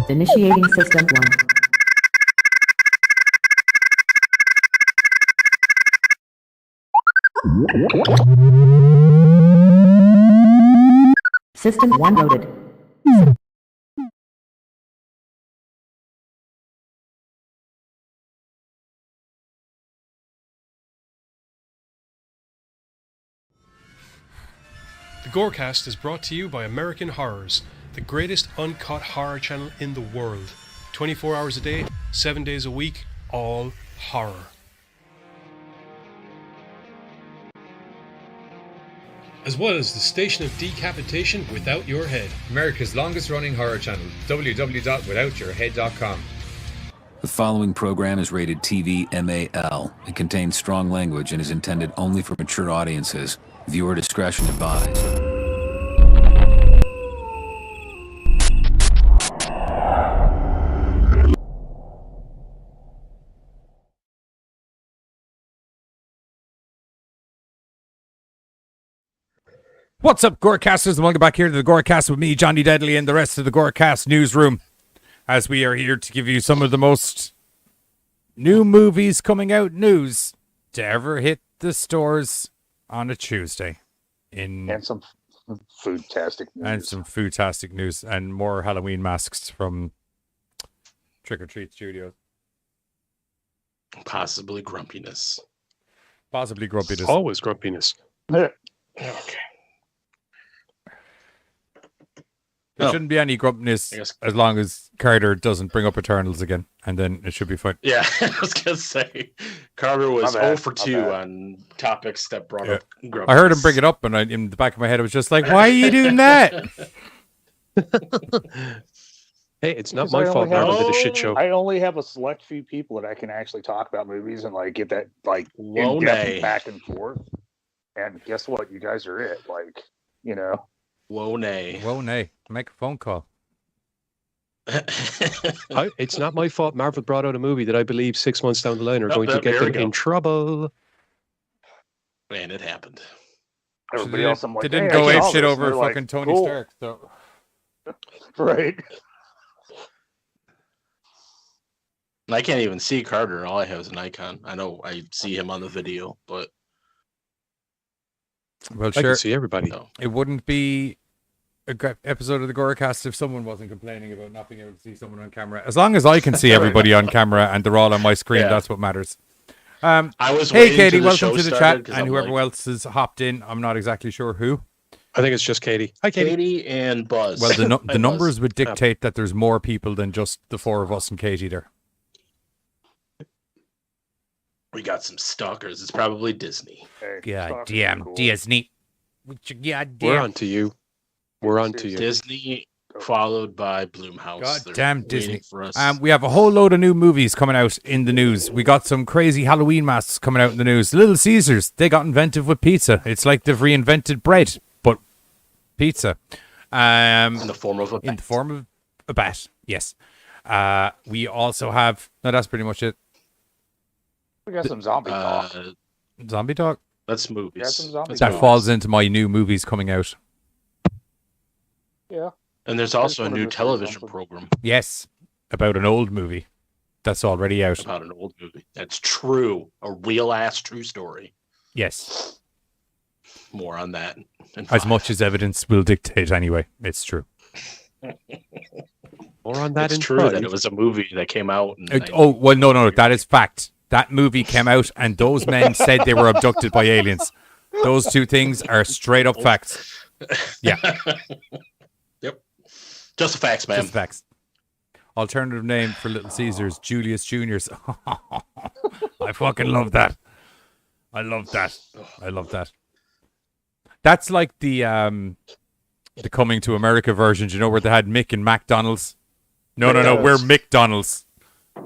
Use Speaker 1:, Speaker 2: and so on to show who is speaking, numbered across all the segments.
Speaker 1: Initiating System 1. System 1 loaded.
Speaker 2: The GoreCast is brought to you by American Horrors, the greatest uncut horror channel in the world. 24 hours a day, 7 days a week, all horror. As well as the station of decapitation without your head.
Speaker 3: America's longest running horror channel, www.withoutyourhead.com.
Speaker 4: The following program is rated TV MAL. It contains strong language and is intended only for mature audiences. Viewer discretion advised.
Speaker 5: What's up, GoreCasters, and welcome back here to the GoreCast with me, Johnny Deadly, and the rest of the GoreCast newsroom, as we are here to give you some of the most new movies coming out news to ever hit the stores on a Tuesday.
Speaker 6: And some foodtastic news.
Speaker 5: And some foodtastic news, and more Halloween masks from Trick or Treat Studios.
Speaker 7: Possibly grumpiness.
Speaker 5: Possibly grumpiness.
Speaker 2: Always grumpiness.
Speaker 6: Yeah.
Speaker 2: Okay.
Speaker 5: There shouldn't be any grumpiness as long as Carter doesn't bring up Eternals again, and then it should be fine.
Speaker 7: Yeah, I was going to say, Carter was 0 for 2 on topics that brought up grumpiness.
Speaker 5: I heard him bring it up, and in the back of my head, I was just like, why are you doing that?
Speaker 2: Hey, it's not my fault Marvel did a shit show.
Speaker 6: I only have a select few people that I can actually talk about movies and like get that like in-depth back and forth. And guess what? You guys are it. Like, you know.
Speaker 7: Whoa, nay.
Speaker 5: Whoa, nay. Make a phone call.
Speaker 2: It's not my fault Marvel brought out a movie that I believe 6 months down the line are going to get them in trouble.
Speaker 7: Man, it happened.
Speaker 6: Everybody else, I'm like,
Speaker 5: they didn't
Speaker 6: hey,
Speaker 5: go
Speaker 6: I
Speaker 5: ape
Speaker 6: saw
Speaker 5: shit
Speaker 6: this.
Speaker 5: over
Speaker 6: They're
Speaker 5: fucking
Speaker 6: like,
Speaker 5: Tony
Speaker 6: cool.
Speaker 5: Stark. So.
Speaker 6: Right.
Speaker 7: I can't even see Carter. All I have is an icon. I know I see him on the video, but
Speaker 5: Well,
Speaker 2: I
Speaker 5: sure.
Speaker 2: can see everybody.
Speaker 7: no.
Speaker 5: It wouldn't be a great episode of the GoreCast if someone wasn't complaining about not being able to see someone on camera. As long as I can see everybody on camera and they're all on my screen, that's what matters.
Speaker 7: I was
Speaker 5: hey,
Speaker 7: waiting
Speaker 5: Katie,
Speaker 7: till the
Speaker 5: welcome
Speaker 7: show
Speaker 5: to the
Speaker 7: started,
Speaker 5: chat,
Speaker 7: 'cause
Speaker 5: and
Speaker 7: I'm
Speaker 5: whoever
Speaker 7: like,
Speaker 5: else has hopped in. I'm not exactly sure who.
Speaker 2: I think it's just Katie. Hi, Katie.
Speaker 7: Katie and Buzz.
Speaker 5: Well, the
Speaker 7: Hi,
Speaker 5: numbers
Speaker 7: Buzz.
Speaker 5: would dictate that there's more people than just the four of us and Katie there.
Speaker 7: We got some stalkers. It's probably Disney.
Speaker 6: Hey,
Speaker 5: God
Speaker 6: fuck,
Speaker 5: damn,
Speaker 6: cool.
Speaker 5: Disney.
Speaker 2: We're on to you. We're on to you.
Speaker 7: Disney followed by Blumhouse.
Speaker 5: God
Speaker 7: They're
Speaker 5: damn
Speaker 7: waiting
Speaker 5: Disney.
Speaker 7: For us.
Speaker 5: We have a whole load of new movies coming out in the news. We got some crazy Halloween masks coming out in the news. Little Caesars, they got inventive with pizza. It's like they've reinvented bread, but pizza.
Speaker 7: in the form of a bat.
Speaker 5: In the form of a bat, yes. We also have... No, that's pretty much it.
Speaker 6: We got some zombie talk.
Speaker 5: Zombie talk?
Speaker 7: That's movies.
Speaker 6: Yeah, some zombie
Speaker 7: That's
Speaker 5: That
Speaker 7: movies.
Speaker 5: falls into my new movies coming out.
Speaker 6: Yeah.
Speaker 7: And there's
Speaker 6: I
Speaker 7: also a
Speaker 6: just
Speaker 7: new
Speaker 6: wanted to say
Speaker 7: television
Speaker 6: something.
Speaker 7: program
Speaker 5: Yes, about an old movie that's already out.
Speaker 7: about an old movie. That's true. A real ass true story.
Speaker 5: Yes.
Speaker 7: More on that.
Speaker 5: As much as evidence will dictate anyway. It's true.
Speaker 2: More on that
Speaker 7: It's
Speaker 2: in
Speaker 7: true
Speaker 2: five.
Speaker 7: that it was a movie that came out. In
Speaker 5: Well, no, that is fact. That movie came out and those men said they were abducted by aliens. Those two things are straight up facts. Yeah.
Speaker 7: Yep. Just the facts, man.
Speaker 5: Just facts. Alternative name for Little Caesars, Julius Juniors. I fucking love that. I love that. I love that. That's like the Coming to America version, you know, where they had Mick and McDonald's. No, we're McDonald's.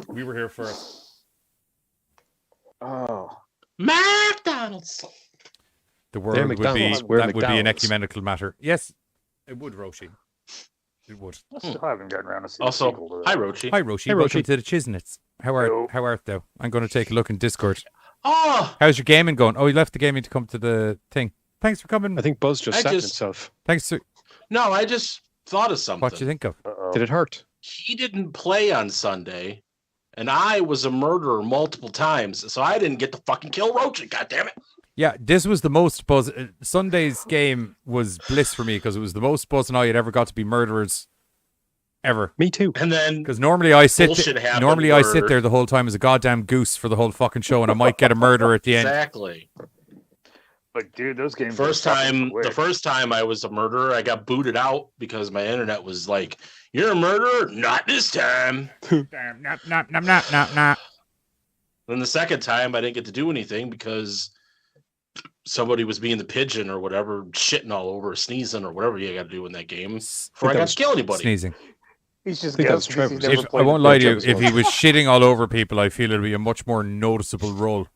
Speaker 5: We were here first.
Speaker 6: Oh.
Speaker 7: McDonald's.
Speaker 5: The world
Speaker 2: They're
Speaker 5: would be
Speaker 2: McDonald's, we're
Speaker 5: that would be an
Speaker 2: McDonald's.
Speaker 5: ecumenical matter. Yes, it would, Roshi. It would.
Speaker 6: I still haven't gotten around to see
Speaker 7: Also,
Speaker 6: the sequel to that.
Speaker 7: hi, Rochi.
Speaker 5: Hi, Roshi.
Speaker 2: Hey,
Speaker 5: Welcome
Speaker 2: Roshi.
Speaker 5: to the Chisnets. How art thou? I'm going to take a look in Discord.
Speaker 7: Oh,
Speaker 5: How's your gaming going? Oh, you left the gaming to come to the thing. Thanks for coming.
Speaker 2: I think Buzz just
Speaker 7: I
Speaker 2: sat
Speaker 7: just-
Speaker 2: himself.
Speaker 5: Thanks. For,
Speaker 7: no, I just thought of something.
Speaker 5: what do you think of?
Speaker 6: Uh-oh.
Speaker 2: Did it hurt?
Speaker 7: he didn't play on Sunday, and I was a murderer multiple times, so I didn't get to fucking kill Roach. God damn it!
Speaker 5: Yeah, this was the most buzz. Sunday's game was bliss for me because it was the most Buzz and I had ever got to be murderers ever.
Speaker 8: Me too.
Speaker 7: And then
Speaker 5: Because normally I sit
Speaker 7: I
Speaker 5: sit there the whole time as a goddamn goose for the whole fucking show, and I might get a murder at the end.
Speaker 7: Exactly.
Speaker 6: But dude, those games.
Speaker 7: The first time I was a murderer, I got booted out because my internet was like, "You're a murderer, not this time."
Speaker 5: Nah.
Speaker 7: Then the second time, I didn't get to do anything because somebody was being the pigeon or whatever, shitting all over, sneezing or whatever you got to do in that game before I got to kill anybody.
Speaker 5: Sneezing.
Speaker 6: He's just
Speaker 8: think that's
Speaker 6: guessing.
Speaker 8: Trevor's.
Speaker 5: I won't lie to you. If he was shitting all over people, I feel it'd be a much more noticeable role.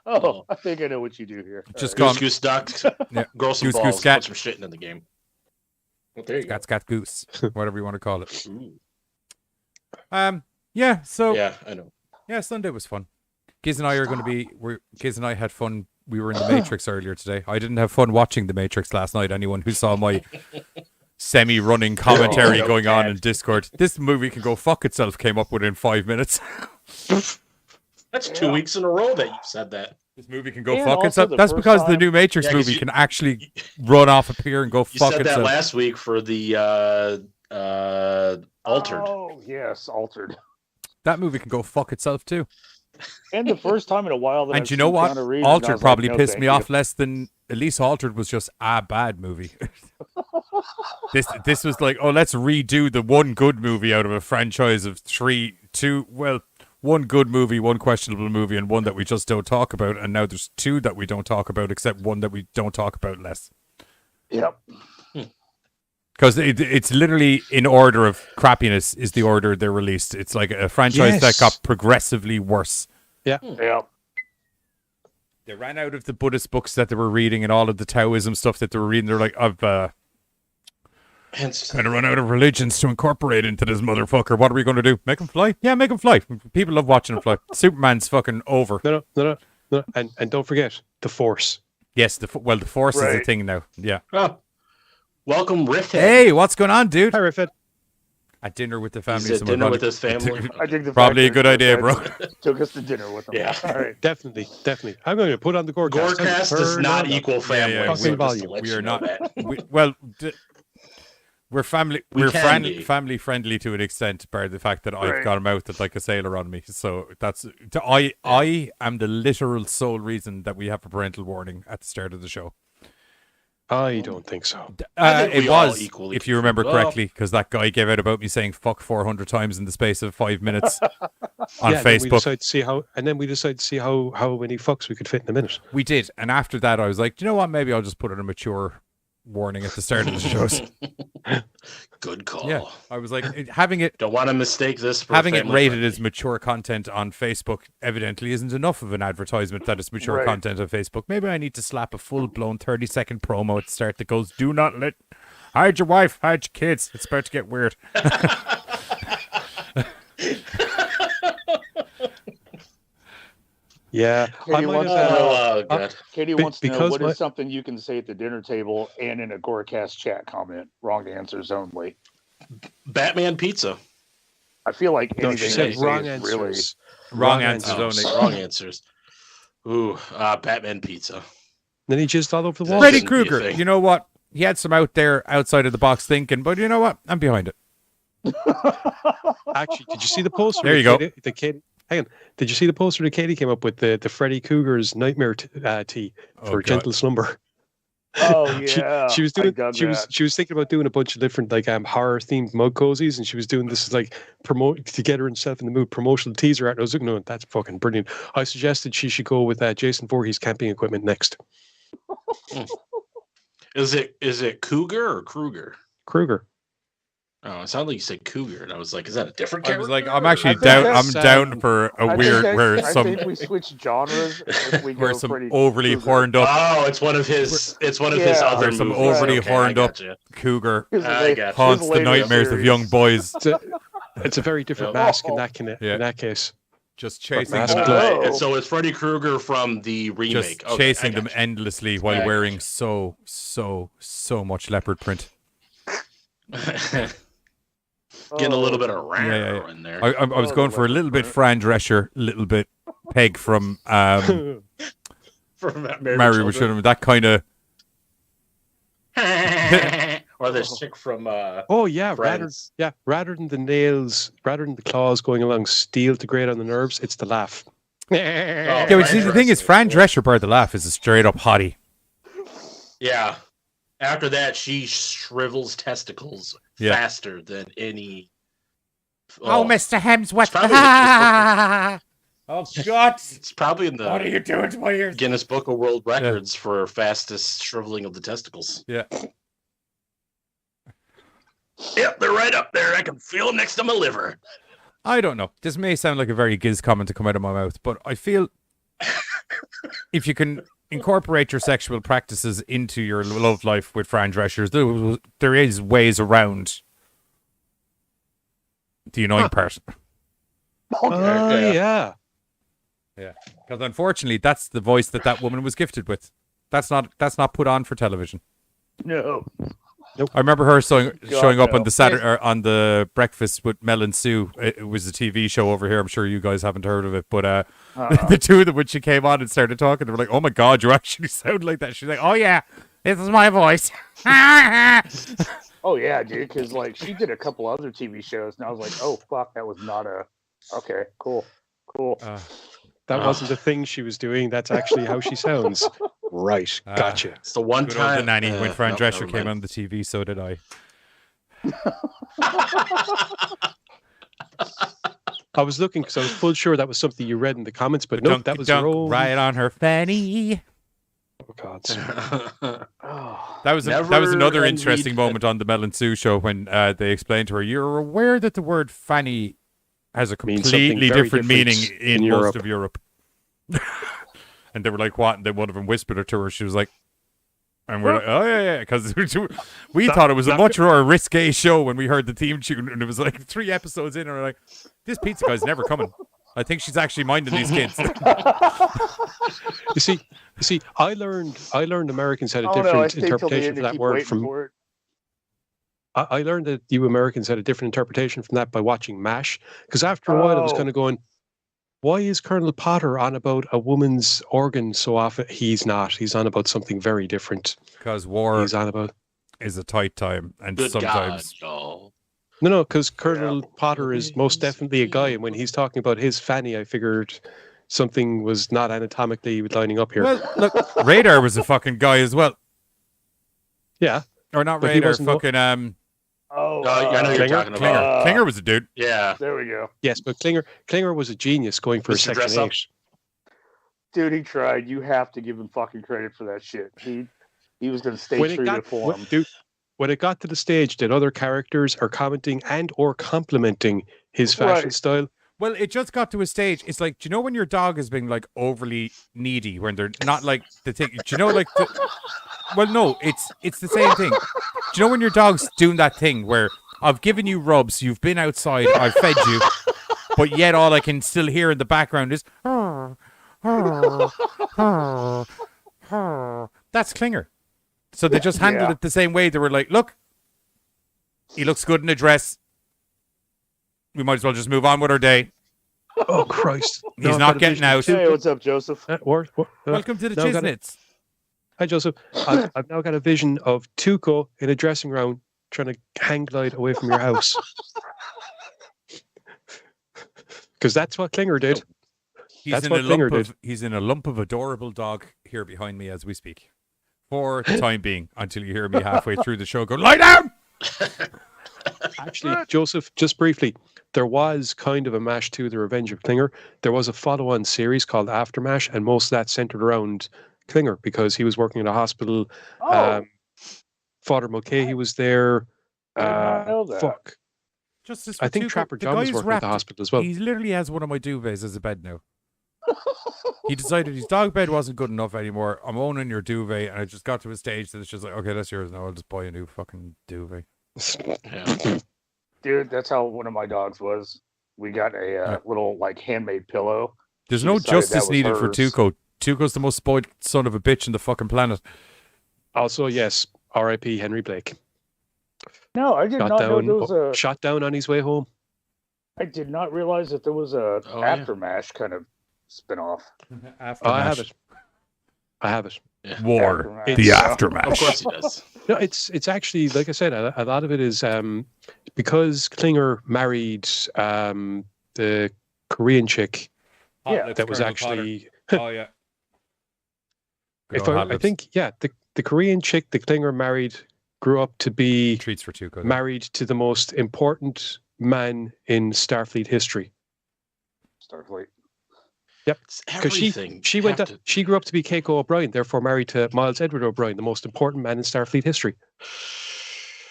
Speaker 6: Oh, I think I know what you do here.
Speaker 5: Just
Speaker 7: Goose,
Speaker 5: gone.
Speaker 7: goose, duck.
Speaker 5: Yeah.
Speaker 7: Grow some
Speaker 5: Goose,
Speaker 7: balls.
Speaker 5: goose, cat.
Speaker 7: Put some shitting in the game. Well, there you go.
Speaker 5: Scat, goose, whatever you want to call it.
Speaker 7: Ooh.
Speaker 5: Yeah. So
Speaker 7: Yeah, I know.
Speaker 5: yeah, Sunday was fun. Giz and I are going to be. Giz and I had fun. We were in the Matrix earlier today. I didn't have fun watching the Matrix last night. Anyone who saw my semi-running commentary going on in Discord, this movie can go fuck itself, came up within 5 minutes.
Speaker 7: That's 2 weeks in a row that you've said that.
Speaker 5: This movie can go
Speaker 6: And
Speaker 5: fuck
Speaker 6: also
Speaker 5: itself.
Speaker 6: the
Speaker 5: That's
Speaker 6: first
Speaker 5: because the
Speaker 6: time-
Speaker 5: new Matrix
Speaker 7: Yeah, 'cause
Speaker 5: movie
Speaker 7: you-
Speaker 5: can actually run off a pier and go
Speaker 7: You
Speaker 5: fuck
Speaker 7: said that
Speaker 5: itself.
Speaker 7: last week for the Altered.
Speaker 6: Oh yes, altered.
Speaker 5: That movie can go fuck itself too.
Speaker 6: And the first time in a while that
Speaker 5: And
Speaker 6: I've
Speaker 5: you know
Speaker 6: seen
Speaker 5: what?
Speaker 6: Keanu Reeves, and I
Speaker 5: Altered
Speaker 6: was
Speaker 5: probably
Speaker 6: like, no,
Speaker 5: pissed
Speaker 6: thank
Speaker 5: me
Speaker 6: you.
Speaker 5: off less than at least Altered was just a bad movie. This was like, oh, let's redo the one good movie out of a franchise of one good movie, one questionable movie, and one that we just don't talk about. And now there's two that we don't talk about, except one that we don't talk about less.
Speaker 6: Yep.
Speaker 5: Because it's literally in order of crappiness is the order they're released. It's like a franchise that
Speaker 8: Yes.
Speaker 5: got progressively worse.
Speaker 6: Yep.
Speaker 5: They ran out of the Buddhist books that they were reading and all of the Taoism stuff that they were reading. They're like, I've kind of run out of religions to incorporate into this motherfucker. What are we going to do? Make him fly? Yeah, make him fly. People love watching him fly. Superman's fucking over.
Speaker 8: No. And don't forget the Force.
Speaker 5: Yes, the Force is a
Speaker 6: Right.
Speaker 5: thing now. Yeah.
Speaker 7: Oh, welcome, Riffhead.
Speaker 5: Hey, what's going on, dude?
Speaker 8: Hi, Riffhead.
Speaker 5: At dinner with the family.
Speaker 7: He's at
Speaker 5: somewhere,
Speaker 7: dinner
Speaker 5: probably-
Speaker 7: with his family.
Speaker 6: I think the
Speaker 5: Probably a
Speaker 6: fact
Speaker 5: good
Speaker 6: that
Speaker 5: idea,
Speaker 6: you
Speaker 5: bro.
Speaker 6: guys Took us to dinner with them.
Speaker 7: Yeah.
Speaker 6: All right.
Speaker 8: Definitely. I'm going to put on the GoreCast.
Speaker 7: GoreCast does not equal family.
Speaker 5: Yeah,
Speaker 7: so
Speaker 8: we-
Speaker 7: just to let
Speaker 5: we
Speaker 7: you
Speaker 5: are
Speaker 7: know
Speaker 5: not.
Speaker 7: that.
Speaker 5: We're family.
Speaker 7: We
Speaker 5: We're
Speaker 7: can be.
Speaker 5: family friendly to an extent, by the fact that I've
Speaker 6: Right.
Speaker 5: got a mouth that's like a sailor on me. So I am the literal sole reason that we have a parental warning at the start of the show.
Speaker 8: I don't think so.
Speaker 7: I think
Speaker 5: It
Speaker 7: we all
Speaker 5: was,
Speaker 7: equally
Speaker 5: if you remember
Speaker 7: well.
Speaker 5: correctly, because that guy gave out about me saying "fuck" 400 times in the space of 5 minutes on
Speaker 8: And then we
Speaker 5: Facebook.
Speaker 8: decided to see how many fucks we could fit in a minute.
Speaker 5: We did, and after that, I was like, do you know what? Maybe I'll just put in a mature warning at the start of the shows.
Speaker 7: Good call.
Speaker 5: Yeah, I was like, having it
Speaker 7: Don't want to mistake this. For
Speaker 5: having it
Speaker 7: family
Speaker 5: rated
Speaker 7: friendly.
Speaker 5: as mature content on Facebook evidently isn't enough of an advertisement that it's mature
Speaker 6: Right.
Speaker 5: content on Facebook. Maybe I need to slap a full-blown 30-second promo at the start that goes, do not let... Hide your wife, hide your kids. It's about to get weird.
Speaker 8: Yeah, I
Speaker 6: Katie
Speaker 8: might
Speaker 6: wants
Speaker 8: have.
Speaker 6: to know-
Speaker 7: Oh, God.
Speaker 6: Katie
Speaker 8: Be-
Speaker 6: wants to know
Speaker 8: because
Speaker 6: what
Speaker 8: my-
Speaker 6: is something you can say at the dinner table and in a GoreCast chat comment. Wrong answers only.
Speaker 7: Batman pizza.
Speaker 6: I feel like
Speaker 8: No,
Speaker 6: anything
Speaker 8: she
Speaker 6: they
Speaker 8: said
Speaker 6: say
Speaker 8: wrong
Speaker 6: is
Speaker 8: answers.
Speaker 6: really.
Speaker 5: Wrong answers
Speaker 7: Oh,
Speaker 5: only.
Speaker 7: wrong answers. Ooh, Batman pizza.
Speaker 8: Then he jizzed all over the wall.
Speaker 5: Freddy
Speaker 7: shouldn't be a
Speaker 5: Krueger,
Speaker 7: thing.
Speaker 5: you know what? He had some out there outside of the box thinking, but you know what? I'm behind it.
Speaker 8: Actually, did you see the poster?
Speaker 5: There you
Speaker 8: that
Speaker 5: go.
Speaker 8: Katie, hang on. Did you see the poster that Katie came up with the Freddy Krueger's nightmare tea
Speaker 5: Oh,
Speaker 8: for
Speaker 5: God.
Speaker 8: gentle slumber?
Speaker 6: Oh yeah,
Speaker 8: She was
Speaker 6: I
Speaker 8: doing.
Speaker 6: dug
Speaker 8: She was
Speaker 6: that.
Speaker 8: she was thinking about doing a bunch of different horror themed mug cozies, and she was doing this like promote to get herself in the mood, promotional teaser art. And I was looking, no, that's fucking brilliant. I suggested she should go with Jason Voorhees camping equipment next.
Speaker 7: Is it Cougar or Kruger?
Speaker 8: Kruger.
Speaker 7: Oh, it sounded like you said Cougar, and I was like, is that a different
Speaker 5: I
Speaker 7: character?
Speaker 5: was like, I'm actually
Speaker 6: I think
Speaker 5: down.
Speaker 6: that's,
Speaker 5: I'm down for a
Speaker 6: I
Speaker 5: weird
Speaker 6: think
Speaker 5: where
Speaker 6: I
Speaker 5: some
Speaker 6: think we switch genres if we
Speaker 5: where
Speaker 6: go
Speaker 5: some
Speaker 6: pretty
Speaker 5: overly
Speaker 6: Kruger.
Speaker 5: horned up
Speaker 7: Oh, it's one of his. It's one of his
Speaker 6: Yeah.
Speaker 7: other
Speaker 5: There's some
Speaker 7: movies.
Speaker 5: overly
Speaker 7: Okay, I
Speaker 5: horned up
Speaker 7: gotcha.
Speaker 5: cougar
Speaker 6: His
Speaker 7: I
Speaker 6: la-
Speaker 7: got you.
Speaker 5: haunts
Speaker 6: his
Speaker 5: the
Speaker 6: latest
Speaker 5: nightmares of
Speaker 6: series.
Speaker 5: young boys,
Speaker 8: It's a very different
Speaker 6: Yeah.
Speaker 8: mask in
Speaker 6: Oh.
Speaker 8: that case.
Speaker 5: just chasing
Speaker 8: mask
Speaker 5: them,
Speaker 6: Oh.
Speaker 7: And so it's Freddy Krueger from the remake.
Speaker 5: just
Speaker 7: Okay,
Speaker 5: chasing
Speaker 7: I
Speaker 5: them
Speaker 7: gotcha.
Speaker 5: endlessly while
Speaker 7: I got
Speaker 5: wearing
Speaker 7: you.
Speaker 5: so much leopard print.
Speaker 7: Getting a little bit of rar in there.
Speaker 5: I was going for a little bit Fran Drescher, little bit Peg from
Speaker 7: From
Speaker 5: Married with Children. That kind of.
Speaker 7: Or this chick from
Speaker 8: Friends. rather than the nails, rather than the claws going along steel to grate on the nerves, it's the laugh.
Speaker 5: Yeah, but see, the thing is, Fran Drescher by the laugh is a straight up hottie.
Speaker 7: Yeah. After that, she shrivels testicles faster than any.
Speaker 5: Oh, Mr. Hemsworth. Oh, God.
Speaker 7: It's probably in the
Speaker 5: What are you doing to my ears?
Speaker 7: Guinness Book of World Records for fastest shriveling of the testicles.
Speaker 5: Yeah.
Speaker 7: Yep, they're right up there. I can feel them next to my liver.
Speaker 5: I don't know. This may sound like a very giz comment to come out of my mouth, but I feel if you can incorporate your sexual practices into your love life with Fran Drescher, there is ways around the annoying part.
Speaker 8: Yeah.
Speaker 5: Yeah, because unfortunately, that's the voice that woman was gifted with. That's not put on for television.
Speaker 6: No.
Speaker 8: Nope.
Speaker 5: I remember her showing up
Speaker 6: no.
Speaker 5: on the Saturday or on the Breakfast with Mel and Sue. It was a TV show over here. I'm sure you guys haven't heard of it, but the two of them, when she came on and started talking, they were like, "Oh my God, you actually sound like that." She's like, "Oh yeah, this is my voice."
Speaker 6: Oh yeah, dude. Because like she did a couple other TV shows, and I was like, "Oh fuck, that was not a." Okay, cool.
Speaker 8: That wasn't the thing she was doing. That's actually how she sounds. Right. Gotcha.
Speaker 7: It's the one
Speaker 5: Good
Speaker 7: time.
Speaker 5: old the nanny when Fran
Speaker 7: no,
Speaker 5: Drescher
Speaker 7: never
Speaker 5: came
Speaker 7: mind.
Speaker 5: on the TV, so did I.
Speaker 8: I was looking because I was full sure that was something you read in the comments, but no, that was your own.
Speaker 5: right on her fanny.
Speaker 8: Oh, God.
Speaker 5: That was another interesting moment on the Mel and Sue show when they explained to her, "You're aware that the word fanny has a
Speaker 8: Means something
Speaker 5: completely
Speaker 8: very
Speaker 5: different
Speaker 8: different
Speaker 5: meaning
Speaker 8: in
Speaker 5: in most
Speaker 8: Europe."
Speaker 5: of Europe." And they were like, "What?" And then one of them whispered it to her. She was like, and we're like, "Oh yeah," because we thought it was a much more risque show when we heard the theme tune, and it was like 3 episodes in, and we're like, "This pizza guy's never coming." I think she's actually minding these kids.
Speaker 8: You see, I learned Americans had a
Speaker 6: Oh no, I
Speaker 8: different
Speaker 6: stayed till the
Speaker 8: interpretation
Speaker 6: end
Speaker 8: for
Speaker 6: to
Speaker 8: that
Speaker 6: keep
Speaker 8: word
Speaker 6: waiting
Speaker 8: from.
Speaker 6: for it.
Speaker 8: I learned that you Americans had a different interpretation from that by watching MASH, because after a while I was kind of going, why is Colonel Potter on about a woman's organ so often? He's not. He's on about something very different.
Speaker 5: Because war
Speaker 8: He's on about.
Speaker 5: is a tight time, and
Speaker 7: Good
Speaker 5: sometimes
Speaker 7: God, Joel.
Speaker 8: No, because Colonel Potter is most definitely a guy, and when he's talking about his fanny, I figured something was not anatomically lining up here.
Speaker 5: Well, look, Radar was a fucking guy as well.
Speaker 8: Yeah.
Speaker 5: Or not
Speaker 8: But he
Speaker 5: Radar,
Speaker 8: wasn't
Speaker 5: fucking
Speaker 6: Oh,
Speaker 7: I know who you're
Speaker 8: Klinger?
Speaker 7: talking about.
Speaker 5: Klinger was a dude.
Speaker 7: Yeah.
Speaker 6: there we go.
Speaker 8: Yes, but Klinger was a genius going for a
Speaker 7: Mr. Dress
Speaker 8: Section
Speaker 7: Up?
Speaker 8: 8.
Speaker 6: Dude, he tried. You have to give him fucking credit for that shit. He was going to stay
Speaker 8: When it
Speaker 6: true to
Speaker 8: got
Speaker 6: form.
Speaker 8: when it got to the stage that other characters are commenting and or complimenting his fashion
Speaker 6: Right.
Speaker 8: style,
Speaker 5: Well, it just got to a stage. It's like, do you know when your dog is being like overly needy when they're not like the thing? Do you know like? Well, no, it's the same thing. Do you know when your dog's doing that thing where I've given you rubs, you've been outside, I've fed you, but yet all I can still hear in the background is that's Klinger. So they just handled it the same way. They were like, look, he looks good in a dress. We might as well just move on with our day.
Speaker 8: oh Christ,
Speaker 5: He's not getting out.
Speaker 6: Hey, what's up, Joseph?
Speaker 5: Welcome to the
Speaker 8: now got
Speaker 5: Chisnits.
Speaker 8: Hi, Joseph. I've now got a vision of Tuco in a dressing gown trying to hang glide away from your house. Because that's what Klinger did. That's what Klinger did.
Speaker 5: He's in a lump of adorable dog here behind me as we speak. For the time being, until you hear me halfway through the show go, lie down!
Speaker 8: Actually, Joseph, just briefly, there was kind of a MASH to The Revenge of Klinger. There was a follow-on series called Aftermash, and most of that centered around Klinger because he was working in a hospital. Father Mulcahy was there.
Speaker 6: I didn't know that.
Speaker 8: Fuck.
Speaker 5: Justice
Speaker 8: I think Trapper John was working at the hospital as well.
Speaker 5: He literally has one of my duvets as a bed now. He decided his dog bed wasn't good enough anymore. I'm owning your duvet, and I just got to a stage that it's just like, okay, that's yours now. I'll just buy a new fucking duvet.
Speaker 7: Yeah.
Speaker 6: Dude, that's how one of my dogs was. We got a little like handmade pillow.
Speaker 5: There's
Speaker 6: She
Speaker 5: no
Speaker 6: decided that
Speaker 5: justice
Speaker 6: was
Speaker 5: needed for
Speaker 6: hers.
Speaker 5: Tuco. Tuco's the most spoiled son of a bitch in the fucking planet.
Speaker 8: Also, yes, R.I.P. Henry Blake.
Speaker 6: No, I did not know there was a.
Speaker 8: Shot down on his way home.
Speaker 6: I did not realize that there was a Aftermath kind of spinoff.
Speaker 8: I have it. I have it.
Speaker 7: Yeah.
Speaker 5: War,
Speaker 6: Aftermath.
Speaker 5: the aftermath.
Speaker 7: Of course he does.
Speaker 8: No, it's actually, like I said, a lot of it is because Klinger married the Korean chick.
Speaker 6: Yeah,
Speaker 8: That was actually.
Speaker 5: Oh yeah.
Speaker 8: I think the Korean chick that Klinger married grew up to be
Speaker 5: treats for two.
Speaker 8: Married to the most important man in Starfleet history.
Speaker 6: Starfleet.
Speaker 8: Yep, because she grew up to be Keiko O'Brien, therefore married to Miles Edward O'Brien, the most important man in Starfleet history.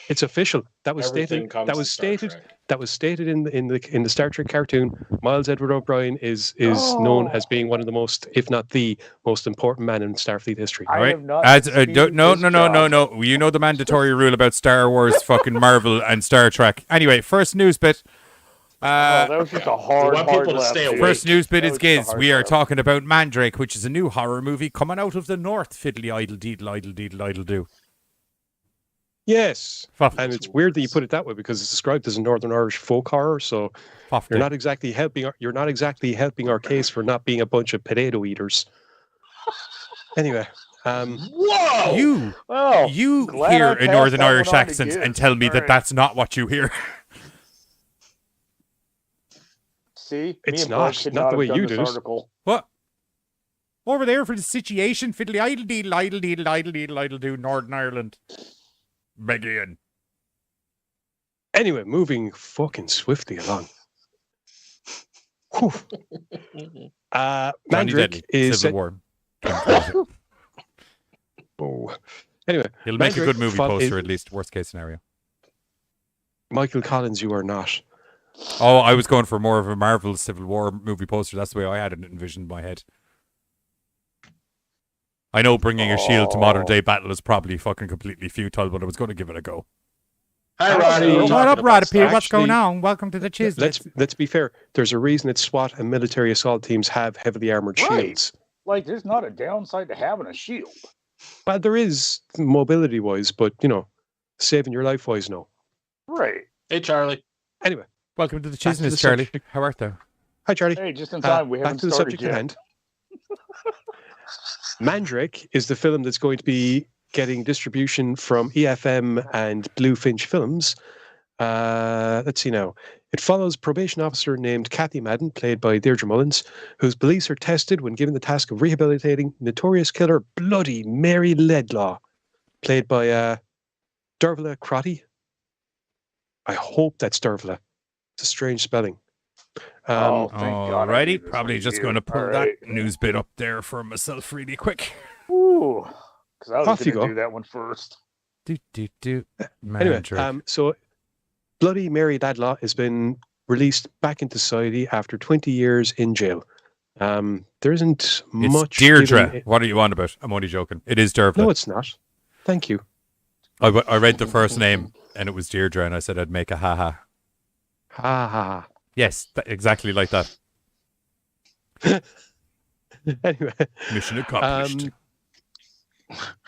Speaker 8: It's official. That was stated. That was stated in the Star Trek cartoon. Miles Edward O'Brien is known as being one of the most, if not the most important man in Starfleet history.
Speaker 5: All right. No. You know the mandatory rule about Star Wars, fucking Marvel, and Star Trek. Anyway, first news bit.
Speaker 6: That was just a hard
Speaker 7: people to stay awake.
Speaker 5: First news bit is Giz. We are talking about Mandrake, which is a new horror movie coming out of the north. Fiddly idle deedle do.
Speaker 8: Yes, and it's weird that you put it that way because it's described as a Northern Irish folk horror. So you're not exactly helping. You're not exactly helping our case for not being a bunch of potato eaters. Anyway,
Speaker 7: whoa!
Speaker 5: You hear a Northern Irish accent and tell me that that's not what you hear.
Speaker 6: See,
Speaker 8: it's not the way you do it.
Speaker 5: What? Over there for the situation, fiddly idle do Northern Ireland. Begin.
Speaker 8: Anyway, moving fucking swiftly along. Mandrake is
Speaker 5: Civil War.
Speaker 8: Anyway,
Speaker 5: he'll make a good movie poster at least. Worst case scenario.
Speaker 8: Michael Collins, you are not.
Speaker 5: Oh, I was going for more of a Marvel Civil War movie poster. That's the way I had it envisioned in my head. I know bringing a shield to modern day battle is probably fucking completely futile, but I was going to give it a go.
Speaker 7: Hi, Roddy.
Speaker 5: What up, Roddy? What's going on? Welcome to the Chiz.
Speaker 8: Let's be fair. There's a reason that SWAT and military assault teams have heavily armored shields.
Speaker 6: Like, there's not a downside to having a shield.
Speaker 8: Well, there is mobility-wise, but, saving your life-wise, no.
Speaker 6: Right.
Speaker 7: Hey, Charlie.
Speaker 8: Anyway.
Speaker 5: Welcome to the Chizness, Charlie. How art thou?
Speaker 8: Hi, Charlie.
Speaker 6: Hey, just in time. We haven't
Speaker 8: back to the
Speaker 6: started
Speaker 8: subject
Speaker 6: yet.
Speaker 8: at hand. Mandrake is the film that's going to be getting distribution from EFM and Bluefinch Films. Let's see now. It follows probation officer named Kathy Madden, played by Deirdre Mullins, whose beliefs are tested when given the task of rehabilitating notorious killer Bloody Mary Ledlaw, played by Dervla Crotty. I hope that's Dervla. It's a strange spelling.
Speaker 5: Alrighty, probably just going to pull that news bit up there for myself really quick.
Speaker 6: Ooh, because I was
Speaker 8: Off you
Speaker 6: going to
Speaker 8: go.
Speaker 6: do that one first.
Speaker 8: Anyway, so Bloody Mary Ladlaw has been released back into society after 20 years in jail. There isn't much.
Speaker 5: Deirdre. What are you on about? I'm only joking. It is Dervla.
Speaker 8: No, it's not. Thank you.
Speaker 5: I read the first name and it was Deirdre, and I said I'd make a ha ha.
Speaker 8: Ha ha.
Speaker 5: Yes, exactly like that.
Speaker 8: Anyway,
Speaker 5: mission accomplished.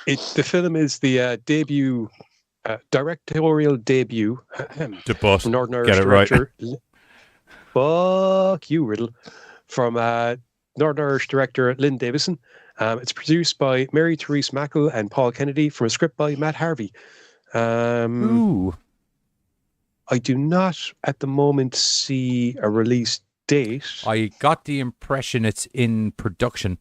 Speaker 8: The film is the directorial debut from Northern Irish director. Right. Fuck you, Riddle. From Northern Irish director Lynn Davison. It's produced by Mary Therese Mackle and Paul Kennedy from a script by Matt Harvey.
Speaker 5: Ooh.
Speaker 8: I do not at the moment see a release date.
Speaker 5: I got the impression it's in production.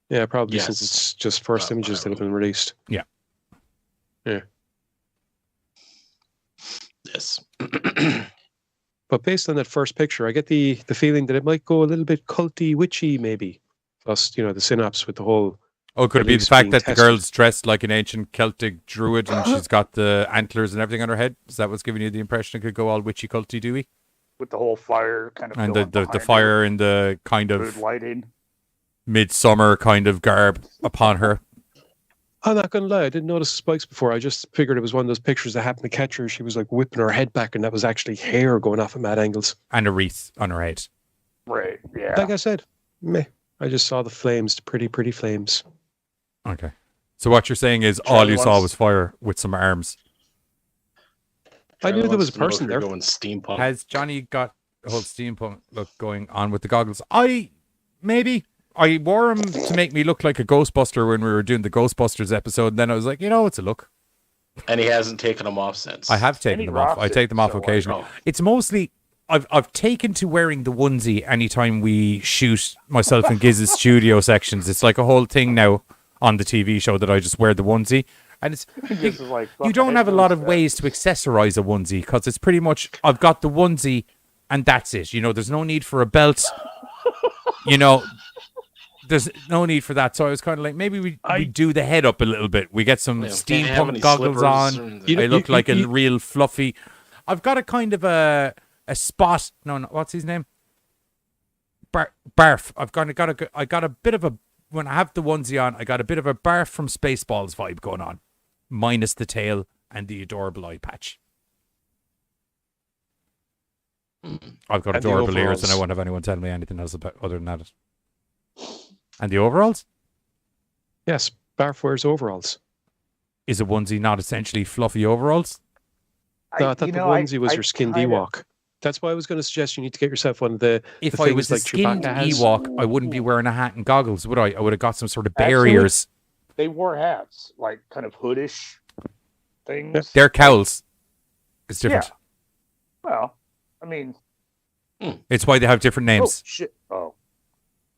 Speaker 8: Yeah, probably since it's just first images that have been released.
Speaker 5: Yeah.
Speaker 8: Yeah.
Speaker 7: Yes.
Speaker 8: But based on that first picture, I get the feeling that it might go a little bit culty, witchy, maybe. Plus, the synopsis with the whole.
Speaker 5: Oh, could it be the fact that the girl's dressed like an ancient Celtic druid and she's got the antlers and everything on her head? Is that what's giving you the impression it could go all witchy, culty, dewy?
Speaker 6: With the whole fire kind of.
Speaker 5: And the fire in the kind of
Speaker 6: lighting.
Speaker 5: Midsummer kind of garb upon her.
Speaker 8: I'm not going to lie, I didn't notice the spikes before. I just figured it was one of those pictures that happened to catch her. She was like whipping her head back and that was actually hair going off at mad angles.
Speaker 5: And a wreath on her head.
Speaker 6: Right, yeah.
Speaker 8: Like I said, I just saw the flames, the pretty, pretty flames.
Speaker 5: Okay. So what you're saying is all you saw was fire with some arms.
Speaker 8: I knew there was a
Speaker 7: Wants to know if
Speaker 8: person
Speaker 7: you're
Speaker 8: there.
Speaker 7: Going steampunk.
Speaker 5: Has Johnny got a whole steampunk look going on with the goggles? Maybe. I wore them to make me look like a Ghostbuster when we were doing the Ghostbusters episode. And then I was like, it's a look.
Speaker 7: And he hasn't taken them off since.
Speaker 5: I have taken them off. I take them off occasionally. It's mostly I've taken to wearing the onesie anytime we shoot myself and Giz's studio sections. It's like a whole thing now on the TV show that I just wear the onesie. And it's you don't have a lot of ways to accessorize a onesie because it's pretty much I've got the onesie and that's it. There's no need for a belt. There's no need for that. So I was kind of like, maybe we do the head up a little bit. We get some steampunk goggles on. I look like a real fluffy. I've got a kind of a spot. No, what's his name? Barf. I got a bit of a, when I have the onesie on, I got a bit of a Barf from Spaceballs vibe going on. Minus the tail and the adorable eye patch. I've got adorable ears and I won't have anyone tell me anything else about other than that. And the overalls?
Speaker 8: Yes, Barf wears overalls.
Speaker 5: Is a onesie not essentially fluffy overalls?
Speaker 8: No, I thought the onesie was your skinned Ewok. That's why I was going to suggest you need to get yourself one of the
Speaker 5: If I was a skinned Ewok, I wouldn't be wearing a hat and goggles, would I? I would have got some sort of barriers.
Speaker 6: They wore hats, like kind of hoodish things.
Speaker 5: They're cowls. It's different.
Speaker 6: Yeah. Well, I mean...
Speaker 5: It's why they have different names.
Speaker 6: Oh, shit. Oh.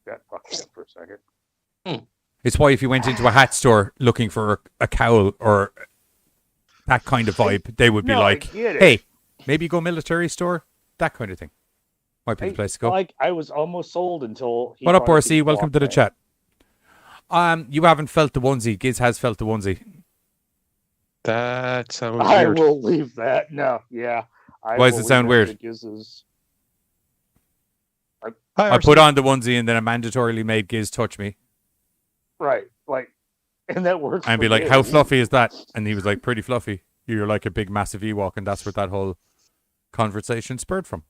Speaker 6: That fucked me up for a second.
Speaker 5: It's why if you went into a hat store looking for a cowl or that kind of vibe, they would be like, hey, maybe go military store, that kind of thing. Might be the place to go.
Speaker 6: Like, I was almost sold until...
Speaker 5: What up, RC? Welcome to the chat. You haven't felt the onesie. Giz has felt the onesie.
Speaker 8: That sounds
Speaker 6: I
Speaker 8: weird.
Speaker 6: will leave that. No, yeah.
Speaker 5: Why does it sound weird? I put on the onesie and then I mandatorily made Giz touch me.
Speaker 6: Right, like, and that works.
Speaker 5: And be like, how fluffy is that? And he was like, pretty fluffy. You're like a big, massive Ewok, and that's where that whole conversation spurred from.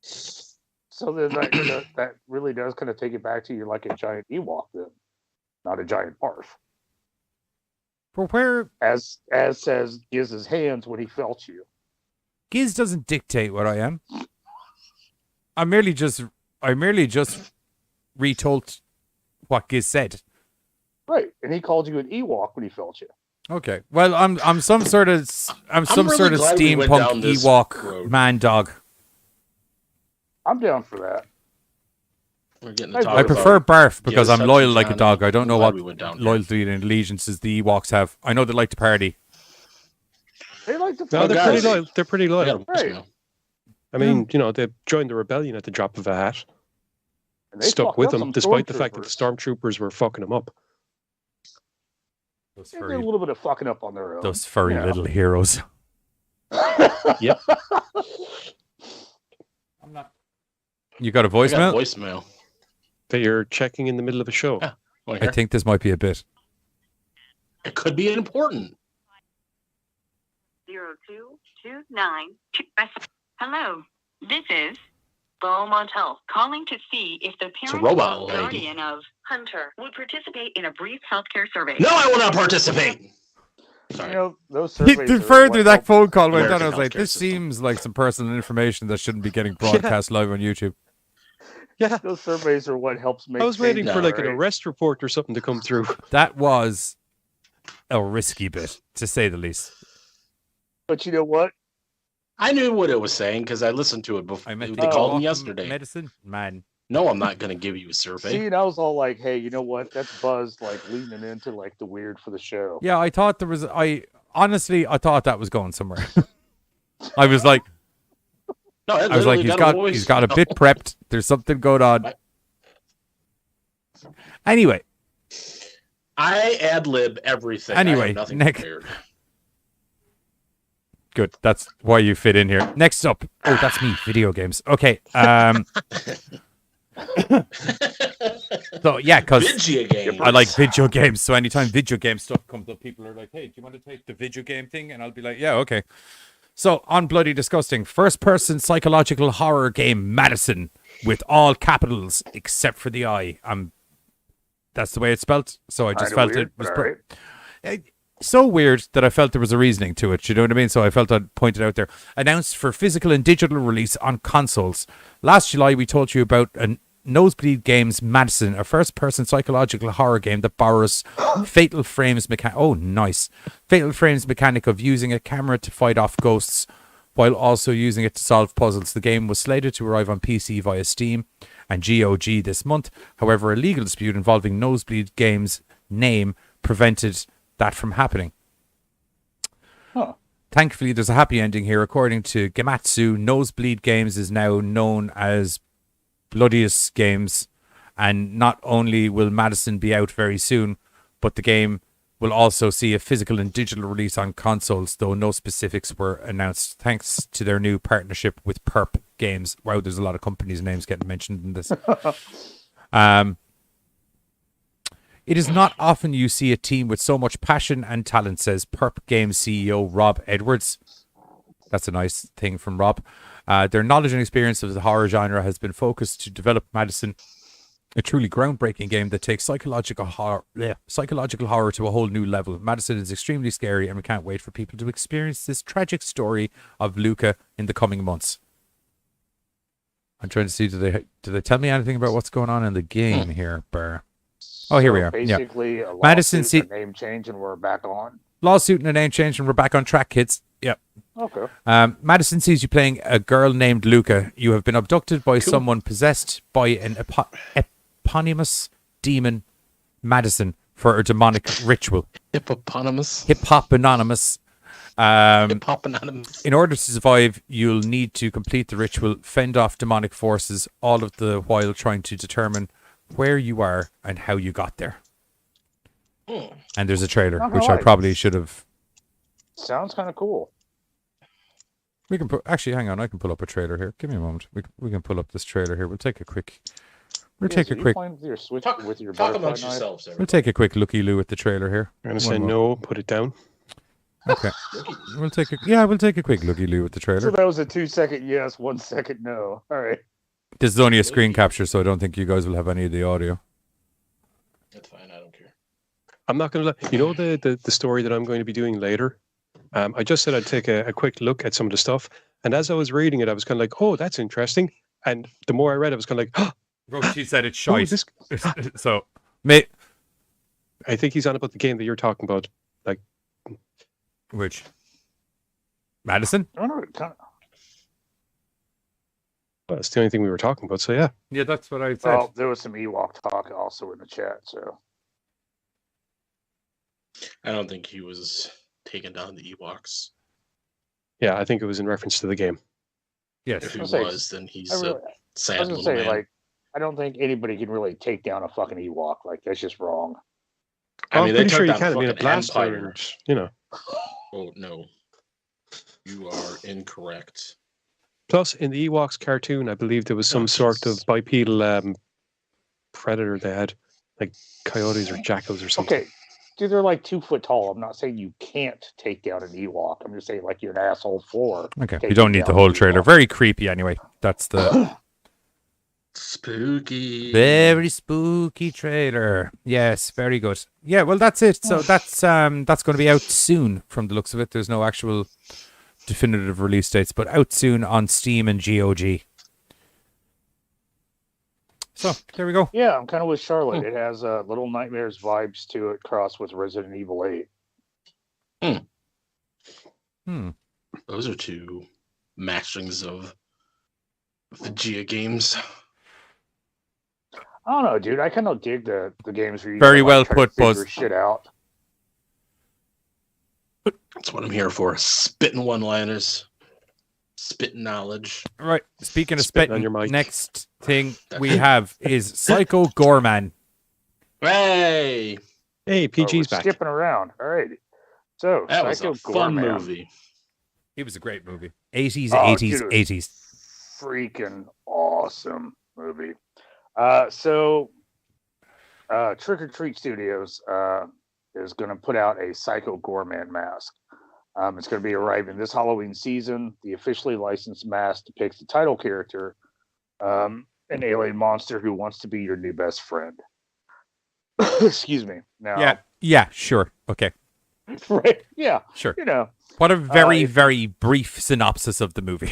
Speaker 6: So then that really does kind of take it back to you're like a giant Ewok then, not a giant Barf.
Speaker 5: For where...
Speaker 6: As says Giz's hands when he felt you.
Speaker 5: Giz doesn't dictate what I am. I merely just retold what Giz said.
Speaker 6: Right, and he called you an Ewok when he felt you.
Speaker 5: Okay, well, I'm some sort of steampunk Ewok man dog.
Speaker 6: I'm down for that.
Speaker 7: We're getting to talk
Speaker 5: I prefer Barf because I'm loyal like a
Speaker 7: Johnny.
Speaker 5: dog. I don't know what
Speaker 7: down
Speaker 5: loyalty and allegiances the Ewoks have. I know they like to party.
Speaker 6: They like to.
Speaker 8: No, they're pretty loyal. They're pretty
Speaker 7: I
Speaker 8: loyal.
Speaker 7: got a voicemail.
Speaker 8: I mean, they joined the rebellion at the drop of a hat.
Speaker 6: And they
Speaker 8: Stuck with them,
Speaker 6: some
Speaker 8: despite the fact that the
Speaker 6: stormtroopers.
Speaker 8: stormtroopers were fucking them up.
Speaker 5: Those
Speaker 6: They did a little bit of fucking up on their own.
Speaker 5: those furry little heroes.
Speaker 8: Yep.
Speaker 5: I'm not. You got a
Speaker 7: I got
Speaker 5: voicemail?
Speaker 7: a voicemail.
Speaker 8: That you're checking in the middle of a show.
Speaker 7: Yeah.
Speaker 5: I think this might be a bit.
Speaker 7: It could be important.
Speaker 9: 0229. Hello, this is Beau Montel calling to see if the
Speaker 7: a
Speaker 9: parent
Speaker 7: robot
Speaker 9: or
Speaker 7: lady.
Speaker 9: guardian of Hunter would participate in a brief healthcare survey.
Speaker 7: No, I will not participate. Sorry.
Speaker 6: Those surveys
Speaker 5: The
Speaker 6: are
Speaker 5: further
Speaker 6: what
Speaker 5: that
Speaker 6: help-
Speaker 5: phone call went
Speaker 7: American
Speaker 5: on, I was like,
Speaker 7: healthcare
Speaker 5: this
Speaker 7: system.
Speaker 5: seems like some personal information that shouldn't be getting broadcast live on YouTube.
Speaker 8: Yeah.
Speaker 6: Those surveys are what helps make.
Speaker 8: I was waiting
Speaker 6: changes,
Speaker 8: for like an
Speaker 6: right?
Speaker 8: arrest report or something to come through.
Speaker 5: That was a risky bit, to say the least.
Speaker 6: But you know what?
Speaker 7: I knew what it was saying because I listened to it before.
Speaker 5: I met
Speaker 7: They called me
Speaker 5: Walking
Speaker 7: yesterday.
Speaker 5: Medicine man.
Speaker 7: No, I'm not going to give you a survey.
Speaker 6: See, and I was all like, "Hey, you know what? That's Buzz like leaning into like the weird for the show."
Speaker 5: Yeah, I thought there was. I thought that was going somewhere. I was like,
Speaker 7: No,
Speaker 5: I was like, he's got a bit prepped. There's something going on. Anyway,
Speaker 7: I ad lib everything. I
Speaker 5: Anyway,
Speaker 7: have nothing
Speaker 5: Nick.
Speaker 7: prepared.
Speaker 5: good. That's why you fit in here. Next up, that's me. Video games. Okay. So yeah, because
Speaker 7: Video game.
Speaker 5: I like video games. So anytime video game stuff comes up, people are like, "Hey, do you want to take the video game thing?" And I'll be like, "Yeah, okay." So on Bloody Disgusting, first-person psychological horror game Madison with all capitals except for the I. I'm that's the way it's spelt. So I just
Speaker 6: Kinda
Speaker 5: felt
Speaker 6: weird,
Speaker 5: it was
Speaker 6: but alright.
Speaker 5: so weird that I felt there was a reasoning to it. You know what I mean? So I felt I'd point it out there. Announced for physical and digital release on consoles. Last July, we told you about Nosebleed Games Madison, a first-person psychological horror game that borrows Fatal Frames mechanic. Oh, nice! Fatal Frames mechanic of using a camera to fight off ghosts, while also using it to solve puzzles. The game was slated to arrive on PC via Steam and GOG this month. However, a legal dispute involving Nosebleed Games' name prevented that from happening.
Speaker 6: Huh.
Speaker 5: Thankfully, there's a happy ending here. According to Gematsu, Nosebleed Games is now known as Bloodiest Games, and not only will Madison be out very soon, but the game will also see a physical and digital release on consoles, though no specifics were announced, thanks to their new partnership with Perp Games. Wow, there's a lot of companies' names getting mentioned in this. It is not often you see a team with so much passion and talent, says Perp Games CEO Rob Edwards. That's a nice thing from Rob. Their knowledge and experience of the horror genre has been focused to develop Madison, a truly groundbreaking game that takes psychological horror to a whole new level. Madison is extremely scary, and we can't wait for people to experience this tragic story of Luca in the coming months. I'm trying to see, do they tell me anything about what's going on in the game here, Burr? Oh, here we are.
Speaker 6: Basically,
Speaker 5: yeah.
Speaker 6: a
Speaker 5: Madison
Speaker 6: lawsuit, a name change, and we're back on.
Speaker 5: Lawsuit and a name change, and we're back on track, kids. Yep.
Speaker 6: Okay.
Speaker 5: Madison sees you playing a girl named Luca. You have been abducted by someone possessed by an eponymous demon, Madison, for a demonic ritual.
Speaker 7: Hippopotamus.
Speaker 5: Hippopotamus.
Speaker 7: Hippopotamus.
Speaker 5: In order to survive, you'll need to complete the ritual, fend off demonic forces, all of the while trying to determine where you are and how you got there. And there's a trailer, which I probably should have.
Speaker 6: Sounds kind of cool.
Speaker 5: We can put. Actually, hang on. I can pull up a trailer here. Give me a moment. We can pull up this trailer here. We'll take a quick. We'll take a quick.
Speaker 6: With your switch, with your
Speaker 7: Talk
Speaker 6: butterfly
Speaker 7: amongst
Speaker 6: knife?
Speaker 7: yourselves.
Speaker 5: We'll take a quick looky-loo at the trailer here.
Speaker 8: I'm going to say no, put it down.
Speaker 5: Okay. We'll take a quick looky-loo at the trailer.
Speaker 6: So that was a 2-second yes, 1 second no. All right.
Speaker 5: This is only a screen capture, so I don't think you guys will have any of the audio.
Speaker 7: That's fine. I don't care.
Speaker 8: I'm not going to lie. You know the story that I'm going to be doing later? I just said I'd take a quick look at some of the stuff. And as I was reading it, I was kind of like, oh, that's interesting. And the more I read, I was kind of like, oh.
Speaker 5: She said it's
Speaker 8: Oh,
Speaker 5: shite. So, mate.
Speaker 8: I think he's on about the game that you're talking about. Like,
Speaker 5: which? Madison?
Speaker 6: I don't know. Kind of.
Speaker 8: Well, that's the only thing we were talking about. So, yeah.
Speaker 5: Yeah, that's what I said.
Speaker 6: Well, there was some Ewok talk also in the chat. So,
Speaker 7: I don't think he was taking down the Ewoks.
Speaker 8: Yeah, I think it was in reference to the game.
Speaker 5: Yes.
Speaker 7: If he was, then he's a sad
Speaker 6: I was
Speaker 7: little
Speaker 6: gonna say,
Speaker 7: man.
Speaker 6: like, I don't think anybody can really take down a fucking Ewok. Like, that's just wrong.
Speaker 7: I mean,
Speaker 8: I'm
Speaker 7: they
Speaker 8: pretty
Speaker 7: took
Speaker 8: sure you
Speaker 7: down
Speaker 8: can. I mean, a
Speaker 7: fucking
Speaker 8: blaster,
Speaker 7: Empire.
Speaker 8: and, you know.
Speaker 7: Oh, no. You are incorrect.
Speaker 8: Plus, in the Ewoks cartoon, I believe there was some sort of bipedal predator they had, like coyotes or jackals or something.
Speaker 6: Okay. Dude, they're like 2 foot tall. I'm not saying you can't take down an Ewok. I'm just saying, like, you're an asshole for.
Speaker 5: Okay, you don't need the whole trailer. Very creepy, anyway. That's the
Speaker 7: spooky,
Speaker 5: very spooky trailer. Yes, very good. Yeah, well, that's it. So that's going to be out soon. From the looks of it, there's no actual definitive release dates, but out soon on Steam and GOG. So there we go.
Speaker 6: Yeah, I'm kind of with Charlotte. It has Little Nightmares vibes to it, crossed with Resident Evil 8.
Speaker 7: Those are two mashings of the Gia games.
Speaker 6: I don't know, dude. I kind of dig the games where you
Speaker 5: Very
Speaker 6: can,
Speaker 5: well
Speaker 6: try to
Speaker 5: put,
Speaker 6: figure
Speaker 5: Buzz.
Speaker 6: shit out.
Speaker 7: That's what I'm here for. Spitting one-liners. Spitting knowledge.
Speaker 5: Right. Speaking of
Speaker 8: Spitting on
Speaker 5: spitting,
Speaker 8: your mic.
Speaker 5: next thing we have is Psycho Gorman.
Speaker 7: Hey!
Speaker 8: Hey,
Speaker 6: Oh,
Speaker 8: PG's
Speaker 6: we're
Speaker 8: back.
Speaker 6: skipping around. All right. So,
Speaker 7: That was
Speaker 6: Psycho
Speaker 7: a fun
Speaker 6: Gorman.
Speaker 7: movie.
Speaker 5: It was a great movie. 80s,
Speaker 6: Oh,
Speaker 5: 80s,
Speaker 6: dude, it was
Speaker 5: 80s.
Speaker 6: Freaking awesome movie. So, Trick or Treat Studios is going to put out a Psycho Gorman mask. It's going to be arriving this Halloween season. The officially licensed mask depicts the title character, an alien monster who wants to be your new best friend. Excuse me. Now,
Speaker 5: Yeah, sure. Okay,
Speaker 6: right? Yeah,
Speaker 5: sure.
Speaker 6: you know,
Speaker 5: What a very,
Speaker 6: if-
Speaker 5: very brief synopsis of the movie.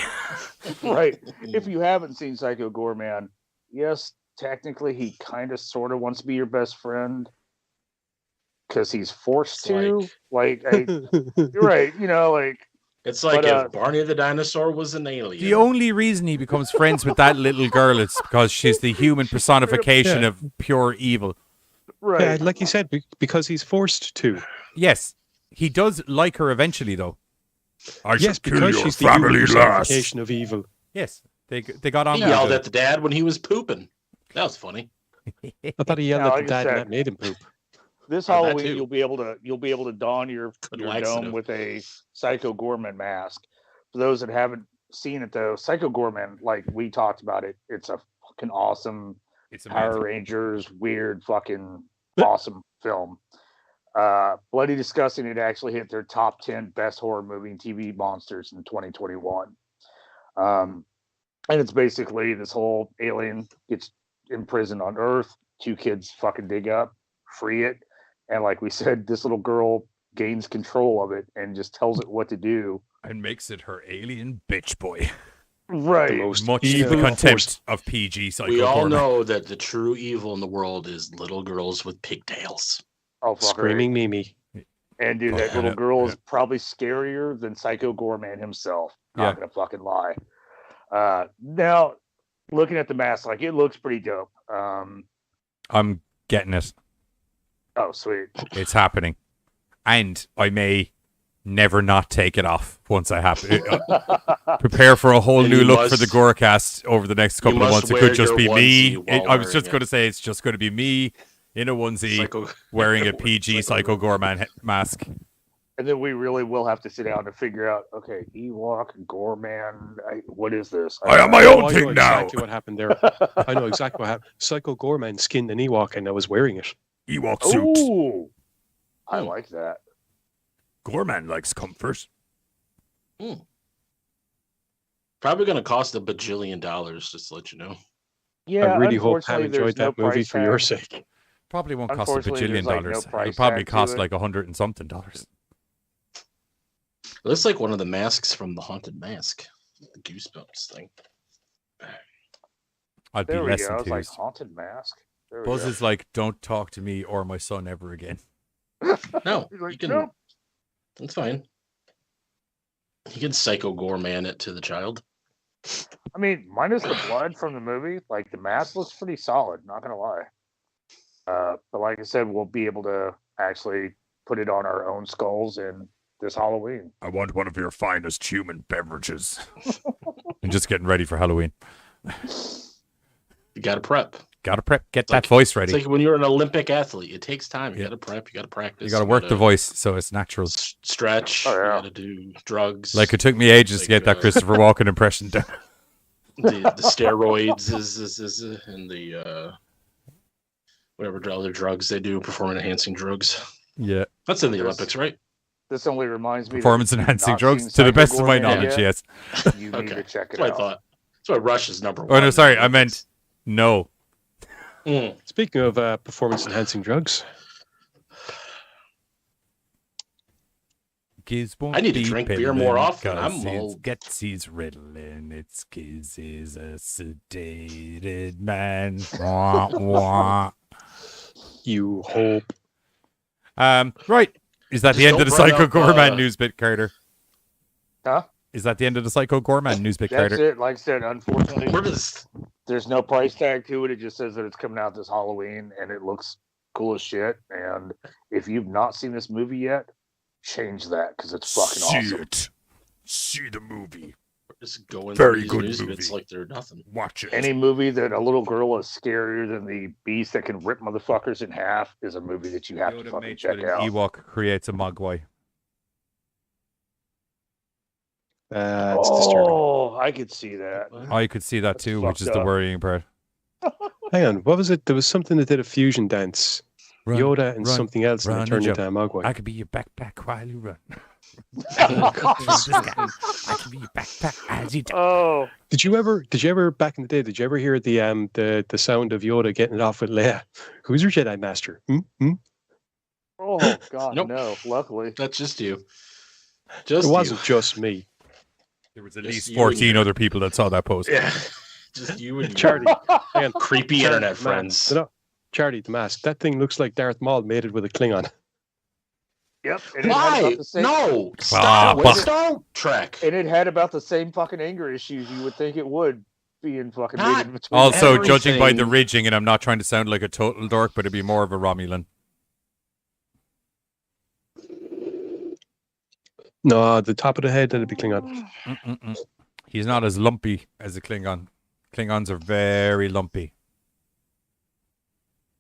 Speaker 6: right. If you haven't seen Psycho Goreman, yes, technically he kind of sort of wants to be your best friend because he's forced to. You're right. You know, like
Speaker 7: It's like
Speaker 6: But,
Speaker 7: if Barney the dinosaur was an alien.
Speaker 5: The only reason he becomes friends with that little girl is because she's the human personification of pure evil.
Speaker 6: right.
Speaker 8: Yeah, like you said, because he's forced to.
Speaker 5: Yes, he does like her eventually, though.
Speaker 8: Yes, because she's the human personification of evil.
Speaker 5: Yes, they got on.
Speaker 7: He
Speaker 5: well
Speaker 7: yelled
Speaker 5: together.
Speaker 7: at the dad when he was pooping. That was funny.
Speaker 8: I thought he yelled
Speaker 6: Yeah,
Speaker 8: at
Speaker 6: like
Speaker 8: the
Speaker 6: I
Speaker 8: dad
Speaker 6: said,
Speaker 8: and that made him poop.
Speaker 6: This
Speaker 7: Oh, that
Speaker 6: Halloween,
Speaker 7: too.
Speaker 6: you'll be able to don your
Speaker 7: laxative.
Speaker 6: dome with a Psycho Gorman mask. For those that haven't seen it though, Psycho Gorman, like we talked about it, it's a fucking awesome
Speaker 5: It's
Speaker 6: Power
Speaker 5: amazing.
Speaker 6: Rangers weird fucking awesome film. Bloody Disgusting, it actually hit their top 10 best horror movie and TV monsters in 2021. And it's basically this whole alien gets imprisoned on Earth. 2 kids fucking dig up, free it, and like we said, this little girl gains control of it and just tells it what to do.
Speaker 5: And makes it her alien bitch boy.
Speaker 6: Right.
Speaker 8: The most
Speaker 5: Much to the
Speaker 8: evil
Speaker 5: contempt
Speaker 8: force.
Speaker 5: of PG Psycho
Speaker 7: We all
Speaker 5: Gorman.
Speaker 7: know that the true evil in the world is little girls with pigtails.
Speaker 6: Oh, fuck
Speaker 8: Screaming Mimi.
Speaker 6: And dude, that
Speaker 5: Yeah,
Speaker 6: little girl
Speaker 5: yeah.
Speaker 6: is probably scarier than Psycho Goreman himself. Not
Speaker 5: Yeah.
Speaker 6: gonna fucking lie. Now, looking at the mask, like it looks pretty dope.
Speaker 5: I'm getting it.
Speaker 6: Oh, sweet.
Speaker 5: It's happening. And I may never not take it off once I have it. Prepare for a whole
Speaker 7: And
Speaker 5: new
Speaker 7: you
Speaker 5: look for
Speaker 7: must-
Speaker 5: the GoreCast over the next couple of
Speaker 7: must
Speaker 5: months. It
Speaker 7: wear
Speaker 5: could just
Speaker 7: your
Speaker 5: be me.
Speaker 7: onesie while
Speaker 5: I was
Speaker 7: wearing
Speaker 5: just
Speaker 7: it.
Speaker 5: going to say it's just going to be me in a onesie
Speaker 7: Psycho-
Speaker 5: wearing a PG Psycho Gorman mask.
Speaker 6: And then we really will have to sit down and figure out, okay, Ewok, Goreman, what is this?
Speaker 5: I am my
Speaker 8: Oh,
Speaker 5: own
Speaker 8: I know
Speaker 5: thing now.
Speaker 8: exactly what happened there. I know exactly what happened. Psycho Gorman skinned an Ewok and I was wearing it.
Speaker 5: Ewok suit.
Speaker 6: Ooh, I like that.
Speaker 5: Gorman likes comfort.
Speaker 7: Probably going to cost $1 bajillion, just to let you know.
Speaker 6: Yeah,
Speaker 8: I really hope Pam
Speaker 6: unfortunately,
Speaker 8: enjoyed
Speaker 6: there's no
Speaker 8: that movie
Speaker 6: price
Speaker 8: for your
Speaker 6: tag.
Speaker 8: sake.
Speaker 5: Probably won't cost $1
Speaker 6: Unfortunately,
Speaker 5: bajillion
Speaker 6: there's, like, no
Speaker 5: dollars.
Speaker 6: price
Speaker 5: It'll probably
Speaker 6: tag to
Speaker 5: cost
Speaker 6: it.
Speaker 5: like $100 and something dollars.
Speaker 7: It looks like one of the masks from the Haunted Mask, the Goosebumps thing.
Speaker 5: I'd be
Speaker 6: There we
Speaker 5: less
Speaker 6: go. I was like,
Speaker 5: enthused.
Speaker 6: haunted mask. There we
Speaker 5: Buzz
Speaker 6: go.
Speaker 5: is like, don't talk to me or my son ever again.
Speaker 7: No,
Speaker 6: He's like,
Speaker 7: you can.
Speaker 6: "Nope."
Speaker 7: That's fine. You can Psycho Goreman it to the child.
Speaker 6: I mean, minus the blood from the movie, like the mask looks pretty solid. Not gonna lie. But like I said, we'll be able to actually put it on our own skulls in this Halloween.
Speaker 5: I want one of your finest human beverages. I'm just getting ready for Halloween.
Speaker 7: You got to prep.
Speaker 5: Gotta prep, get
Speaker 7: It's
Speaker 5: that
Speaker 7: like-
Speaker 5: voice ready.
Speaker 7: It's like when you're an Olympic athlete. It takes time. You
Speaker 5: Yeah.
Speaker 7: got to prep. You got to practice.
Speaker 5: You gotta work the voice so it's natural.
Speaker 7: Stretch.
Speaker 6: Oh, yeah.
Speaker 7: You got to do drugs.
Speaker 5: Like it took me ages to
Speaker 7: Like,
Speaker 5: get that Christopher Walken impression down.
Speaker 7: the steroids is and the whatever other drugs they do, performance enhancing drugs.
Speaker 5: Yeah.
Speaker 7: That's in the
Speaker 6: Yes.
Speaker 7: Olympics, right?
Speaker 6: This only reminds me. that
Speaker 5: Performance
Speaker 6: if you've
Speaker 5: enhancing
Speaker 6: not
Speaker 5: drugs,
Speaker 6: seen
Speaker 5: to the
Speaker 6: Psycho
Speaker 5: best of my
Speaker 6: Goreman
Speaker 5: knowledge,
Speaker 6: yet,
Speaker 5: yes.
Speaker 6: You need
Speaker 7: Okay.
Speaker 6: to check it
Speaker 7: That's what I
Speaker 6: out.
Speaker 7: thought. That's why Rush is number 1.
Speaker 5: Oh no, sorry, I meant no.
Speaker 8: Speaking of performance-enhancing drugs,
Speaker 5: Giz won't
Speaker 7: I need to
Speaker 5: be
Speaker 7: drink beer more
Speaker 5: piddling
Speaker 7: often.
Speaker 5: 'cause
Speaker 7: I'm
Speaker 5: it's
Speaker 7: old.
Speaker 5: Getsy's riddling. It's Giz is a sedated man. Wah, wah.
Speaker 8: you hope.
Speaker 5: Right. Is that the
Speaker 7: Just
Speaker 5: end of the
Speaker 7: don't run
Speaker 5: Psycho
Speaker 7: up,
Speaker 5: Gorman news bit, Carter?
Speaker 6: Huh?
Speaker 5: Is that the end of the Psycho Gorman news bit,
Speaker 6: That's
Speaker 5: Carter?
Speaker 6: it. Like I said, unfortunately,
Speaker 7: Where does
Speaker 6: there's no price tag to it. It just says that it's coming out this Halloween and it looks cool as shit. And if you've not seen this movie yet, change that because it's fucking awesome.
Speaker 5: it. See the movie.
Speaker 7: just go into
Speaker 5: Very
Speaker 7: these
Speaker 5: good
Speaker 7: news
Speaker 5: movie.
Speaker 7: bits like they're nothing?
Speaker 5: Watch it.
Speaker 6: Any movie that a little girl is scarier than the beast that can rip motherfuckers in half is a movie that you have to
Speaker 5: Yoda
Speaker 6: fucking
Speaker 5: mates
Speaker 6: check
Speaker 5: with an
Speaker 6: out.
Speaker 5: Ewok creates a Mogwai.
Speaker 8: It's disturbing.
Speaker 6: Oh, I could see that.
Speaker 5: I could see that
Speaker 6: That's
Speaker 5: too, which is
Speaker 6: fucked
Speaker 5: the
Speaker 6: up.
Speaker 5: worrying part.
Speaker 8: Hang on, what was it? There was something that did a fusion dance. Yoda and something else, and
Speaker 5: run,
Speaker 8: they turned
Speaker 5: jump.
Speaker 8: into a Mogwai.
Speaker 5: I could be your backpack while you run. I can be your backpack as you jump.
Speaker 6: Oh,
Speaker 8: Did you ever back in the day? Did you ever hear the sound of Yoda getting it off with Leia? Who's your Jedi Master?
Speaker 6: oh God,
Speaker 7: Nope.
Speaker 6: no. Luckily,
Speaker 7: That's just you.
Speaker 8: It
Speaker 7: Just
Speaker 8: wasn't
Speaker 7: you.
Speaker 8: just me.
Speaker 5: There was at
Speaker 7: Just
Speaker 5: least
Speaker 7: you
Speaker 5: 14
Speaker 7: and-
Speaker 5: other people that saw that post.
Speaker 7: Yeah. Just you and your
Speaker 8: Charlie, hang on.
Speaker 7: creepy
Speaker 8: Charlie,
Speaker 7: internet
Speaker 8: the
Speaker 7: friends.
Speaker 8: mask. No, Charlie, the mask. That thing looks like Darth Maul mated with a Klingon.
Speaker 6: yep. And it had
Speaker 7: Why?
Speaker 6: about the same,
Speaker 7: No.
Speaker 5: Ah,
Speaker 7: Stop.
Speaker 5: fuck.
Speaker 7: Star Trek.
Speaker 6: and it had about the same fucking anger issues you would think it would being fucking
Speaker 7: Not-
Speaker 6: made in between.
Speaker 5: Also,
Speaker 7: Everything-
Speaker 5: judging by the ridging, and I'm not trying to sound like a total dork, but it'd be more of a Romulan.
Speaker 8: No, the top of the head, that'd be Klingon.
Speaker 5: He's not as lumpy as a Klingon. Klingons are very lumpy.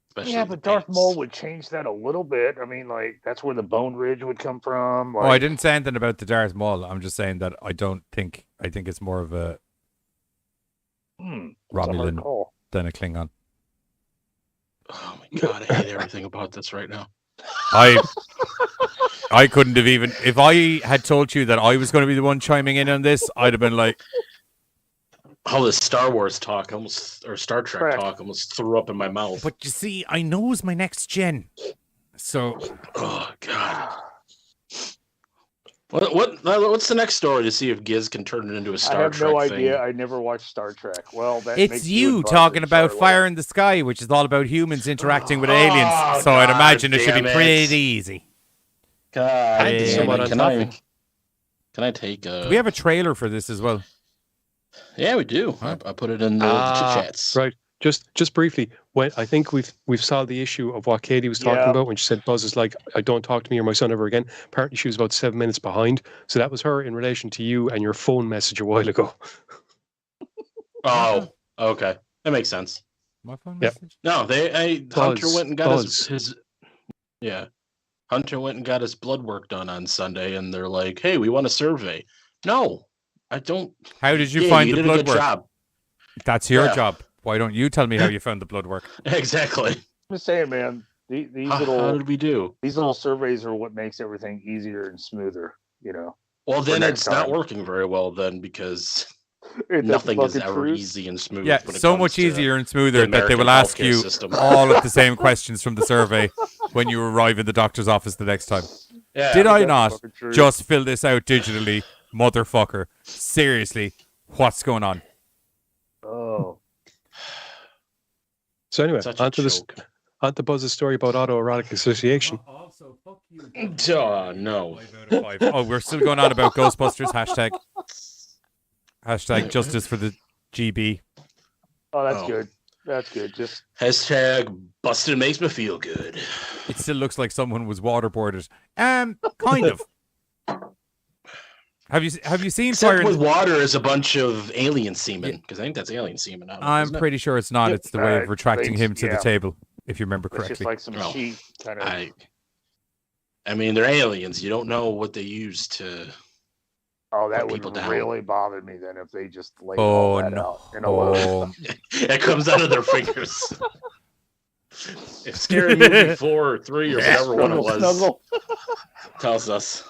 Speaker 7: Especially
Speaker 6: Yeah,
Speaker 7: the
Speaker 6: but Darth
Speaker 7: pants.
Speaker 6: Maul would change that a little bit. I mean, like that's where the bone ridge would come from. Like,
Speaker 5: Oh, I didn't say anything about the Darth Maul. I'm just saying that I think it's more of a
Speaker 6: that's a hard
Speaker 5: Romulan
Speaker 6: call.
Speaker 5: than a Klingon.
Speaker 7: Oh my god, I hate everything about this right now.
Speaker 5: I couldn't have even, if I had told you that I was going to be the one chiming in on this, I'd have been like,
Speaker 7: All this Star Wars talk almost, or Star Trek
Speaker 6: Correct.
Speaker 7: talk almost threw up in my mouth.
Speaker 5: but you see, I knows my next gen. So,
Speaker 7: Oh god. What's the next story to see if Giz can turn it into a
Speaker 6: I
Speaker 7: Star
Speaker 6: have
Speaker 7: Trek
Speaker 6: no
Speaker 7: thing?
Speaker 6: idea. I never watched Star Trek. Well, that
Speaker 5: it's
Speaker 6: makes
Speaker 5: you
Speaker 6: involved
Speaker 5: talking
Speaker 6: in
Speaker 5: about
Speaker 6: Star
Speaker 5: Fire
Speaker 6: Wars.
Speaker 5: in the Sky, which is all about humans interacting with
Speaker 7: Oh,
Speaker 5: aliens. So I'd
Speaker 7: God
Speaker 5: imagine it should be
Speaker 7: damn it.
Speaker 5: pretty easy.
Speaker 7: God,
Speaker 5: Yeah.
Speaker 7: damn
Speaker 8: Somewhat
Speaker 7: it.
Speaker 8: on
Speaker 7: Can
Speaker 8: topic.
Speaker 7: I take a?
Speaker 5: Do we have a trailer for this as well?
Speaker 7: Yeah, we do.
Speaker 5: Huh?
Speaker 7: I put it in the chit chats.
Speaker 8: Right. Just briefly, when I think we've solved the issue of what Katie was talking
Speaker 6: Yeah.
Speaker 8: about when she said Buzz is like, I don't talk to me or my son ever again. Apparently she was about 7 minutes behind. So that was her in relation to you and your phone message a while ago.
Speaker 7: Oh, okay, that makes sense.
Speaker 5: My phone
Speaker 8: Yep.
Speaker 5: message?
Speaker 7: No, Hunter
Speaker 8: Buzz,
Speaker 7: went and got
Speaker 8: Buzz.
Speaker 7: his yeah. Hunter went and got his blood work done on Sunday, and they're like, "Hey, we want a survey." No, I don't.
Speaker 5: How did you
Speaker 7: Yeah,
Speaker 5: find
Speaker 7: you
Speaker 5: the
Speaker 7: did a
Speaker 5: blood
Speaker 7: good
Speaker 5: work?
Speaker 7: job.
Speaker 5: That's your
Speaker 7: Yeah.
Speaker 5: job. Why don't you tell me how you found the blood work?
Speaker 7: Exactly.
Speaker 6: I'm just saying, man. These
Speaker 7: How
Speaker 6: little
Speaker 7: did we do?
Speaker 6: these little surveys are what makes everything easier and smoother. You know,
Speaker 7: Well, then
Speaker 6: next
Speaker 7: it's not
Speaker 6: time.
Speaker 7: working very well then because
Speaker 6: Ain't that the
Speaker 7: nothing is
Speaker 6: fucking
Speaker 7: ever
Speaker 6: truth?
Speaker 7: easy and smooth.
Speaker 5: Yeah,
Speaker 7: when it
Speaker 5: so
Speaker 7: comes
Speaker 5: much
Speaker 7: to
Speaker 5: easier and smoother
Speaker 7: the
Speaker 5: that they will
Speaker 7: American
Speaker 5: ask
Speaker 7: healthcare
Speaker 5: you
Speaker 7: system.
Speaker 5: all of the same questions from the survey when you arrive in the doctor's office the next time.
Speaker 7: Yeah.
Speaker 5: Did I
Speaker 6: That's the
Speaker 5: not
Speaker 6: fucking truth.
Speaker 5: just fill this out digitally, motherfucker? Seriously, what's going on?
Speaker 6: Oh,
Speaker 8: So anyway,
Speaker 7: Such a
Speaker 8: on to Buzz's story about autoerotic association.
Speaker 5: Also, fuck you.
Speaker 7: Oh, no.
Speaker 5: Oh, we're still going on about Ghostbusters. Hashtag justice for the GB.
Speaker 6: oh, that's
Speaker 7: Oh.
Speaker 6: good. That's good. Just
Speaker 7: Hashtag busted makes me feel good.
Speaker 5: It still looks like someone was waterboarded. Kind of. Have you seen Fire
Speaker 7: Except
Speaker 5: in
Speaker 7: with
Speaker 5: the...
Speaker 7: water is a bunch of alien semen because I think that's alien semen.
Speaker 5: I'm pretty sure it's not. It's the way of
Speaker 6: I
Speaker 5: retracting
Speaker 6: think-
Speaker 5: him to the
Speaker 6: yeah.
Speaker 5: table, if you remember
Speaker 6: it's just
Speaker 5: correctly.
Speaker 6: like some
Speaker 7: No.
Speaker 6: sheet kind of.
Speaker 7: I mean, they're aliens. You don't know what they use to.
Speaker 6: Oh, that
Speaker 7: put
Speaker 6: would
Speaker 7: people down.
Speaker 6: really bother me then if they just laid
Speaker 5: Oh,
Speaker 6: all that
Speaker 5: no.
Speaker 6: out in a load.
Speaker 5: Oh,
Speaker 7: It comes out of their fingers. If Scary Movie 4 or 3 or whatever one it was
Speaker 6: Snuggle.
Speaker 7: tells us.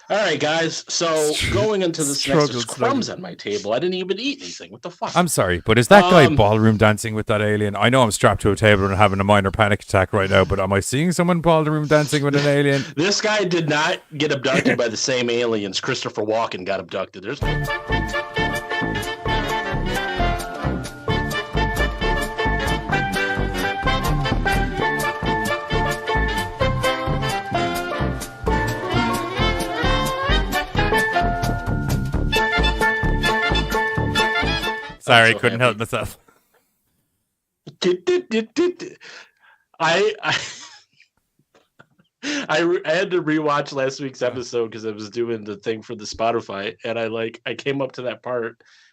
Speaker 7: All right, guys. So going into this next,
Speaker 5: Struggle,
Speaker 7: there's crumbs on my table. I didn't even eat anything. What the fuck?
Speaker 5: I'm sorry, but is that guy
Speaker 7: Um,
Speaker 5: ballroom dancing with that alien? I know I'm strapped to a table and having a minor panic attack right now, but am I seeing someone ballroom dancing with an alien?
Speaker 7: This guy did not get abducted by the same aliens. Christopher Walken got abducted. There's
Speaker 5: Sorry,
Speaker 7: so
Speaker 5: couldn't
Speaker 7: happy.
Speaker 5: help myself.
Speaker 7: I had to rewatch last week's episode because I was doing the thing for the Spotify, and I came up to that part,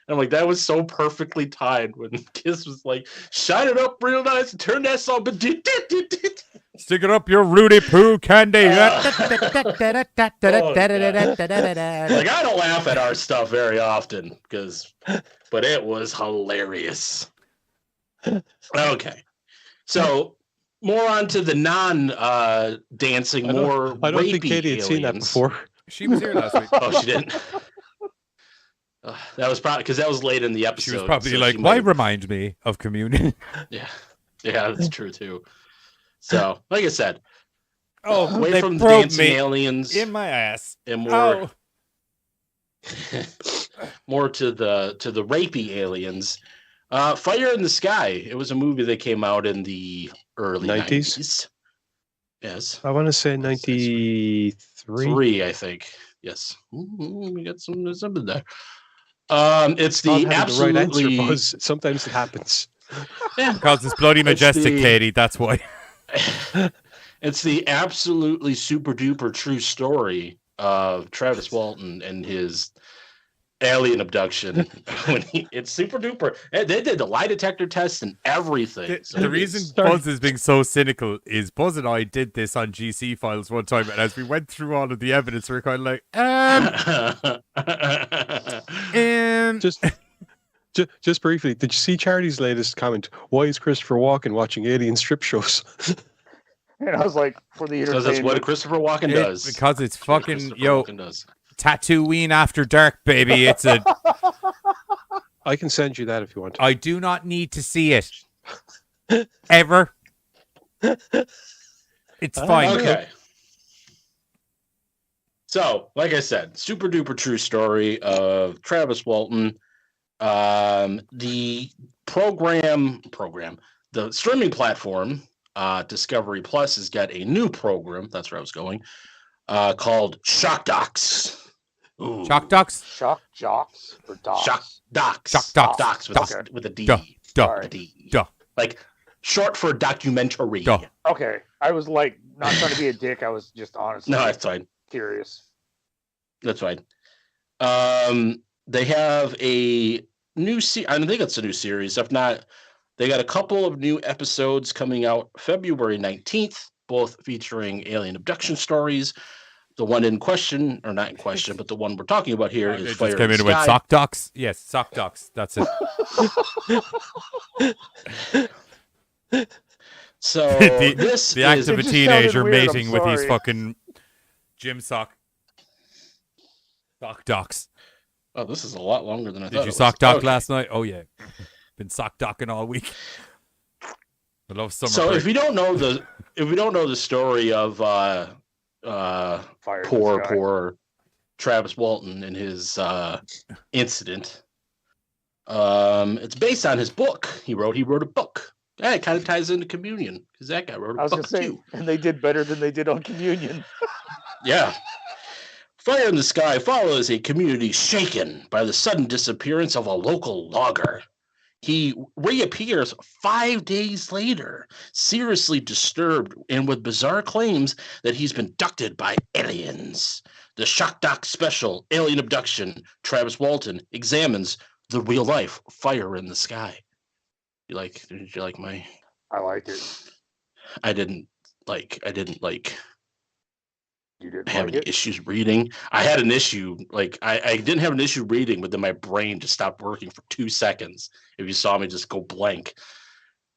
Speaker 7: and I'm like, that was so perfectly timed when Kiss was like, "Shine it up real nice and turn that song." But
Speaker 5: Stick it up your Rudy Poo candy.
Speaker 7: like I don't laugh at our stuff very often but it was hilarious. Okay, so more onto the non-dancing, more
Speaker 8: I don't think
Speaker 7: rapey
Speaker 8: Katie had seen that
Speaker 7: aliens.
Speaker 8: before.
Speaker 5: She was here last week.
Speaker 7: Oh, she didn't. That was probably because that was late in the episode.
Speaker 5: She was probably
Speaker 7: so
Speaker 5: like,
Speaker 7: she
Speaker 5: "Why
Speaker 7: might-
Speaker 5: remind me of communion?"
Speaker 7: Yeah, that's true too. So, like I said,
Speaker 5: Oh,
Speaker 7: away
Speaker 5: they
Speaker 7: from the
Speaker 5: probed
Speaker 7: dancing
Speaker 5: me
Speaker 7: aliens
Speaker 5: in my ass.
Speaker 7: and more,
Speaker 5: Oh.
Speaker 7: more to the rapey aliens. Fire in the Sky. It was a movie that came out in the early
Speaker 8: 90s?
Speaker 7: 90s. Yes,
Speaker 8: I want to say 93.
Speaker 7: 3, I think. Yes, we got something there. It's the
Speaker 8: Not having the right answer,
Speaker 7: absolutely
Speaker 8: Buzz. Sometimes it happens.
Speaker 5: Because it's bloody majestic,
Speaker 7: the-
Speaker 5: Katie. That's why.
Speaker 7: it's the absolutely super duper true story of Travis Walton and his alien abduction. It's super duper. They did the lie detector test and everything. So
Speaker 5: The
Speaker 7: it's-
Speaker 5: reason Buzz is being so cynical is Buzz and I did this on GC files one time, and as we went through all of the evidence, we were kind of like,
Speaker 8: Just briefly, did you see Charity's latest comment? Why is Christopher Walken watching alien strip shows?
Speaker 6: And I was like, for the
Speaker 7: because that's what
Speaker 6: entertainment.
Speaker 7: Christopher Walken does.
Speaker 5: because it's
Speaker 7: That's what
Speaker 5: fucking
Speaker 7: Christopher
Speaker 5: yo
Speaker 7: Walken does.
Speaker 5: Tatooine after dark, baby. It's a.
Speaker 8: I can send you that if you want.
Speaker 5: I do not need to see it ever. It's fine.
Speaker 7: Okay. So, like I said, super duper true story of Travis Walton. The the streaming platform, Discovery Plus, has got a new program. That's where I was going. Called Shock Docs. Ooh.
Speaker 5: Shock Docs.
Speaker 6: Shock jocks or docs?
Speaker 7: Shock Docs.
Speaker 5: Shock Docs.
Speaker 7: Docs with,
Speaker 6: Okay.
Speaker 7: with a D.
Speaker 5: Duh. Duh.
Speaker 6: Sorry.
Speaker 7: A D.
Speaker 5: Duh.
Speaker 7: Like short for documentary.
Speaker 5: Duh.
Speaker 6: Okay, I was like not trying to be a dick. I was just honestly
Speaker 7: No, that's fine.
Speaker 6: curious.
Speaker 7: That's fine. They have a new I don't think it's a new series. If not, they got a couple of new episodes coming out February 19th, both featuring alien abduction stories. The one in question, or not in question, but the one we're talking about here
Speaker 5: It
Speaker 7: is
Speaker 5: just
Speaker 7: Fire
Speaker 5: came
Speaker 7: in
Speaker 5: in
Speaker 7: the
Speaker 5: with
Speaker 7: Sky.
Speaker 5: Sock Docs. Yes, Sock Docs. That's it.
Speaker 7: So
Speaker 5: the
Speaker 7: this
Speaker 5: act
Speaker 7: is
Speaker 5: of a
Speaker 6: just
Speaker 5: teenager
Speaker 6: sounded weird, I'm
Speaker 5: mating with his
Speaker 6: sorry.
Speaker 5: fucking gym sock. Sock Docs.
Speaker 7: oh, this is a lot longer than I thought.
Speaker 5: Did
Speaker 7: it
Speaker 5: you
Speaker 7: was.
Speaker 5: sock dock
Speaker 7: Okay.
Speaker 5: last night? Oh yeah, been sock docking all week. I love summer.
Speaker 7: So
Speaker 5: break.
Speaker 7: if we don't know the story of
Speaker 6: Fire in the sky.
Speaker 7: poor Travis Walton and his incident, it's based on his book. He wrote a book. Yeah, it kind of ties into Communion because that guy wrote
Speaker 6: I
Speaker 7: a
Speaker 6: was gonna
Speaker 7: book
Speaker 6: say,
Speaker 7: too.
Speaker 6: and they did better than they did on Communion.
Speaker 7: Yeah. Fire in the Sky follows a community shaken by the sudden disappearance of a local logger. He reappears 5 days later, seriously disturbed and with bizarre claims that he's been abducted by aliens. The Shock Doc special, Alien Abduction, Travis Walton examines the real life fire in the sky. Did you like my
Speaker 6: I like it.
Speaker 7: I didn't like
Speaker 6: You didn't
Speaker 7: have
Speaker 6: like
Speaker 7: any
Speaker 6: it?
Speaker 7: issues reading. I had an issue, like I didn't have an issue reading, but then my brain just stopped working for 2 seconds. If you saw me just go blank.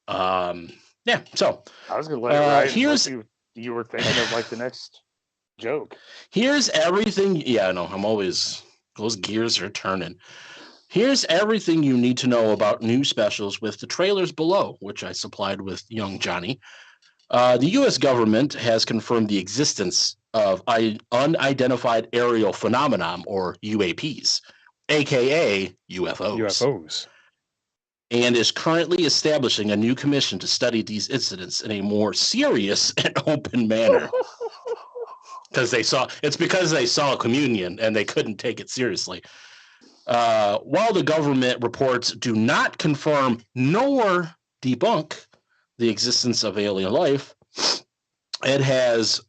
Speaker 7: Yeah, so
Speaker 6: I was gonna let it ride.
Speaker 7: here's-
Speaker 6: Here's you were thinking of like the next joke.
Speaker 7: here's everything. Yeah, no, I'm always, those gears are turning. Here's everything you need to know about new specials with the trailers below, which I supplied with young Johnny. The U.S. government has confirmed the existence of unidentified aerial phenomenon, or UAPs, aka UFOs,
Speaker 8: UFOs.
Speaker 7: and is currently establishing a new commission to study these incidents in a more serious and open manner. Because they saw Communion and they couldn't take it seriously. While the government reports do not confirm nor debunk the existence of alien life, it has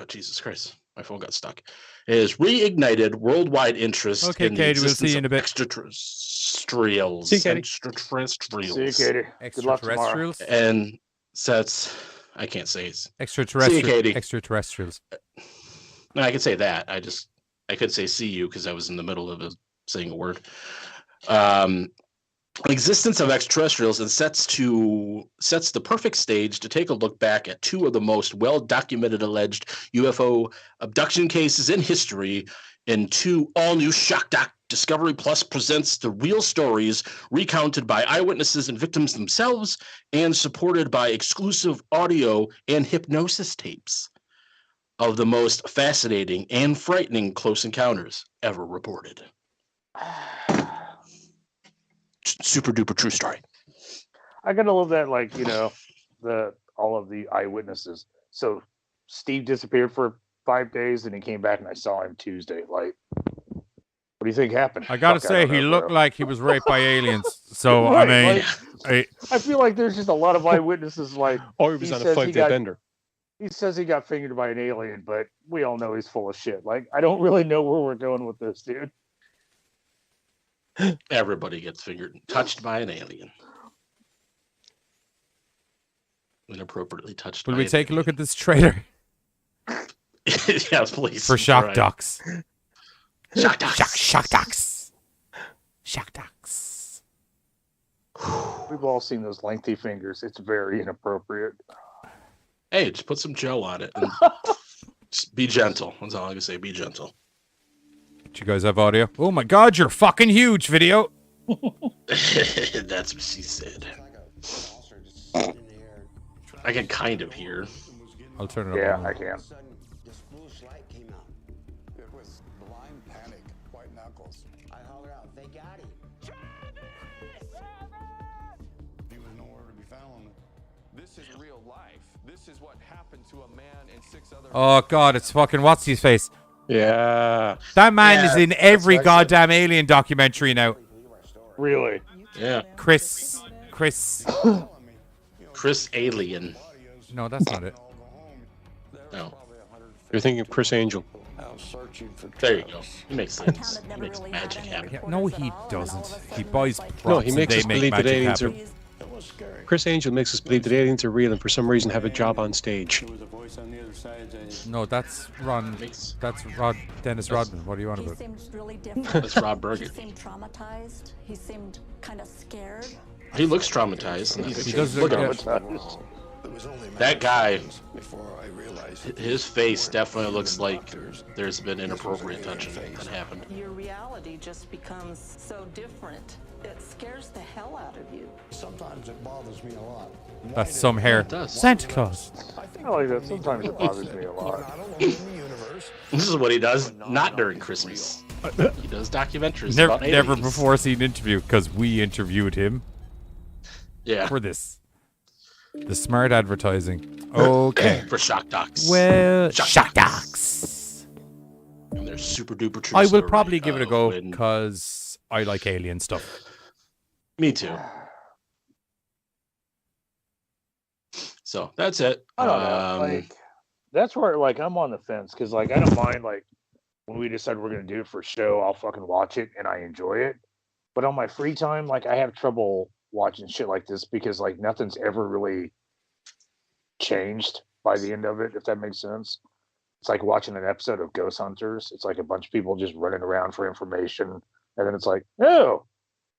Speaker 7: Jesus Christ, my phone got stuck. It has reignited worldwide interest
Speaker 5: Okay,
Speaker 7: in the
Speaker 5: Katie, we'll see
Speaker 7: existence
Speaker 5: you in a
Speaker 7: of
Speaker 5: bit.
Speaker 7: extraterrestrials.
Speaker 8: See you, Katie.
Speaker 7: Extraterrestrials.
Speaker 6: See you, Katie. Good luck tomorrow.
Speaker 5: Extraterrestrials.
Speaker 7: And so that's, I can't say it.
Speaker 5: Extraterrestrials.
Speaker 7: Katie.
Speaker 5: Extraterrestrials.
Speaker 7: No, I could say that. I could say see you because I was in the middle of saying a word. existence of extraterrestrials and sets the perfect stage to take a look back at two of the most well-documented alleged UFO abduction cases in history. In two all-new Shock Doc, Discovery Plus presents the real stories recounted by eyewitnesses and victims themselves and supported by exclusive audio and hypnosis tapes of the most fascinating and frightening close encounters ever reported. Super duper true story.
Speaker 6: I gotta love that, like, all of the eyewitnesses. So Steve disappeared for 5 days and he came back and I saw him Tuesday. Like, what do you think happened?
Speaker 5: I gotta say, he looked like he was raped by aliens. So right, I mean,
Speaker 6: I feel like there's just a lot of eyewitnesses. Like,
Speaker 8: he was on a 5-day bender.
Speaker 6: He says he got fingered by an alien, but we all know he's full of shit. Like, I don't really know where we're going with this, dude.
Speaker 7: Everybody gets fingered and touched by an alien. Inappropriately touched.
Speaker 5: Will we take a look at this trailer?
Speaker 7: Yes, please.
Speaker 5: For Shock Docs.
Speaker 7: Shock Docs.
Speaker 5: Shock Docs. Shock Docs.
Speaker 6: We've all seen those lengthy fingers. It's very inappropriate.
Speaker 7: Hey, just put some gel on it. And just be gentle. That's all I can say. Be gentle.
Speaker 5: Do you guys have audio? Oh my God, you're fucking huge, video.
Speaker 7: That's what she said. I can kind of hear.
Speaker 5: I'll turn it up.
Speaker 6: Yeah, I can.
Speaker 10: This bluish light came out. It was blind panic, white knuckles. I hollered out, they got him. He was nowhere to be found.
Speaker 11: This is real life. This is what happened to a man and 6 other.
Speaker 5: Oh God, it's fucking what's his face?
Speaker 8: Yeah.
Speaker 5: That man is in every goddamn alien documentary now.
Speaker 6: Really?
Speaker 7: Yeah.
Speaker 5: Chris
Speaker 7: Alien.
Speaker 5: No, that's not it.
Speaker 7: No.
Speaker 8: You're thinking of Chris Angel.
Speaker 7: There you go. He makes sense. He makes magic happen.
Speaker 5: Yeah, no, he doesn't. He buys props
Speaker 8: No, he makes us
Speaker 5: and they
Speaker 8: believe
Speaker 5: make
Speaker 8: that
Speaker 5: magic
Speaker 8: aliens
Speaker 5: happen.
Speaker 8: Chris Angel makes us believe that aliens are real and for some reason have a job on stage.
Speaker 5: No, that's Ron. That's Dennis Rodman. What do you want about?
Speaker 12: He seemed really different.
Speaker 7: That's Rob Bergen.
Speaker 12: He seemed traumatized. He seemed kind of scared.
Speaker 7: He looks traumatized.
Speaker 5: He does look
Speaker 6: traumatized.
Speaker 7: That guy, his face definitely looks like there's been inappropriate touching that happened.
Speaker 13: Your reality just becomes so different. It scares the hell out of you.
Speaker 10: Sometimes it bothers me a lot.
Speaker 5: That's some hair.
Speaker 7: It does.
Speaker 5: Santa Claus.
Speaker 6: I like that. Sometimes it bothers me a lot.
Speaker 7: This is what he does not during Christmas. He does documentaries about aliens.
Speaker 5: Never before seen an interview because we interviewed him.
Speaker 7: Yeah.
Speaker 5: For this. The smart advertising. Okay.
Speaker 7: For Shock Docs.
Speaker 5: Well, Shock Docs.
Speaker 7: And they're super duper true.
Speaker 5: I will
Speaker 7: story,
Speaker 5: probably give it a go
Speaker 7: when-
Speaker 5: because I like alien stuff.
Speaker 7: Me too. So that's it.
Speaker 6: I don't know. Like, that's where, like, I'm on the fence because, like, I don't mind, like, when we decide we're going to do it for show, I'll fucking watch it and I enjoy it. But on my free time, like, I have trouble watching shit like this because, like, nothing's ever really changed by the end of it, if that makes sense. It's like watching an episode of Ghost Hunters. It's like a bunch of people just running around for information. And then it's like, oh,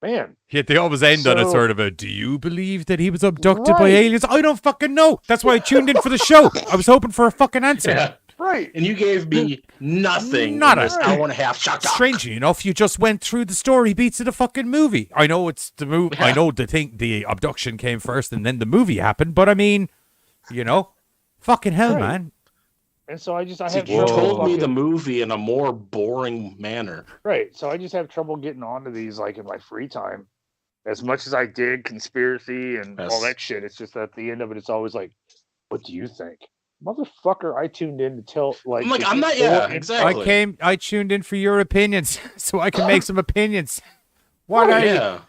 Speaker 6: man.
Speaker 5: Yet they always end on a sort of a, do you believe that he was abducted by aliens? I don't fucking know. That's why I tuned in for the show. I was hoping for a fucking answer.
Speaker 7: Yeah.
Speaker 6: Right.
Speaker 7: And you gave me nothing.
Speaker 5: Not
Speaker 7: in this hour and a half Shock Doc.
Speaker 5: Strangely enough, you just went through the story beats of the fucking movie. I know it's the movie.
Speaker 7: Yeah.
Speaker 5: I know the abduction came first and then the movie happened. But I mean, fucking hell, man.
Speaker 6: And so I have
Speaker 7: You
Speaker 6: trouble
Speaker 7: told me
Speaker 6: fucking-
Speaker 7: the movie in a more boring manner.
Speaker 6: Right. So I just have trouble getting onto these, like, in my free time. As much as I dig conspiracy and all that shit, it's just at the end of it, it's always like, what do you think? Motherfucker, I tuned in to tell, like...
Speaker 7: I'm not, yeah, exactly.
Speaker 5: I tuned in for your opinions so I can make some opinions. What are you?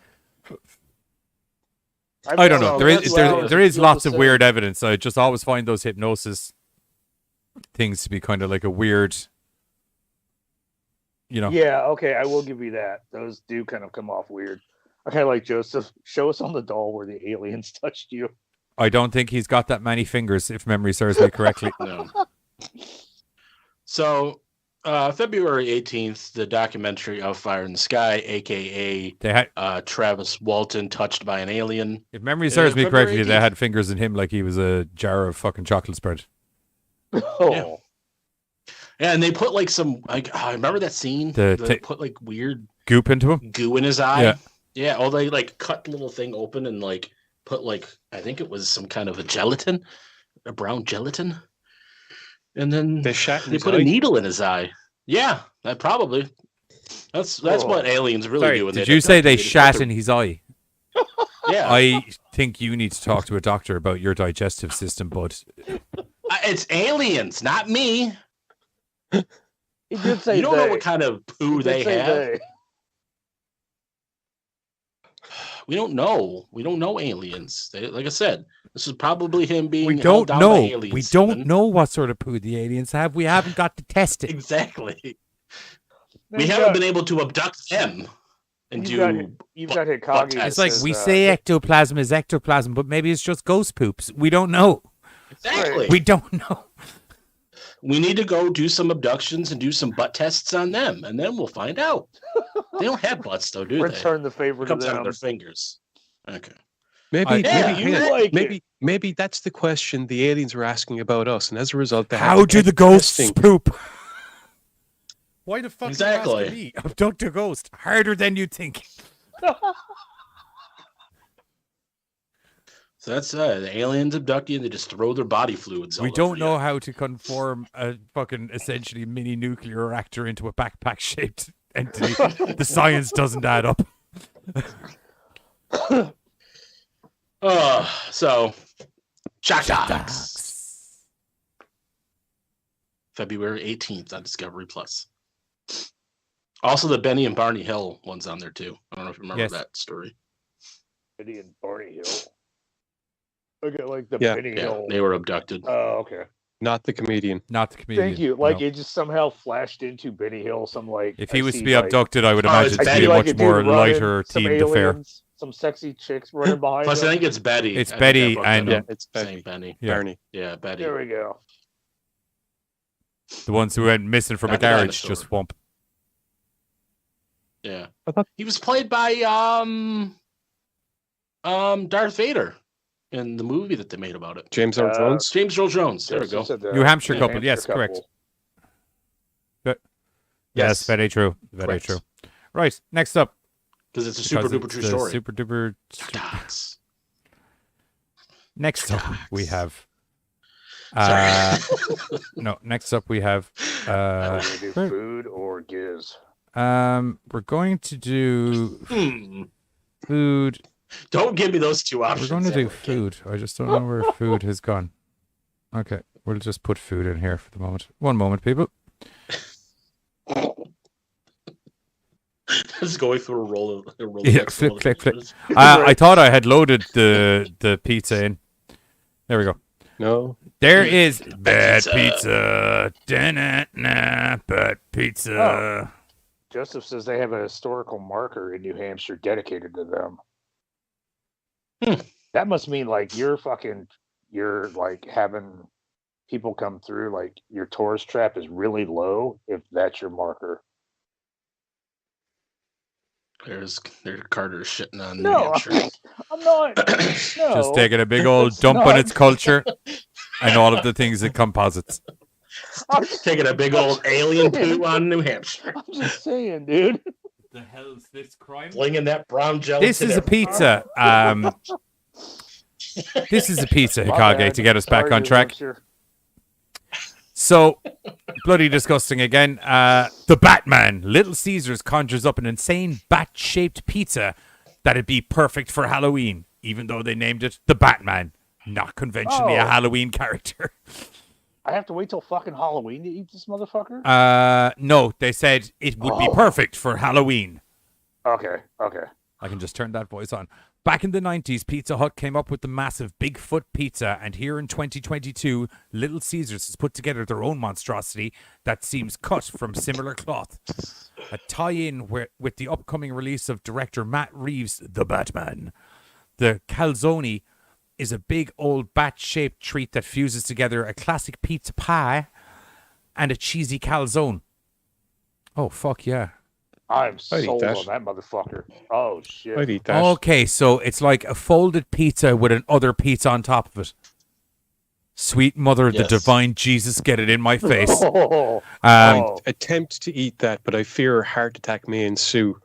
Speaker 5: I don't know. There is lots of weird evidence. I just always find those hypnosis things to be kind of like a weird,
Speaker 6: Yeah, okay, I will give you that. Those do kind of come off weird. I kind of like Joseph. Show us on the doll where the aliens touched you.
Speaker 5: I don't think he's got that many fingers, if memory serves me correctly.
Speaker 7: No. So, February 18th, the documentary of Fire in the Sky, aka
Speaker 5: They had,
Speaker 7: Travis Walton, touched by an alien.
Speaker 5: if memory serves me
Speaker 7: February
Speaker 5: correctly,
Speaker 7: 18th.
Speaker 5: they had fingers in him like he was a jar of fucking chocolate spread.
Speaker 6: Oh,
Speaker 7: Yeah, and they put like some like I remember that scene. They put like weird
Speaker 5: Goop into him.
Speaker 7: goo in his eye.
Speaker 5: Yeah.
Speaker 7: Yeah. Or they like cut the little thing open and like put like I think it was some kind of a gelatin, a brown gelatin, and then
Speaker 8: They
Speaker 7: put a needle in his eye. Yeah, that probably. That's what aliens really
Speaker 5: Sorry,
Speaker 7: do. When
Speaker 5: did
Speaker 7: they
Speaker 5: you say they
Speaker 7: just
Speaker 5: shat
Speaker 7: put
Speaker 5: in his eye?
Speaker 7: Yeah.
Speaker 5: I think you need to talk to a doctor about your digestive system, bud.
Speaker 7: It's aliens, not me.
Speaker 6: he did say
Speaker 7: You don't know
Speaker 6: they.
Speaker 7: what kind of poo
Speaker 6: He did
Speaker 7: they
Speaker 6: say
Speaker 7: have.
Speaker 6: they.
Speaker 7: We don't know. We don't know aliens. Like I said, this is probably him being.
Speaker 5: We
Speaker 7: held
Speaker 5: don't
Speaker 7: down
Speaker 5: know.
Speaker 7: By aliens,
Speaker 5: We don't
Speaker 7: Stephen.
Speaker 5: know what sort of poo the aliens have. We haven't got to test it.
Speaker 7: Exactly. We
Speaker 6: You've
Speaker 7: haven't
Speaker 6: got-
Speaker 7: been able to abduct them and
Speaker 6: You've got Hikage. that
Speaker 5: It's like
Speaker 6: says,
Speaker 5: we say ectoplasm is ectoplasm, but maybe it's just ghost poops. We don't know.
Speaker 7: Exactly.
Speaker 5: We don't know.
Speaker 7: We need to go do some abductions and do some butt tests on them, and then we'll find out. They don't have butts, though, do they?
Speaker 6: return the favor
Speaker 7: It
Speaker 6: to
Speaker 7: comes out of
Speaker 6: them.
Speaker 7: their fingers. Okay.
Speaker 8: Maybe,
Speaker 7: Yeah,
Speaker 8: maybe,
Speaker 7: you
Speaker 8: hang on.
Speaker 6: like
Speaker 8: maybe, maybe that's the question the aliens were asking about us, and as a result, they
Speaker 5: How
Speaker 8: had
Speaker 5: do the ghosts poop? Why the fuck
Speaker 7: Exactly.
Speaker 5: are you asking me? Abduct a ghost. Harder than you think.
Speaker 7: So that's the aliens abduct you and they just throw their body fluids.
Speaker 5: We
Speaker 7: all
Speaker 5: don't
Speaker 7: over
Speaker 5: know
Speaker 7: you.
Speaker 5: how to conform a fucking essentially mini nuclear reactor into a backpack shaped entity. The science doesn't add up.
Speaker 7: So Shock Docs. February 18th on Discovery Plus. Also, the Benny and Barney Hill one's on there too. I don't know if you remember
Speaker 5: Yes.
Speaker 7: that story.
Speaker 6: Benny and Barney Hill. Okay, like the
Speaker 8: Yeah.
Speaker 6: Benny
Speaker 7: Yeah,
Speaker 6: Hill.
Speaker 7: they were abducted.
Speaker 6: Oh, okay.
Speaker 8: Not the comedian.
Speaker 5: Not the comedian.
Speaker 6: Thank you. Like
Speaker 5: no.
Speaker 6: it just somehow flashed into Benny Hill. Some like
Speaker 5: If he
Speaker 6: I
Speaker 5: was
Speaker 6: see,
Speaker 5: to be
Speaker 6: like-
Speaker 5: abducted, I would
Speaker 7: Oh,
Speaker 5: imagine
Speaker 7: it's
Speaker 5: it to
Speaker 7: Betty,
Speaker 5: be a
Speaker 6: like
Speaker 5: much
Speaker 6: a dude
Speaker 5: more
Speaker 6: running,
Speaker 5: lighter
Speaker 6: some
Speaker 5: themed affair.
Speaker 6: aliens, some sexy chicks running behind
Speaker 7: Plus,
Speaker 6: him.
Speaker 7: I think it's Betty.
Speaker 5: It's
Speaker 7: I think
Speaker 5: Betty
Speaker 7: I fucked
Speaker 5: and-
Speaker 7: that
Speaker 8: Yeah,
Speaker 7: up.
Speaker 8: it's
Speaker 7: Saying
Speaker 8: Betty.
Speaker 7: Benny.
Speaker 5: Yeah.
Speaker 8: Barney.
Speaker 7: Yeah, Betty.
Speaker 6: There we go.
Speaker 5: The ones who went missing from
Speaker 7: Not
Speaker 5: a
Speaker 7: the
Speaker 5: garage
Speaker 7: dinosaur.
Speaker 5: just whump.
Speaker 7: Yeah.
Speaker 8: I thought-
Speaker 7: He was played by Darth Vader in the movie that they made about it.
Speaker 8: James Earl Jones.
Speaker 7: James Earl Jones. There we
Speaker 6: Joseph
Speaker 7: go.
Speaker 6: said the
Speaker 5: New Hampshire
Speaker 6: New
Speaker 5: couple.
Speaker 6: Hampshire
Speaker 5: Yes, correct.
Speaker 6: couple.
Speaker 5: Yes,
Speaker 7: Yes.
Speaker 5: very true. Very
Speaker 7: Correct.
Speaker 5: true. Right, next up.
Speaker 7: Because it's a super
Speaker 5: because
Speaker 7: duper
Speaker 5: it's
Speaker 7: true
Speaker 5: the
Speaker 7: story.
Speaker 5: Super duper.
Speaker 7: Shock Docs.
Speaker 5: Next up, we have.
Speaker 7: Sorry.
Speaker 5: No, next up we have.
Speaker 6: Are we gonna do
Speaker 5: where-
Speaker 6: food or giz?
Speaker 5: we're going to do food.
Speaker 7: Don't give me those two options.
Speaker 5: We're going to do
Speaker 7: ever again.
Speaker 5: food. I just don't know where food has gone. Okay, we'll just put food in here for the moment. One moment, people.
Speaker 7: Just going through a roll of
Speaker 5: Yeah,
Speaker 7: of
Speaker 5: flip,
Speaker 7: roll
Speaker 5: flip, flip.
Speaker 7: of-
Speaker 5: I thought I had loaded the pizza in. There we go.
Speaker 8: No.
Speaker 5: There is bad
Speaker 7: pizza.
Speaker 5: pizza. Da-na-na, bad pizza.
Speaker 6: Oh. Joseph says they have a historical marker in New Hampshire dedicated to them. That must mean like you're like having people come through, like your tourist trap is really low if that's your marker.
Speaker 7: There's Carter shitting on New
Speaker 6: No,
Speaker 7: Hampshire.
Speaker 6: I'm not. No.
Speaker 5: Just taking a big old
Speaker 6: it's
Speaker 5: dump on
Speaker 6: not.
Speaker 5: its culture and all of the things it composites.
Speaker 6: I'm just
Speaker 7: Taking a big old alien poo on New Hampshire.
Speaker 6: I'm just saying, dude.
Speaker 5: The hell is this crime?
Speaker 7: Flinging that brown gelatin.
Speaker 5: This is a
Speaker 7: everywhere.
Speaker 5: pizza. This is a pizza,
Speaker 6: My
Speaker 5: Hikage,
Speaker 6: bad.
Speaker 5: to get us back
Speaker 6: Sorry,
Speaker 5: on
Speaker 6: New
Speaker 5: track.
Speaker 6: Hampshire.
Speaker 5: So, bloody disgusting again. The Batman. Little Caesars conjures up an insane bat-shaped pizza that'd be perfect for Halloween, even though they named it the Batman. Not conventionally a
Speaker 6: Oh.
Speaker 5: Halloween character.
Speaker 6: I have to wait till fucking Halloween to eat this motherfucker?
Speaker 5: No, they said it would be
Speaker 6: Oh.
Speaker 5: perfect for Halloween.
Speaker 6: Okay.
Speaker 5: I can just turn that voice on. Back in the 90s, Pizza Hut came up with the massive Bigfoot pizza, and here in 2022, Little Caesars has put together their own monstrosity that seems cut from similar cloth. A tie-in with the upcoming release of director Matt Reeves' The Batman. The calzone is a big old bat-shaped treat that fuses together a classic pizza pie and a cheesy calzone. Oh, fuck yeah.
Speaker 6: I'm
Speaker 8: I'd eat
Speaker 6: sold
Speaker 8: that.
Speaker 6: on that motherfucker. Oh shit.
Speaker 8: I'd eat that.
Speaker 5: Okay, so it's like a folded pizza with an other pizza on top of it. Sweet mother of the
Speaker 7: Yes.
Speaker 5: divine Jesus, get it in my face.
Speaker 6: Oh,
Speaker 8: I'd attempt to eat that, but I fear a heart attack may ensue.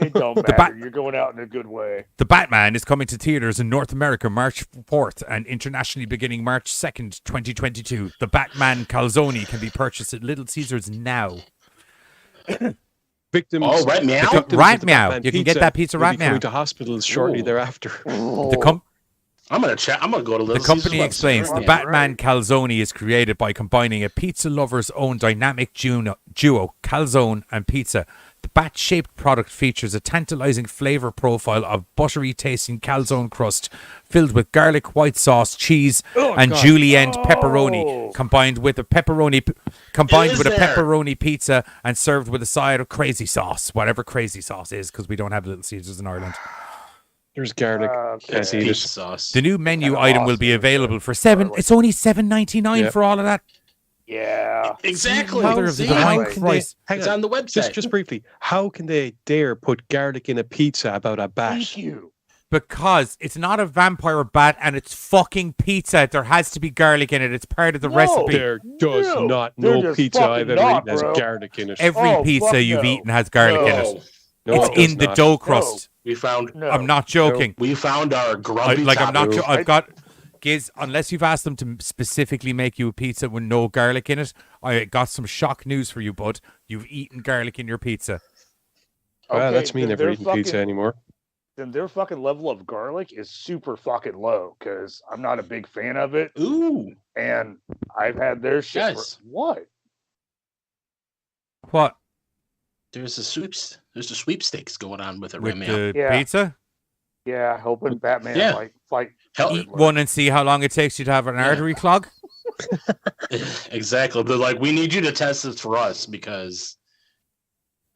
Speaker 6: it don't
Speaker 5: The
Speaker 6: matter. You're going out in a good way.
Speaker 5: The Batman is coming to theaters in North America March 4th and internationally beginning March 2nd, 2022. The Batman calzone can be purchased at Little Caesars now.
Speaker 8: Victims.
Speaker 7: Oh, right meow?
Speaker 8: victims of
Speaker 5: Right
Speaker 8: the
Speaker 5: meow.
Speaker 8: Batman
Speaker 5: You can get that pizza
Speaker 8: will
Speaker 5: right
Speaker 8: be coming
Speaker 5: meow.
Speaker 8: to hospitals shortly
Speaker 7: Ooh.
Speaker 8: thereafter.
Speaker 7: I'm gonna check. I'm gonna go to
Speaker 5: The
Speaker 7: Little
Speaker 5: company
Speaker 7: Caesars
Speaker 5: explains
Speaker 7: website
Speaker 5: the
Speaker 7: right
Speaker 5: Batman calzone is created by combining a pizza lover's own dynamic duo, calzone and pizza. The bat-shaped product features a tantalizing flavor profile of buttery-tasting calzone crust filled with garlic, white sauce, cheese, and julienne pepperoni, combined with a pepperoni pizza and served with a side of crazy sauce, whatever crazy sauce is, because we don't have Little Caesars in Ireland.
Speaker 8: There's garlic. Can't eat
Speaker 7: Pizza
Speaker 8: it.
Speaker 7: sauce.
Speaker 5: The new menu
Speaker 6: Kinda
Speaker 5: item will
Speaker 6: awesome,
Speaker 5: be available
Speaker 6: but
Speaker 5: for $7.
Speaker 6: garlic.
Speaker 5: It's only $7.99
Speaker 8: Yeah.
Speaker 5: for all of that.
Speaker 6: Yeah.
Speaker 7: Exactly.
Speaker 5: Mother of the
Speaker 7: See?
Speaker 5: divine
Speaker 6: Like-
Speaker 5: Christ.
Speaker 8: Hang
Speaker 7: It's
Speaker 8: on.
Speaker 7: on the website.
Speaker 8: Just briefly, how can they dare put garlic in a pizza about a bat?
Speaker 6: Thank you.
Speaker 5: Because it's not a vampire bat and it's fucking pizza. There has to be garlic in it. It's part of the
Speaker 6: No.
Speaker 5: recipe.
Speaker 8: There does
Speaker 6: No,
Speaker 8: not.
Speaker 6: there
Speaker 8: No
Speaker 6: just
Speaker 8: pizza
Speaker 6: fucking
Speaker 8: I've ever
Speaker 6: not,
Speaker 8: eaten has
Speaker 6: bro.
Speaker 8: garlic in it.
Speaker 5: Every
Speaker 6: Oh,
Speaker 5: pizza
Speaker 6: fuck
Speaker 5: you've
Speaker 6: no.
Speaker 5: eaten has garlic in it.
Speaker 7: No.
Speaker 8: No,
Speaker 5: It's
Speaker 8: it does
Speaker 5: in the
Speaker 8: not.
Speaker 5: dough crust.
Speaker 7: We found.
Speaker 6: No.
Speaker 5: I'm not joking.
Speaker 7: We found our grumpy.
Speaker 5: I'm not.
Speaker 7: topic.
Speaker 5: I've got. Giz, unless you've asked them to specifically make you a pizza with no garlic in it, I got some shock news for you, bud. You've eaten garlic in your pizza.
Speaker 8: Well,
Speaker 6: Okay,
Speaker 8: that's me
Speaker 6: then
Speaker 8: never
Speaker 6: their
Speaker 8: eating pizza
Speaker 6: fucking-
Speaker 8: anymore.
Speaker 6: Then their fucking level of garlic is super fucking low because I'm not a big fan of it.
Speaker 7: Ooh.
Speaker 6: And I've had their shit.
Speaker 7: Yes.
Speaker 6: What?
Speaker 5: What?
Speaker 7: There's a sweepstakes going on with it
Speaker 5: With
Speaker 7: right now.
Speaker 5: the
Speaker 6: Yeah.
Speaker 5: pizza?
Speaker 6: Yeah, hoping Batman
Speaker 7: Yeah.
Speaker 6: fight.
Speaker 5: Eat one and see how long it takes you to have an artery clog?
Speaker 7: Exactly. But like, we need you to test this for us because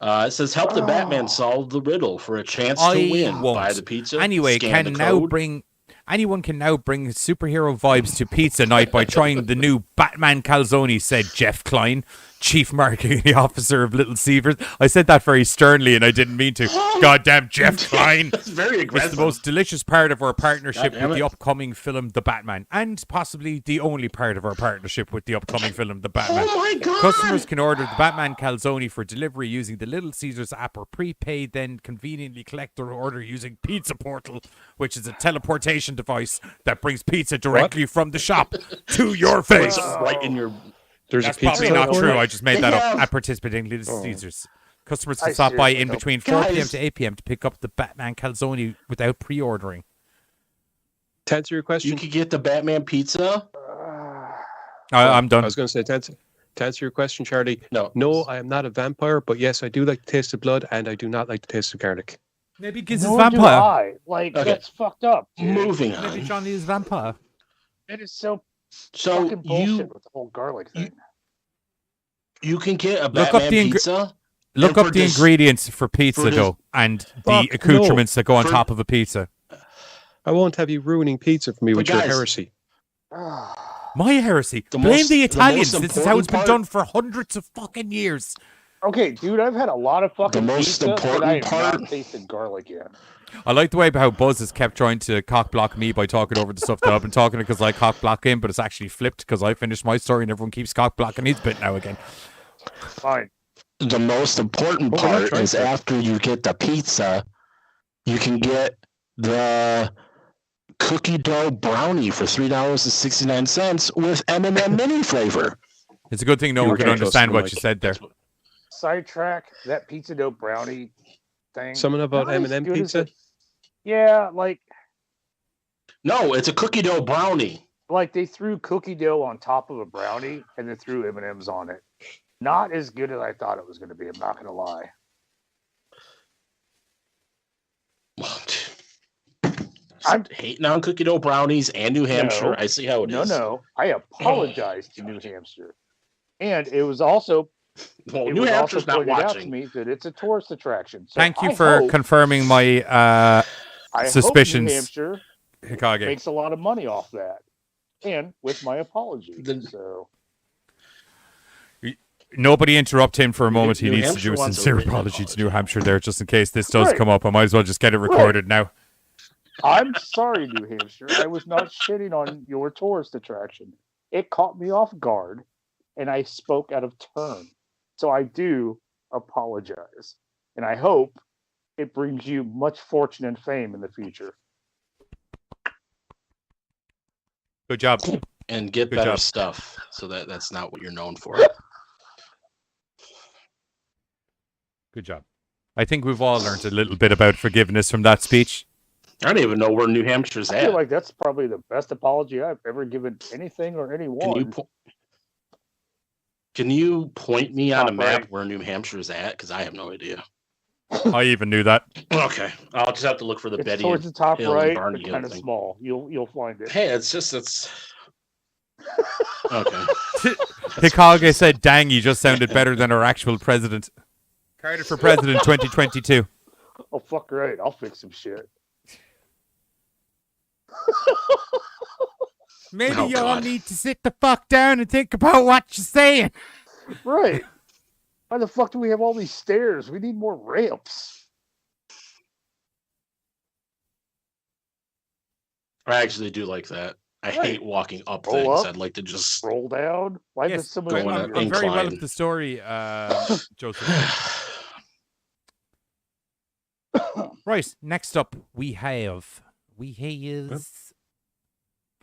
Speaker 7: it says help the Batman solve the riddle for a chance to
Speaker 5: I
Speaker 7: win.
Speaker 5: won't.
Speaker 7: Buy the pizza.
Speaker 5: Anyway,
Speaker 7: scan the code.
Speaker 5: anyone can now bring superhero vibes to pizza night by trying the new Batman calzone, said Jeff Klein, chief marketing officer of Little Caesars. I said that very sternly and I didn't mean to. Goddamn Jeff Klein.
Speaker 7: That's very
Speaker 5: It's
Speaker 7: aggressive.
Speaker 5: the most delicious part of our partnership
Speaker 7: Goddamn
Speaker 5: with the
Speaker 7: it.
Speaker 5: upcoming film The Batman, and possibly the only part of our partnership with the upcoming film The Batman.
Speaker 7: Oh my God.
Speaker 5: Customers can order the Batman calzone for delivery using the Little Caesars app or prepaid, then conveniently collect their order using Pizza Portal, which is a teleportation device that brings pizza directly from the shop to your face.
Speaker 7: right in your.
Speaker 8: There's
Speaker 5: That's
Speaker 8: a pizza
Speaker 5: probably not
Speaker 8: teleporter?
Speaker 5: true. I just made that up
Speaker 7: Yeah.
Speaker 5: at participating Little Caesars. Customers can
Speaker 6: I
Speaker 5: stop by
Speaker 6: seriously
Speaker 5: in
Speaker 6: don't-
Speaker 5: between 4 p.m.
Speaker 7: Guys.
Speaker 5: to 8 p.m. to pick up the Batman calzone without pre-ordering.
Speaker 8: To answer your question,
Speaker 7: You could get the Batman pizza.
Speaker 5: I'm
Speaker 8: I
Speaker 5: done.
Speaker 8: was going to say, to answer your question, Charlie,
Speaker 7: No.
Speaker 8: no, I am not a vampire, but yes, I do like the taste of blood, and I do not like the taste of garlic.
Speaker 5: Maybe Giz is
Speaker 6: Nor do
Speaker 5: vampire.
Speaker 6: I. Like
Speaker 7: Okay.
Speaker 6: that's fucked up. Dude.
Speaker 7: Moving
Speaker 5: Maybe
Speaker 7: on.
Speaker 5: Johnny is vampire.
Speaker 6: It is so
Speaker 7: So
Speaker 6: fucking bullshit
Speaker 7: you
Speaker 6: with the whole garlic thing.
Speaker 7: you can get a
Speaker 5: Look up
Speaker 7: Batman
Speaker 5: the
Speaker 7: pizza.
Speaker 5: Look
Speaker 7: and
Speaker 5: up
Speaker 7: for
Speaker 5: the
Speaker 7: this-
Speaker 5: ingredients for pizza,
Speaker 7: for this-
Speaker 5: though, and the
Speaker 8: Fuck
Speaker 5: accoutrements that go on
Speaker 7: For-
Speaker 5: top of a pizza.
Speaker 8: I won't have you ruining pizza for me
Speaker 7: But
Speaker 8: with your
Speaker 7: guys-
Speaker 8: heresy.
Speaker 5: My heresy.
Speaker 7: The
Speaker 5: Blame
Speaker 7: most-
Speaker 5: the
Speaker 7: the
Speaker 5: Italians.
Speaker 7: most
Speaker 5: This is how it's been
Speaker 7: important
Speaker 5: done for hundreds of fucking years.
Speaker 6: Okay, dude, I've had a lot of fucking
Speaker 7: most
Speaker 6: pizza that
Speaker 7: important
Speaker 6: I have
Speaker 7: part-
Speaker 6: not tasted garlic in.
Speaker 5: I like the way how Buzz has kept trying to cock block me by talking over the stuff that I've been talking because I cock block him, but it's actually flipped because I finished my story and everyone keeps cock blocking his bit now again.
Speaker 6: Fine.
Speaker 3: The most important
Speaker 8: Oh, we're not
Speaker 3: part
Speaker 8: trying
Speaker 3: is
Speaker 8: to.
Speaker 3: after you get the pizza, you can get the cookie dough brownie for $3.69 with M&M mini flavor.
Speaker 5: It's a good thing no
Speaker 8: You
Speaker 5: one
Speaker 8: were
Speaker 5: can
Speaker 8: getting close
Speaker 5: understand
Speaker 8: to the
Speaker 5: what
Speaker 8: mic.
Speaker 5: you said there.
Speaker 6: Sidetrack that pizza dough brownie thing.
Speaker 8: Something about
Speaker 6: not as
Speaker 8: M&M
Speaker 6: good as
Speaker 8: pizza?
Speaker 6: it- Yeah, like
Speaker 7: No, it's a cookie dough brownie.
Speaker 6: they threw cookie dough on top of a brownie and then threw M&Ms on it. Not as good as I thought it was going to be. I'm not going to lie.
Speaker 7: I'm hating on cookie dough brownies and New Hampshire.
Speaker 6: No.
Speaker 7: I see how it is.
Speaker 6: No. I apologize to New Hampshire, and it was also
Speaker 7: Well,
Speaker 6: it
Speaker 7: New
Speaker 6: was
Speaker 7: Hampshire's
Speaker 6: also
Speaker 7: not
Speaker 6: pointed out to
Speaker 7: watching.
Speaker 6: me that it's a tourist attraction. So
Speaker 5: Thank you
Speaker 6: I
Speaker 5: for
Speaker 6: hope-
Speaker 5: confirming my
Speaker 6: I hope
Speaker 5: suspicions.
Speaker 6: New Hampshire
Speaker 5: Hikage.
Speaker 6: makes a lot of money off that, and with my apology.
Speaker 7: Then-
Speaker 6: So
Speaker 5: Nobody interrupt him for a moment. He
Speaker 7: New
Speaker 5: needs to
Speaker 7: Hampshire
Speaker 5: do a
Speaker 7: wants a
Speaker 5: sincere
Speaker 7: written
Speaker 5: apology to New Hampshire there, just in case this does
Speaker 6: Right.
Speaker 5: come up. I might as well just get it recorded now.
Speaker 6: I'm sorry, New Hampshire. I was not shitting on your tourist attraction. It caught me off guard, and I spoke out of turn. So I do apologize. And I hope it brings you much fortune and fame in the future.
Speaker 5: Good job.
Speaker 7: And get
Speaker 5: Good
Speaker 7: better
Speaker 5: job.
Speaker 7: stuff. So that's not what you're known for.
Speaker 5: Good job. I think we've all learned a little bit about forgiveness from that speech.
Speaker 7: I don't even know where New Hampshire's
Speaker 6: I
Speaker 7: at.
Speaker 6: feel like that's probably the best apology I've ever given anything or anyone.
Speaker 7: Can you point me on a
Speaker 6: Top
Speaker 7: map
Speaker 6: right.
Speaker 7: where New Hampshire's at? Because I have no idea.
Speaker 5: I even knew that.
Speaker 7: Okay, I'll just have to look for the
Speaker 6: It's
Speaker 7: Betty
Speaker 6: towards
Speaker 7: and
Speaker 6: the top
Speaker 7: Hill
Speaker 6: right,
Speaker 7: and Barney
Speaker 6: but
Speaker 7: Hill
Speaker 6: kind of
Speaker 7: thing.
Speaker 6: small. You'll find it.
Speaker 7: Hey, it's okay.
Speaker 5: Hikage said, "Dang, you just sounded better than our actual president." Carter for president 2022.
Speaker 6: Oh, fuck right. I'll fix some shit.
Speaker 5: Maybe
Speaker 7: Oh,
Speaker 5: y'all
Speaker 7: God.
Speaker 5: need to sit the fuck down and think about what you're saying.
Speaker 6: Right. Why the fuck do we have all these stairs? We need more ramps.
Speaker 7: I actually do like that. I
Speaker 6: Right.
Speaker 7: hate walking up
Speaker 6: Roll
Speaker 7: things.
Speaker 6: up.
Speaker 7: I'd like to just
Speaker 6: Roll down. Why
Speaker 5: Yes,
Speaker 6: does someone
Speaker 7: go on
Speaker 6: want
Speaker 7: an
Speaker 6: to
Speaker 5: I'm very well
Speaker 7: incline.
Speaker 5: at the story, Joseph. Right, next up we have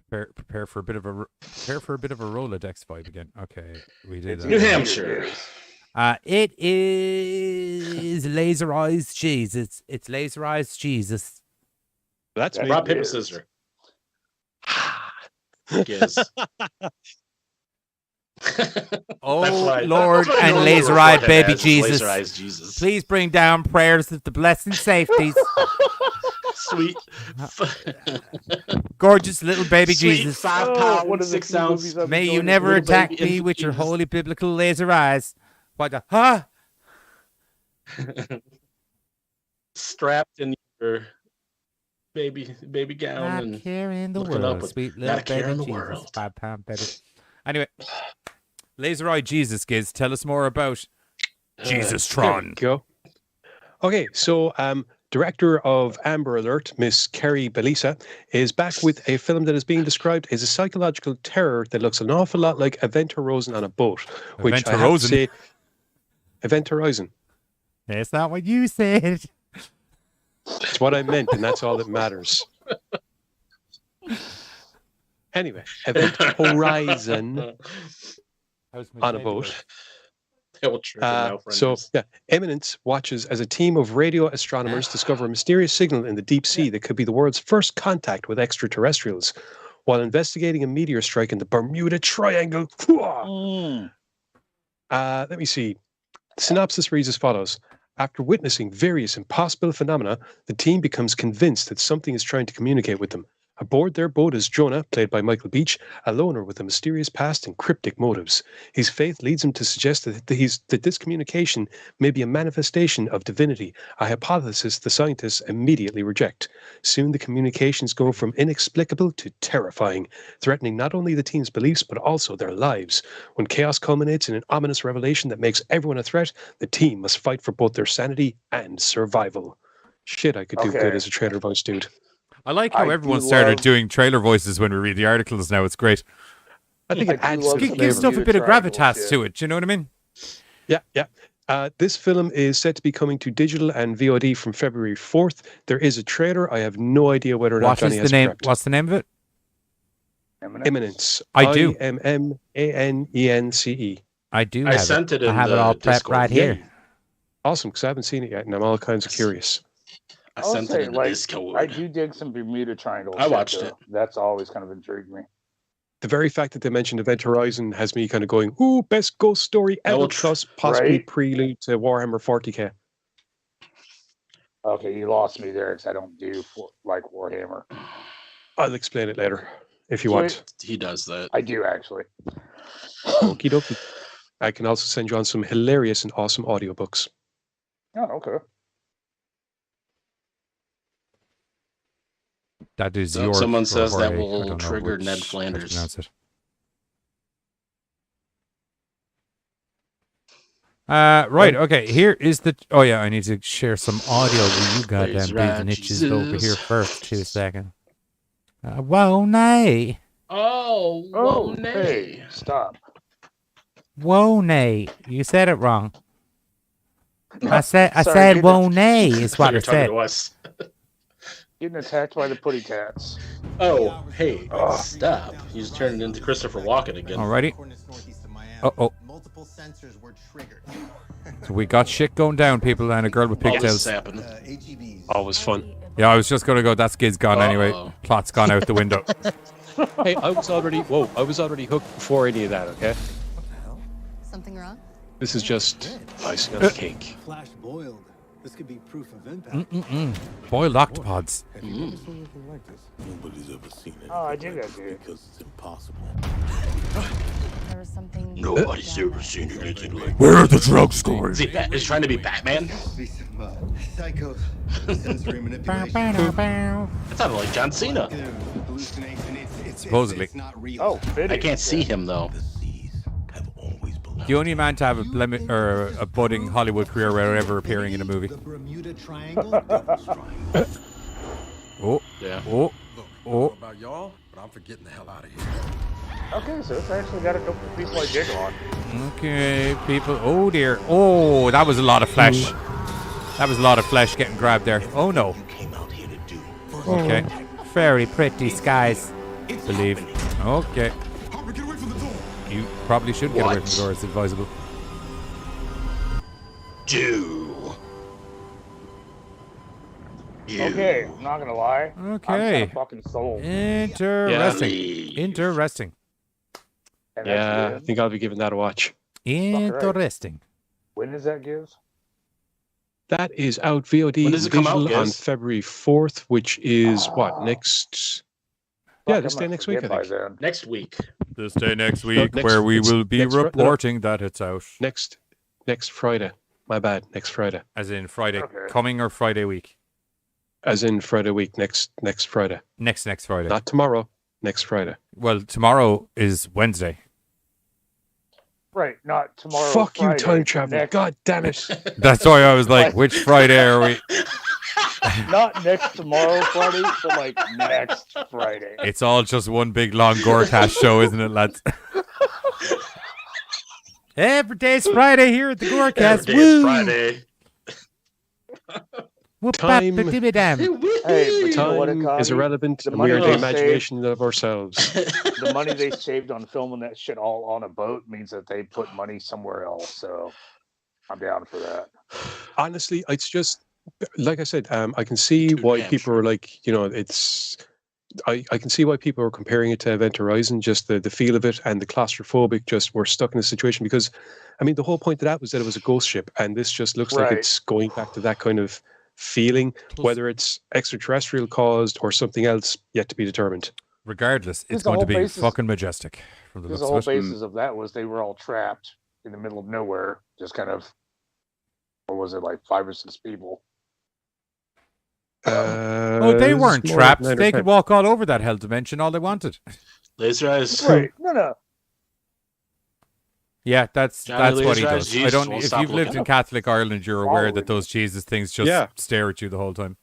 Speaker 5: prepare for a bit of a Rolodex vibe again. Okay, we did
Speaker 7: New Hampshire.
Speaker 5: It is Laser Eyes Jesus. It's Laser Eyes Jesus.
Speaker 8: That's me.
Speaker 7: Rock, paper, scissors. Giz.
Speaker 5: Oh
Speaker 7: That's why-
Speaker 5: Lord
Speaker 7: that's why I
Speaker 5: and
Speaker 7: normally
Speaker 5: Laser
Speaker 7: refer
Speaker 5: Eyed
Speaker 7: to him
Speaker 5: Baby
Speaker 7: as
Speaker 5: Jesus.
Speaker 7: Laser Eyes Jesus.
Speaker 5: Please bring down prayers of the blessed safeties.
Speaker 7: Sweet.
Speaker 5: Gorgeous little baby
Speaker 7: Sweet
Speaker 5: Jesus.
Speaker 7: 5
Speaker 6: Oh,
Speaker 7: pound,
Speaker 6: one of the
Speaker 7: 6
Speaker 6: few
Speaker 7: ounce.
Speaker 6: movies I've
Speaker 5: May you
Speaker 6: enjoyed
Speaker 5: never
Speaker 7: little
Speaker 5: attack
Speaker 7: baby
Speaker 5: me
Speaker 7: infant
Speaker 5: with your
Speaker 7: Jesus.
Speaker 5: holy biblical laser eyes. What the? Huh?
Speaker 7: Strapped in your baby gown
Speaker 5: Not
Speaker 7: and
Speaker 5: care in the
Speaker 7: looking up
Speaker 5: world,
Speaker 7: with
Speaker 5: sweet little
Speaker 7: not a care
Speaker 5: baby
Speaker 7: in the
Speaker 5: Jesus.
Speaker 7: world.
Speaker 5: 5 pound baby. Anyway, Laser Eye Jesus, Giz, tell us more about Jesus
Speaker 8: There we
Speaker 5: Tron.
Speaker 8: go. Okay, so director of Amber Alert, Miss Kerry Belisa, is back with a film that is being described as a psychological terror that looks an awful lot like Event Horizon on a boat. Which
Speaker 5: Event
Speaker 8: I have to
Speaker 5: Horizon?
Speaker 8: say, Event Horizon.
Speaker 5: That's not what you said.
Speaker 8: It's what I meant, and that's all that matters. Anyway, Event Horizon on a boat.
Speaker 7: They'll trigger now,
Speaker 8: So,
Speaker 7: friends.
Speaker 8: yeah, Eminence watches as a team of radio astronomers discover a mysterious signal in the deep sea that could be the world's first contact with extraterrestrials, while investigating a meteor strike in the Bermuda Triangle. Let me see. The synopsis reads as follows. After witnessing various impossible phenomena, the team becomes convinced that something is trying to communicate with them. Aboard their boat is Jonah, played by Michael Beach, a loner with a mysterious past and cryptic motives. His faith leads him to suggest that this communication may be a manifestation of divinity, a hypothesis the scientists immediately reject. Soon the communications go from inexplicable to terrifying, threatening not only the team's beliefs but also their lives. When chaos culminates in an ominous revelation that makes everyone a threat, the team must fight for both their sanity and survival. Shit, I could do good as a trailer voice dude.
Speaker 5: I like how
Speaker 6: I
Speaker 5: everyone
Speaker 6: do
Speaker 5: started
Speaker 6: love-
Speaker 5: doing trailer voices when we read the articles now. It's great.
Speaker 8: I think it
Speaker 6: I do
Speaker 8: adds
Speaker 6: love
Speaker 8: to the
Speaker 6: some
Speaker 5: Give stuff a
Speaker 6: Bermuda
Speaker 5: bit of
Speaker 6: Triangle
Speaker 5: gravitas
Speaker 6: shit.
Speaker 5: to it. Do you know what I mean?
Speaker 8: Yeah. This film is set to be coming to digital and VOD from February 4th. There is a trailer. I have no idea whether or not
Speaker 5: What
Speaker 8: Johnny
Speaker 5: is
Speaker 8: has
Speaker 5: the name?
Speaker 8: prepped.
Speaker 5: What's the name of it?
Speaker 8: Eminence.
Speaker 5: I do.
Speaker 8: IMMANENCE.
Speaker 5: I do.
Speaker 7: I
Speaker 5: have
Speaker 7: sent it
Speaker 5: I
Speaker 7: in
Speaker 5: have it
Speaker 7: the
Speaker 5: all prepped
Speaker 7: Discord.
Speaker 5: right here.
Speaker 8: Awesome, because I haven't seen it yet, and I'm all kinds of curious.
Speaker 7: I
Speaker 6: I'll
Speaker 7: sent
Speaker 6: say,
Speaker 7: it in the
Speaker 6: like,
Speaker 7: Discord.
Speaker 6: I do dig some Bermuda Triangle.
Speaker 7: I
Speaker 6: shit,
Speaker 7: watched
Speaker 6: though.
Speaker 7: it.
Speaker 6: That's always kind of intrigued me.
Speaker 8: The very fact that they mentioned Event Horizon has me kind of going, ooh, best ghost story
Speaker 7: I
Speaker 8: ever,
Speaker 7: will
Speaker 8: plus possibly
Speaker 6: Right?
Speaker 8: prelude to Warhammer 40k.
Speaker 6: Okay, you lost me there because I don't do like Warhammer.
Speaker 8: I'll explain it later if you
Speaker 6: Sweet.
Speaker 8: want.
Speaker 7: He does that.
Speaker 6: I do actually.
Speaker 8: Okie dokie. I can also send you on some hilarious and awesome audiobooks.
Speaker 6: Oh, okay.
Speaker 5: That is
Speaker 7: So
Speaker 5: your.
Speaker 7: someone says that
Speaker 5: I
Speaker 7: will
Speaker 5: don't know
Speaker 7: trigger
Speaker 5: which-
Speaker 7: Ned
Speaker 5: how to
Speaker 7: Flanders.
Speaker 5: pronounce it. Right, okay, here is the... Oh, yeah, I need to share some audio with you goddamn
Speaker 7: Praise
Speaker 5: breathing
Speaker 7: right,
Speaker 5: itches over
Speaker 7: Jesus.
Speaker 5: here first. 2 seconds. Whoa, nay.
Speaker 7: Oh,
Speaker 6: Oh,
Speaker 7: nay.
Speaker 6: hey, stop.
Speaker 5: Whoa, nay. You said it wrong. I said
Speaker 6: Sorry,
Speaker 5: whoa, nay is what I
Speaker 7: You're talking
Speaker 5: said.
Speaker 7: to us.
Speaker 6: Getting attacked by the putty cats.
Speaker 7: Oh, hey, stop. He's turning into Christopher Walken again.
Speaker 5: Alrighty. Uh-oh. So we got shit going down, people, and a girl with
Speaker 7: All this
Speaker 5: pigtails.
Speaker 7: is happening.
Speaker 8: Always fun.
Speaker 5: Yeah, I was just going to go, that skid's gone anyway. Plot's gone out the window.
Speaker 8: Hey, I was already hooked before any of that, okay?
Speaker 12: Something wrong?
Speaker 8: This is just icing on the cake.
Speaker 14: Flash boiled. This could be proof of impact.
Speaker 5: Boiled octopods.
Speaker 14: Nobody's ever seen it.
Speaker 6: Oh, I did that, dude.
Speaker 14: Because it's impossible.
Speaker 12: There was something.
Speaker 7: Nobody's ever seen anything like
Speaker 5: Where are the drug scores?
Speaker 7: Is he trying to be Batman?
Speaker 14: Psycho. Sensory manipulation.
Speaker 7: That sounded like John Cena.
Speaker 5: Supposedly.
Speaker 6: Oh, fitting.
Speaker 7: I can't see him, though.
Speaker 5: The only man to have a budding Hollywood career without ever appearing in a movie.
Speaker 14: The Bermuda Triangle. Devil's Triangle.
Speaker 5: Oh.
Speaker 7: Yeah.
Speaker 5: Oh. Oh.
Speaker 14: About y'all, but I'm getting the hell out of here.
Speaker 6: Okay, so it's actually got a couple of people I dig on.
Speaker 5: Okay, people. Oh, dear. Oh, that was a lot of flesh. That was a lot of flesh getting grabbed there. Oh, no. Okay. Very pretty skies. Believe. Okay. You probably should get away from the door. It's advisable.
Speaker 6: Okay, I'm not gonna lie.
Speaker 5: Okay.
Speaker 6: I'm kind of fucking sold.
Speaker 5: Interesting. Interesting.
Speaker 6: And that's
Speaker 8: Yeah, I
Speaker 6: good.
Speaker 8: think I'll be giving that a watch.
Speaker 5: Interesting.
Speaker 6: When does that give?
Speaker 8: That is out VOD
Speaker 7: When does it come out,
Speaker 8: visual on
Speaker 7: guys?
Speaker 8: February 4th, which is what, next... Yeah,
Speaker 6: Fuck,
Speaker 8: this
Speaker 6: I
Speaker 8: day
Speaker 6: might
Speaker 8: next week, I
Speaker 6: forget by
Speaker 8: think.
Speaker 6: then.
Speaker 7: Next week.
Speaker 5: This day next week,
Speaker 8: next-
Speaker 5: where we
Speaker 8: it's
Speaker 5: will be
Speaker 8: next Fri- no, no.
Speaker 5: reporting that it's out.
Speaker 8: Next Friday. My bad, next Friday.
Speaker 5: As in Friday
Speaker 6: Okay.
Speaker 5: coming or Friday week?
Speaker 8: As in Friday week, next Friday.
Speaker 5: Next Friday.
Speaker 8: Not tomorrow, next Friday.
Speaker 5: Well, tomorrow is Wednesday.
Speaker 6: Right, not tomorrow.
Speaker 8: Fuck you,
Speaker 6: Friday,
Speaker 8: time travel.
Speaker 6: next-
Speaker 8: God damn it.
Speaker 5: That's why I was like, which Friday are we?
Speaker 6: Not next tomorrow Friday, but like next Friday.
Speaker 5: It's all just one big long GoreCast show, isn't it, lads? Every day's Friday here at the GoreCast.
Speaker 7: Every day is Friday.
Speaker 8: Time-
Speaker 6: Hey, but you know what,
Speaker 8: Time
Speaker 6: Akagi?
Speaker 8: is irrelevant,
Speaker 6: The
Speaker 8: and we are
Speaker 6: money
Speaker 8: the
Speaker 6: they
Speaker 8: imagination of ourselves.
Speaker 6: The money they saved on filming that shit all on a boat means that they put money somewhere else. So I'm down for that.
Speaker 8: Honestly, it's just like I said. I can see why people are like, it's. I can see why people are comparing it to Event Horizon. Just the feel of it and the claustrophobic. Just we're stuck in a situation because, I mean, the whole point of that was that it was a ghost ship, and this just looks like
Speaker 6: Right.
Speaker 8: it's going back to that kind of feeling. Whether it's extraterrestrial caused or something else yet to be determined.
Speaker 5: Regardless,
Speaker 6: Because
Speaker 5: it's
Speaker 6: the
Speaker 5: going to
Speaker 6: whole
Speaker 5: be
Speaker 6: basis-
Speaker 5: fucking majestic. From the
Speaker 6: Because the
Speaker 5: looks
Speaker 6: whole
Speaker 5: of it.
Speaker 6: basis of that was they were all trapped in the middle of nowhere, just kind of. What was it, like 5 or 6 people?
Speaker 5: Oh, they
Speaker 8: this
Speaker 5: weren't
Speaker 8: is more
Speaker 5: trapped.
Speaker 8: like 9 or
Speaker 5: They
Speaker 8: 10.
Speaker 5: could walk all over that hell dimension all they wanted.
Speaker 7: Laser eyes.
Speaker 6: Right? No.
Speaker 5: Yeah, that's
Speaker 7: Johnny
Speaker 5: what he
Speaker 7: Laser
Speaker 5: does.
Speaker 7: Eyes
Speaker 5: I
Speaker 7: Jesus
Speaker 5: don't.
Speaker 7: won't
Speaker 5: If
Speaker 7: stop
Speaker 5: you've lived
Speaker 7: looking
Speaker 5: in
Speaker 7: up.
Speaker 5: Catholic Ireland, you're aware
Speaker 6: Following
Speaker 5: that those Jesus things just
Speaker 8: Yeah.
Speaker 5: stare at you the whole time.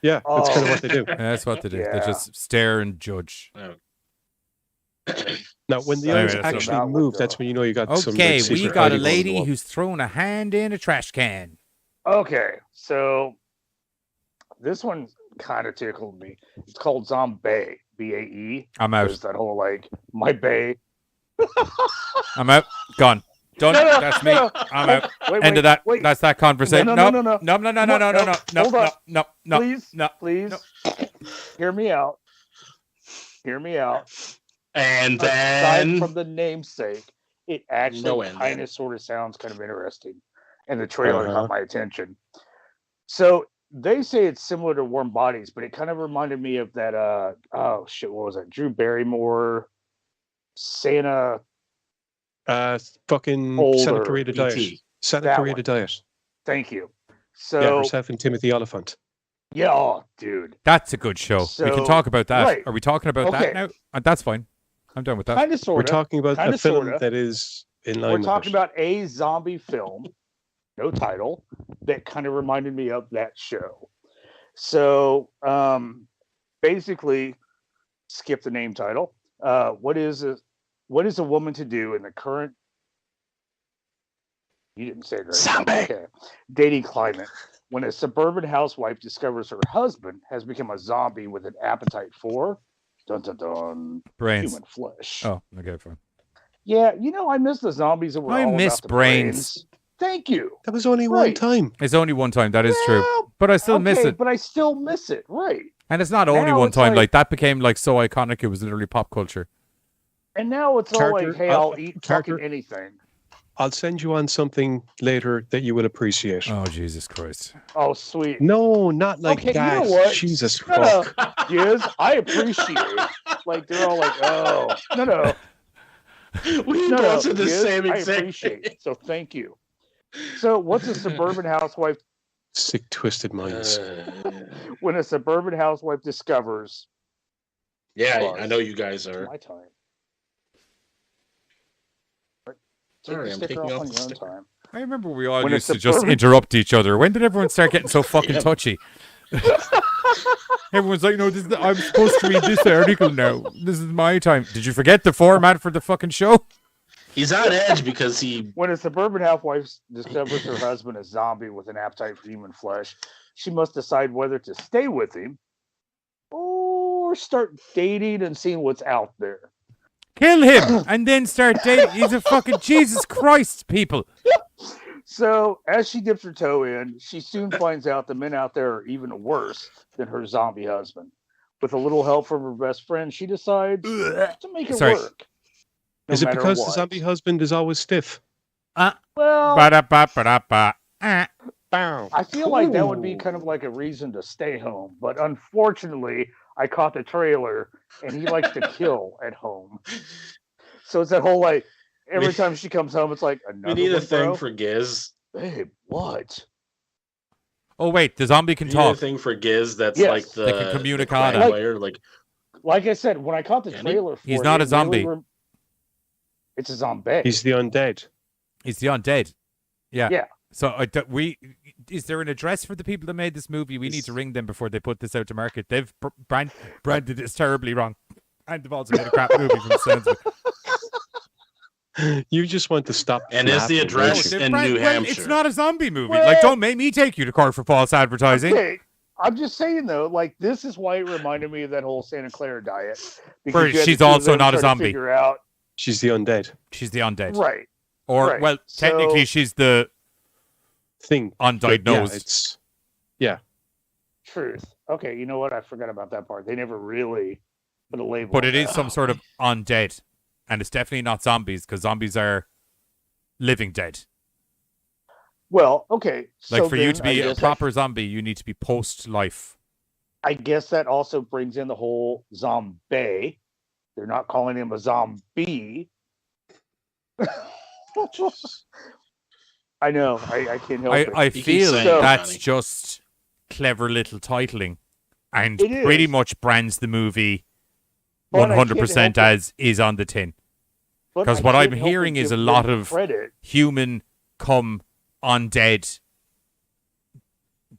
Speaker 8: Yeah, that's kind of
Speaker 6: Oh.
Speaker 8: what they do.
Speaker 5: Yeah, that's what they do. They
Speaker 6: Yeah.
Speaker 5: just stare and judge.
Speaker 8: Now, when the
Speaker 5: Anyway,
Speaker 8: eyes
Speaker 5: that's
Speaker 8: actually
Speaker 6: about
Speaker 8: move,
Speaker 6: what
Speaker 8: that's when you know you got some.
Speaker 5: Okay,
Speaker 8: like,
Speaker 5: we
Speaker 8: secret
Speaker 5: got a
Speaker 8: hiding on the
Speaker 5: lady
Speaker 8: wall.
Speaker 5: who's thrown a hand in a trash can.
Speaker 6: Okay, so this one kind of tickled me. It's called Zombie, BAE.
Speaker 5: I'm out.
Speaker 6: There's that whole like my bay.
Speaker 5: I'm out. Gone. Done.
Speaker 6: No,
Speaker 5: That's me.
Speaker 6: no.
Speaker 5: I'm out.
Speaker 6: Wait,
Speaker 5: End of that.
Speaker 6: wait.
Speaker 5: That's that conversation.
Speaker 6: No.
Speaker 5: No.
Speaker 6: Hold on.
Speaker 5: No.
Speaker 6: Please,
Speaker 5: No.
Speaker 6: please, hear me out. Hear me out.
Speaker 7: And
Speaker 6: Aside
Speaker 7: then
Speaker 6: from the namesake, it
Speaker 7: No
Speaker 6: actually
Speaker 7: end
Speaker 6: kind
Speaker 7: then.
Speaker 6: of sort of sounds kind of interesting, and the trailer
Speaker 8: Uh-huh.
Speaker 6: caught my attention. So they say it's similar to Warm Bodies, but it kind of reminded me of that. Oh shit, what was it? Drew Barrymore, Santa.
Speaker 8: Fucking
Speaker 6: Older
Speaker 8: Santa Clarita Diet.
Speaker 7: E.T..
Speaker 8: Santa
Speaker 6: That
Speaker 8: Clarita
Speaker 6: one.
Speaker 8: Diet.
Speaker 6: Thank you.
Speaker 8: Yeah,
Speaker 6: So
Speaker 8: herself and Timothy Oliphant.
Speaker 6: yeah, oh, dude,
Speaker 5: That's a good show. we can
Speaker 6: So-
Speaker 5: talk about that.
Speaker 6: right.
Speaker 5: Are we talking about
Speaker 6: Okay.
Speaker 5: that now? That's fine. I'm done with that.
Speaker 6: kind of
Speaker 8: We're
Speaker 6: sort of.
Speaker 8: talking about a
Speaker 6: Kinda,
Speaker 8: film
Speaker 6: sorta.
Speaker 8: that is in line
Speaker 6: We're
Speaker 8: with
Speaker 6: talking
Speaker 8: it.
Speaker 6: about a zombie film no title, that kind of reminded me of that show. So basically, skip the name title. What is a woman to do in the current? You didn't say it right.
Speaker 3: Zombie.
Speaker 6: Okay. Dating climate. When a suburban housewife discovers her husband has become a zombie with an appetite for dun dun dun
Speaker 5: Brains.
Speaker 6: human flesh.
Speaker 5: Oh, okay, fine.
Speaker 6: Yeah, I miss the zombies that were
Speaker 5: I
Speaker 6: all
Speaker 5: miss
Speaker 6: about the
Speaker 5: brains.
Speaker 6: Thank you.
Speaker 8: That was only one time.
Speaker 5: It's only one time. That is true. But I still miss it.
Speaker 6: But I still miss it. Right.
Speaker 5: And it's not only
Speaker 6: Now
Speaker 5: one
Speaker 6: it's
Speaker 5: time.
Speaker 6: like-
Speaker 5: Like that became like so iconic. It was literally pop culture.
Speaker 6: And now it's all
Speaker 8: Carter,
Speaker 6: like, hey,
Speaker 8: I'll-
Speaker 6: I'll eat
Speaker 8: Carter-
Speaker 6: fucking anything.
Speaker 8: I'll send you on something later that you will appreciate.
Speaker 5: Oh, Jesus Christ.
Speaker 6: Oh, sweet.
Speaker 8: No, not like
Speaker 6: Okay,
Speaker 8: that.
Speaker 6: you know what?
Speaker 8: Jesus
Speaker 6: No,
Speaker 8: fuck.
Speaker 6: no. Yes, I appreciate. Like they're all like, oh, no.
Speaker 7: We
Speaker 6: No,
Speaker 7: both said the
Speaker 6: yes,
Speaker 7: same
Speaker 6: I
Speaker 7: exact
Speaker 6: appreciate. So thank you. So what's a suburban housewife
Speaker 8: Sick, twisted minds.
Speaker 6: when a suburban housewife discovers?
Speaker 7: Yeah, I know you guys are.
Speaker 6: My time.
Speaker 7: Sorry, I'm taking off the sticker.
Speaker 6: time.
Speaker 5: I remember we all
Speaker 6: When a
Speaker 5: used to just
Speaker 6: suburban-
Speaker 5: interrupt each other. When did everyone start getting so fucking
Speaker 7: Yeah.
Speaker 5: touchy? Everyone's like, no, I'm supposed to read this article now. This is my time. Did you forget the format for the fucking show?
Speaker 7: He's on edge because he.
Speaker 6: When a suburban housewife discovers her husband is a zombie with an appetite for human flesh, she must decide whether to stay with him or start dating and seeing what's out there.
Speaker 5: Kill him and then start dating. He's a fucking Jesus Christ, people.
Speaker 6: So, as she dips her toe in, she soon finds out the men out there are even worse than her zombie husband. With a little help from her best friend, she decides to make it
Speaker 5: Sorry.
Speaker 6: work. no
Speaker 8: Is it
Speaker 6: matter
Speaker 8: because
Speaker 6: what.
Speaker 8: the zombie husband is always stiff?
Speaker 6: Well,
Speaker 5: Ba-da-ba-ba-da-ba.
Speaker 6: I feel like that would be kind of like a reason to stay home. But unfortunately, I caught the trailer and he likes to kill at home. So it's that whole like, every time she comes home, it's like, another
Speaker 7: We need a
Speaker 6: one,
Speaker 7: thing
Speaker 6: bro?
Speaker 7: for Giz.
Speaker 6: Babe, what?
Speaker 5: Oh, wait, the zombie can
Speaker 7: We need a
Speaker 5: talk.
Speaker 7: thing for Giz that's
Speaker 6: Yes.
Speaker 7: like the.
Speaker 5: They can communicata.
Speaker 7: the player, like,
Speaker 6: Like I said, when I caught the
Speaker 7: Can he?
Speaker 6: trailer for
Speaker 5: He's
Speaker 6: it,
Speaker 5: not
Speaker 6: it
Speaker 5: a zombie.
Speaker 6: really it's a zombie.
Speaker 8: He's the undead.
Speaker 5: He's the undead. Yeah.
Speaker 6: Yeah.
Speaker 5: So is there an address for the people that made this movie? We need to ring them before they put this out to market. They've branded this terribly wrong. And they've also made a crap movie from the sounds of it.
Speaker 8: You just want to stop.
Speaker 7: And is the
Speaker 8: happening, don't
Speaker 7: address
Speaker 8: you?
Speaker 7: in
Speaker 5: Well,
Speaker 7: New Hampshire?
Speaker 5: It's not a zombie movie.
Speaker 6: Well-
Speaker 5: Like, don't make me take you to court for false advertising.
Speaker 6: Okay. I'm just saying though, like this is why it reminded me of that whole Santa Clara diet.
Speaker 5: Where
Speaker 6: you had
Speaker 5: she's
Speaker 6: the two of
Speaker 5: also
Speaker 6: them
Speaker 5: not a
Speaker 6: try to
Speaker 5: zombie.
Speaker 6: Figure out,
Speaker 8: She's the undead
Speaker 5: She's the undead.
Speaker 6: right?
Speaker 5: Or,
Speaker 6: Right.
Speaker 5: well, technically,
Speaker 6: So-
Speaker 5: she's the
Speaker 8: thing.
Speaker 5: undiagnosed.
Speaker 8: Yeah, it's
Speaker 6: Truth. Okay, you know what? I forgot about that part. They never really put a label.
Speaker 5: But
Speaker 6: on
Speaker 5: it is
Speaker 6: that.
Speaker 5: some sort of undead. And it's definitely not zombies, because zombies are living dead.
Speaker 6: Well, okay.
Speaker 5: Like,
Speaker 6: so
Speaker 5: for you
Speaker 6: then
Speaker 5: to
Speaker 6: I
Speaker 5: be a
Speaker 6: guess
Speaker 5: proper zombie, you need to be post-life.
Speaker 6: I guess that also brings in the whole zombie. They're not calling him a zombie. I know. I can't help it.
Speaker 5: I
Speaker 7: You keep
Speaker 5: feel
Speaker 7: saying
Speaker 6: So-
Speaker 5: that's
Speaker 7: Johnny.
Speaker 5: just clever little titling. And
Speaker 6: It
Speaker 5: pretty
Speaker 6: is.
Speaker 5: much brands the movie
Speaker 6: But I can't
Speaker 5: 100%
Speaker 6: help it.
Speaker 5: as is on the tin.
Speaker 6: But
Speaker 5: 'cause
Speaker 6: I
Speaker 5: what
Speaker 6: can't
Speaker 5: I'm
Speaker 6: help but
Speaker 5: hearing is
Speaker 6: give
Speaker 5: a lot
Speaker 6: them
Speaker 5: of
Speaker 6: credit.
Speaker 5: Human come undead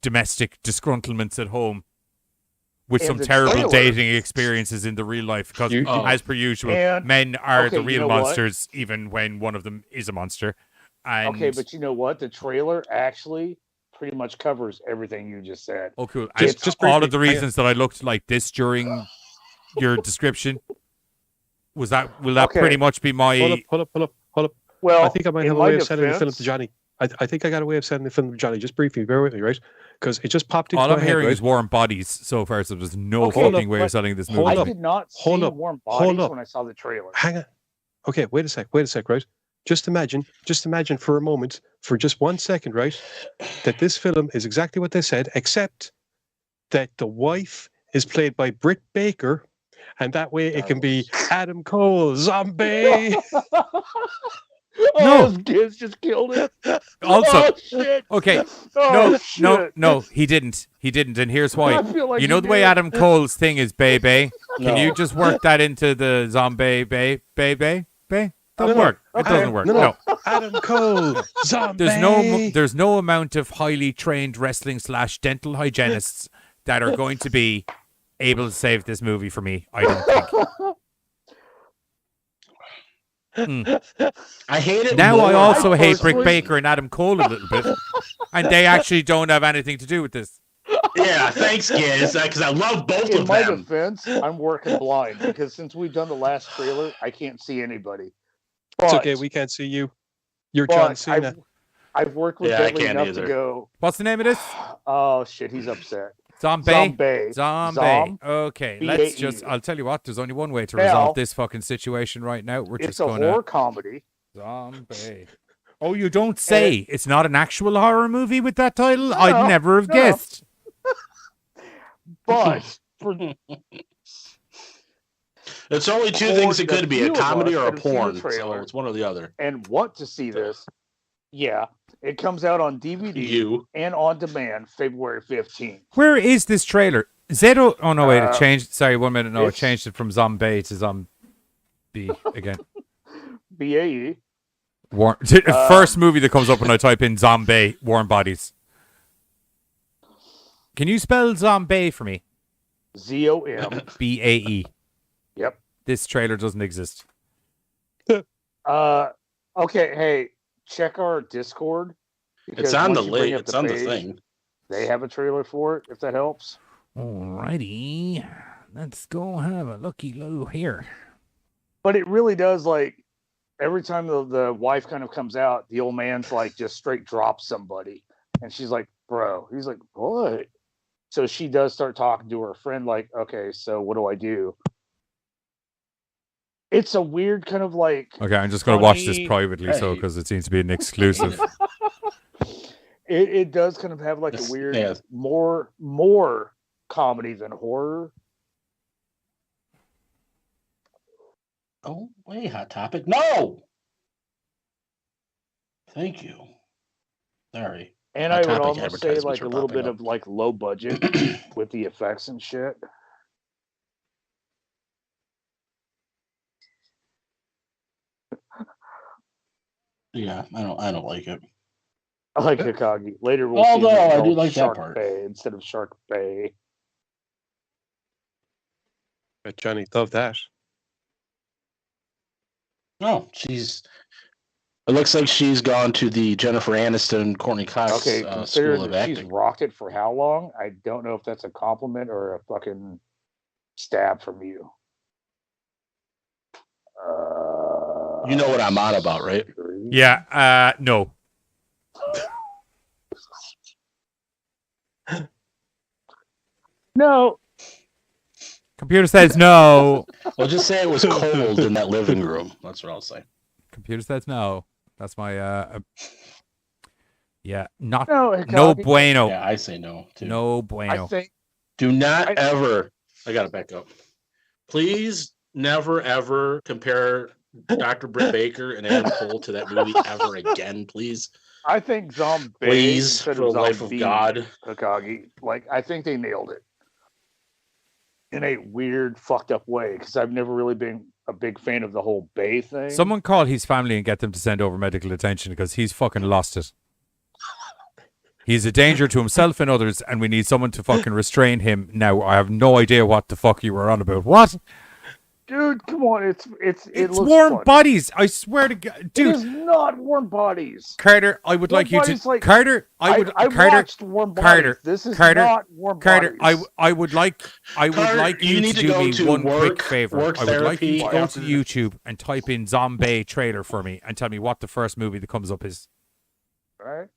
Speaker 5: domestic disgruntlements at home with
Speaker 6: And
Speaker 5: some
Speaker 6: the
Speaker 5: terrible
Speaker 6: trailer-
Speaker 5: dating experiences in the real life, because as per usual,
Speaker 6: And-
Speaker 5: men are
Speaker 6: okay,
Speaker 5: the
Speaker 6: you
Speaker 5: real
Speaker 6: know what?
Speaker 5: monsters, even when one of them is a monster. And
Speaker 6: Okay, but you know what? The trailer actually pretty much covers everything you just said.
Speaker 5: oh, cool.
Speaker 8: Just-
Speaker 5: And
Speaker 8: just
Speaker 5: all
Speaker 8: briefly,
Speaker 5: of the reasons that I looked like this during your description, will that
Speaker 6: Okay.
Speaker 5: pretty much be my
Speaker 8: Hold up.
Speaker 6: Well,
Speaker 8: I think I might
Speaker 6: in
Speaker 8: have a
Speaker 6: my
Speaker 8: way of selling the film
Speaker 6: defense-
Speaker 8: to Johnny. I think I got a way of selling the film to Johnny. Just briefly, bear with me, right? Because it just popped into
Speaker 5: all
Speaker 8: my
Speaker 5: I'm
Speaker 8: head,
Speaker 5: hearing
Speaker 8: right?
Speaker 5: is warm bodies so far, so there's no
Speaker 6: Okay,
Speaker 5: fucking way
Speaker 8: but-
Speaker 5: of selling this
Speaker 8: hold
Speaker 5: movie.
Speaker 6: I
Speaker 8: up.
Speaker 6: did not see
Speaker 8: Hold up.
Speaker 6: warm
Speaker 8: Hold
Speaker 6: bodies
Speaker 8: up.
Speaker 6: when I saw the trailer.
Speaker 8: Hang on. Okay, wait a sec, right? Just imagine for a moment, for just 1 second, right, that this film is exactly what they said, except that the wife is played by Britt Baker, and that way it can be Adam Cole, zombie.
Speaker 5: No.
Speaker 6: Those kids just killed it.
Speaker 5: Also-
Speaker 6: oh, shit.
Speaker 5: Okay,
Speaker 6: Oh,
Speaker 5: no,
Speaker 6: shit.
Speaker 5: he didn't, and here's why.
Speaker 6: I feel like
Speaker 5: You know
Speaker 6: he
Speaker 5: the way
Speaker 6: did.
Speaker 5: Adam Cole's thing is, baby. Can
Speaker 6: No.
Speaker 5: you just work that into the zombie, baby? Doesn't work. It doesn't work. No.
Speaker 8: Adam Cole, zombie.
Speaker 5: There's no amount of highly trained wrestling / dental hygienists that are going to be able to save this movie for me. I don't think.
Speaker 3: I hate it.
Speaker 5: Now
Speaker 3: more.
Speaker 5: I also hate
Speaker 6: personally-
Speaker 5: Britt Baker and Adam Cole a little bit, and they actually don't have anything to do with this.
Speaker 3: Yeah, thanks, kids. Because I love both
Speaker 6: In
Speaker 3: of
Speaker 6: my
Speaker 3: them.
Speaker 6: defense, I'm working blind because since we've done the last trailer, I can't see anybody.
Speaker 8: It's
Speaker 6: But-
Speaker 8: okay. We can't see you. You're
Speaker 6: but
Speaker 8: John Cena.
Speaker 6: I've worked with
Speaker 3: Yeah, I
Speaker 6: Deadly
Speaker 3: can't
Speaker 6: enough
Speaker 3: either.
Speaker 6: to go.
Speaker 5: What's the name of this?
Speaker 6: Oh shit, he's upset.
Speaker 5: Zombie.
Speaker 6: Zom-
Speaker 5: Okay,
Speaker 6: B-A-E.
Speaker 5: let's just. I'll tell you what. There's only one way to
Speaker 6: Now-
Speaker 5: resolve this fucking situation right now. We're
Speaker 6: It's
Speaker 5: just
Speaker 6: a
Speaker 5: going
Speaker 6: horror
Speaker 5: to
Speaker 6: comedy.
Speaker 5: zombie. Oh, you don't say. It's not an actual horror movie with that title.
Speaker 6: No,
Speaker 5: I'd never have
Speaker 6: no.
Speaker 5: guessed.
Speaker 6: But for
Speaker 3: It's only two things it
Speaker 6: the
Speaker 3: could be: a
Speaker 6: few of
Speaker 3: comedy
Speaker 6: us
Speaker 3: or a
Speaker 6: that have seen the
Speaker 3: porn. So
Speaker 6: trailer
Speaker 3: it's one or the other.
Speaker 6: and want to see this, yeah, it comes out on DVD
Speaker 3: You.
Speaker 6: and on demand February 15th.
Speaker 5: Where is this trailer? Zeto. Oh no, wait. It
Speaker 6: Uh,
Speaker 5: changed. Sorry, 1 minute. No, it
Speaker 6: it's-
Speaker 5: changed it from zombie to zombie again.
Speaker 6: BAE.
Speaker 5: First movie that comes up when I type in zombie, Warm Bodies. Can you spell zombie for me?
Speaker 6: ZOM.
Speaker 5: BAE.
Speaker 6: Yep.
Speaker 5: This trailer doesn't exist.
Speaker 6: Okay, hey, check our Discord.
Speaker 3: It's on
Speaker 6: once
Speaker 3: the
Speaker 6: you bring
Speaker 3: link.
Speaker 6: up
Speaker 3: It's on the
Speaker 6: page,
Speaker 3: thing.
Speaker 6: They have a trailer for it, if that helps.
Speaker 5: Alrighty. Let's go have a looky loo here.
Speaker 6: But it really does, like, every time the wife kind of comes out, the old man's like just straight drops somebody. And she's like, bro. He's like, what? So she does start talking to her friend, like, okay, so what do I do? It's a weird kind of like.
Speaker 5: Okay, I'm just going to watch this
Speaker 6: funny-
Speaker 5: privately, so because it seems to be an exclusive.
Speaker 6: It does kind of have like
Speaker 3: This-
Speaker 6: a weird,
Speaker 3: yeah.
Speaker 6: more comedy than horror.
Speaker 3: Oh, wait, Hot Topic. No! Thank you. Sorry.
Speaker 6: And
Speaker 3: Hot
Speaker 6: I would
Speaker 3: Topic
Speaker 6: almost say
Speaker 3: advertisements
Speaker 6: like
Speaker 3: are
Speaker 6: a little
Speaker 3: popping
Speaker 6: bit
Speaker 3: up.
Speaker 6: of like low budget with the effects and shit.
Speaker 3: Yeah, I don't like it.
Speaker 6: I like Hikage. Later we'll
Speaker 3: Although,
Speaker 6: see.
Speaker 3: I do like that
Speaker 6: Shark
Speaker 3: part.
Speaker 6: Bay instead of Shark Bay.
Speaker 8: Bet Johnny loved that.
Speaker 3: No, she's. It looks like she's gone to the Jennifer Aniston, Courtney Cox
Speaker 6: Okay,
Speaker 3: School
Speaker 6: considering
Speaker 3: of
Speaker 6: that she's
Speaker 3: Acting.
Speaker 6: rocked it for how long? I don't know if that's a compliment or a fucking stab from you.
Speaker 3: You know what I'm on about, right?
Speaker 5: Yeah, no.
Speaker 6: No.
Speaker 5: Computer says no.
Speaker 3: Well, just say it was cold in that living room. That's what I'll say.
Speaker 5: Computer says no. That's my yeah, not
Speaker 6: No,
Speaker 5: no
Speaker 6: Hikage.
Speaker 5: bueno.
Speaker 3: Yeah, I say no too.
Speaker 5: No
Speaker 6: I
Speaker 5: bueno.
Speaker 6: think
Speaker 3: Do not ever. I gotta back up. Please never ever compare Dr. Britt Baker and Adam Cole to that movie ever again, please.
Speaker 6: I think zombie
Speaker 3: Please,
Speaker 6: instead
Speaker 3: for the life of
Speaker 6: zombie
Speaker 3: God.
Speaker 6: Hikage. Like I think they nailed it in a weird, fucked up way. Because I've never really been a big fan of the whole Bay thing.
Speaker 5: Someone call his family and get them to send over medical attention because he's fucking lost it. He's a danger to himself and others, and we need someone to fucking restrain him now. I have no idea what the fuck you were on about. What?
Speaker 6: Dude, come on! It
Speaker 5: It's
Speaker 6: looks
Speaker 5: warm
Speaker 6: funny.
Speaker 5: bodies. I swear to God,
Speaker 6: It
Speaker 5: dude.
Speaker 6: is not Warm Bodies.
Speaker 5: Carter, I would
Speaker 6: Warm
Speaker 5: like you to.
Speaker 6: Bodies, like-
Speaker 5: Carter, I would.
Speaker 6: I
Speaker 5: Carter,
Speaker 6: watched Warm Bodies.
Speaker 5: Carter,
Speaker 6: This is
Speaker 5: Carter,
Speaker 6: not Warm
Speaker 5: Carter,
Speaker 6: Bodies.
Speaker 5: I would like
Speaker 3: Carter,
Speaker 5: you
Speaker 3: you need
Speaker 5: to
Speaker 3: to
Speaker 5: do
Speaker 3: go
Speaker 5: me
Speaker 3: to
Speaker 5: one
Speaker 3: work
Speaker 5: quick favor. I would like you to
Speaker 3: therapy
Speaker 5: go to YouTube and type in zombie trailer for me and tell me what the first movie that comes up is.
Speaker 6: All right.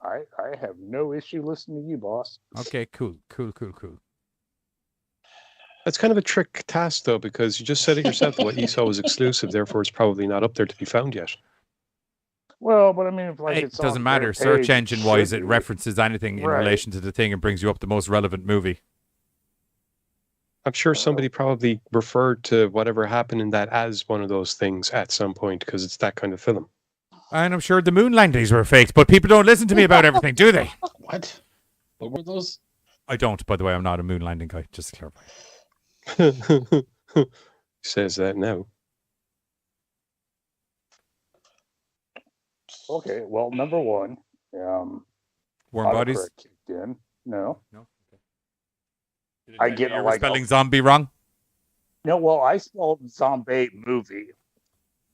Speaker 6: I have no issue listening to you, boss.
Speaker 5: Okay, cool.
Speaker 8: That's kind of a trick task, though, because you just said it yourself that what you saw was exclusive, therefore it's probably not up there to be found yet.
Speaker 6: Well, but I mean, if like
Speaker 5: It
Speaker 6: it's
Speaker 5: doesn't
Speaker 6: on
Speaker 5: matter.
Speaker 6: their
Speaker 5: Search
Speaker 6: page,
Speaker 5: engine wise,
Speaker 6: should
Speaker 5: it
Speaker 6: be.
Speaker 5: references anything in
Speaker 6: Right.
Speaker 5: relation to the thing and brings you up the most relevant movie.
Speaker 8: I'm sure somebody probably referred to whatever happened in that as one of those things at some point because it's that kind of film.
Speaker 5: And I'm sure the moon landings were faked, but people don't listen to me about everything, do they?
Speaker 3: What? What were those?
Speaker 5: I don't, by the way. I'm not a moon landing guy, just to clarify.
Speaker 8: Says that now.
Speaker 6: Okay, well, number one,
Speaker 5: Warm bodies.
Speaker 6: autocorrect kicked in. No,
Speaker 5: No. Okay.
Speaker 6: I get
Speaker 5: You were
Speaker 6: like
Speaker 5: spelling zombie wrong.
Speaker 6: no. Well, I spelled zombie movie,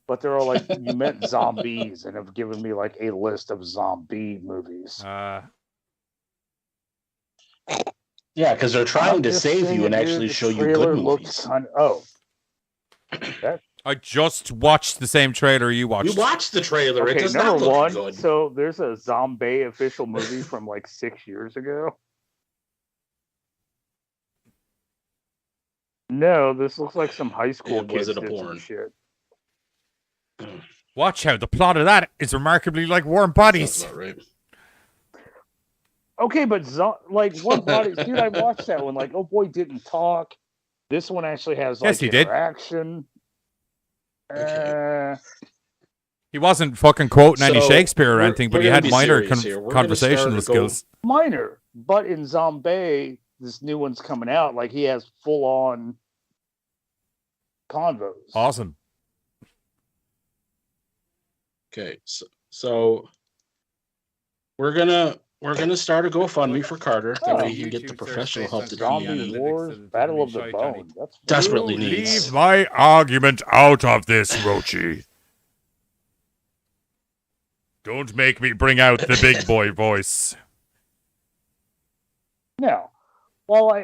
Speaker 6: but they're all like you meant zombies, and have given me like a list of zombie movies.
Speaker 7: Yeah, because they're trying
Speaker 6: I'm
Speaker 7: to
Speaker 6: just
Speaker 7: save
Speaker 6: saying,
Speaker 7: you and
Speaker 6: dude,
Speaker 7: actually
Speaker 6: the
Speaker 7: show you
Speaker 6: trailer
Speaker 7: good
Speaker 6: looks
Speaker 7: movies.
Speaker 6: that
Speaker 5: I just watched the same trailer you watched.
Speaker 7: You watched the trailer. It
Speaker 6: okay.
Speaker 7: does not
Speaker 6: Number
Speaker 7: look
Speaker 6: one,
Speaker 7: good.
Speaker 6: so there's a zombie official movie from like 6 years ago. No, this looks like some high school
Speaker 7: And was
Speaker 6: kids
Speaker 7: it a
Speaker 6: did some
Speaker 7: porn?
Speaker 6: shit.
Speaker 5: Watch out. The plot of that is remarkably like Warm Bodies.
Speaker 7: That's about right.
Speaker 6: Okay, but like Warm Bodies, dude, I watched that one. Like, oh boy, didn't talk. This one actually has like
Speaker 5: Yes, he did.
Speaker 6: interaction.
Speaker 5: He wasn't fucking quoting any
Speaker 7: So,
Speaker 5: Shakespeare or
Speaker 7: we're-
Speaker 5: anything, but
Speaker 7: we're
Speaker 5: he
Speaker 7: gonna
Speaker 5: had
Speaker 7: be
Speaker 5: minor
Speaker 7: serious here. We're gonna
Speaker 5: conversational
Speaker 7: start to go-
Speaker 5: skills.
Speaker 6: Minor, but in Zombie, this new one's coming out. Like he has full on convos.
Speaker 5: Awesome.
Speaker 7: Okay, so we're gonna start a GoFundMe for Carter. That way he can get the professional help that
Speaker 6: Zombie
Speaker 7: he
Speaker 6: Wars, Battle of the Bone. That's
Speaker 7: desperately
Speaker 5: You
Speaker 7: needs.
Speaker 5: leave my argument out of this, Rochi. Don't make me bring out the big boy voice.
Speaker 6: Now, while I
Speaker 5: I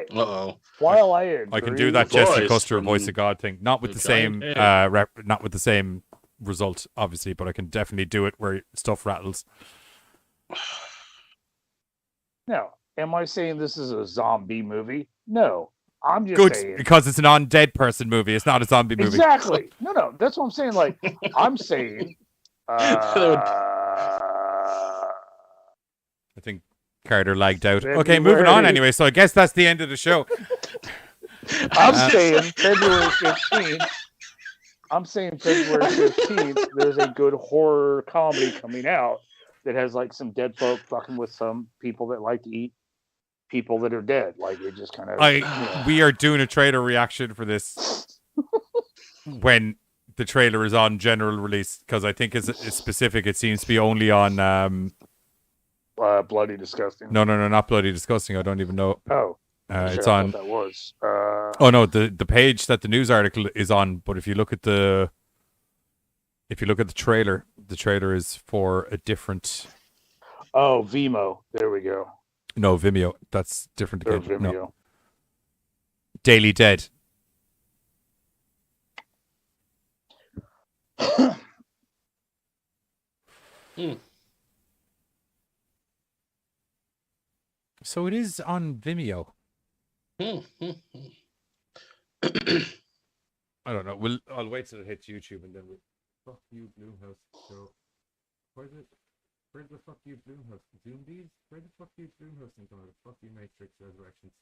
Speaker 5: can do
Speaker 6: agree
Speaker 5: that
Speaker 6: with-
Speaker 5: Jesse Custer voice of God thing, not with the same
Speaker 7: giant
Speaker 5: not with the same result, obviously, but I can definitely do it where stuff rattles.
Speaker 6: Now, am I saying this is a zombie movie? No, I'm just
Speaker 5: Good,
Speaker 6: saying
Speaker 5: because it's an undead person movie. It's not a zombie movie.
Speaker 6: exactly. No, that's what I'm saying. Like I'm saying.
Speaker 5: I think Carter lagged out.
Speaker 6: February.
Speaker 5: Okay, moving on anyway. So I guess that's the end of the show.
Speaker 6: I'm saying February 15th. I'm saying February 15th. There's a good horror comedy coming out that has like some dead folk fucking with some people that like to eat people that are dead. Like it just kind of.
Speaker 5: We are doing a trailer reaction for this when the trailer is on general release, because I think it's specific. It seems to be only on.
Speaker 6: Bloody Disgusting.
Speaker 5: No, not Bloody Disgusting. I don't even know.
Speaker 6: Oh.
Speaker 5: It's
Speaker 6: Sure, I
Speaker 5: on.
Speaker 6: thought that was.
Speaker 5: Oh no, the page that the news article is on. But if you look at the trailer, the trailer is for a different.
Speaker 6: Oh, Vimeo. There we go.
Speaker 5: No, Vimeo. That's different
Speaker 6: Or
Speaker 5: again.
Speaker 6: Vimeo.
Speaker 5: No. Daily Dead. So it is on Vimeo. I don't know. I'll wait till it hits YouTube and then we'll. Fuck you, Bloomhouse. So, where's it? Where the fuck you, Bloomhouse? Zombies? Where the fuck you, Bloomhouse? Fuck you, Matrix Resurrections.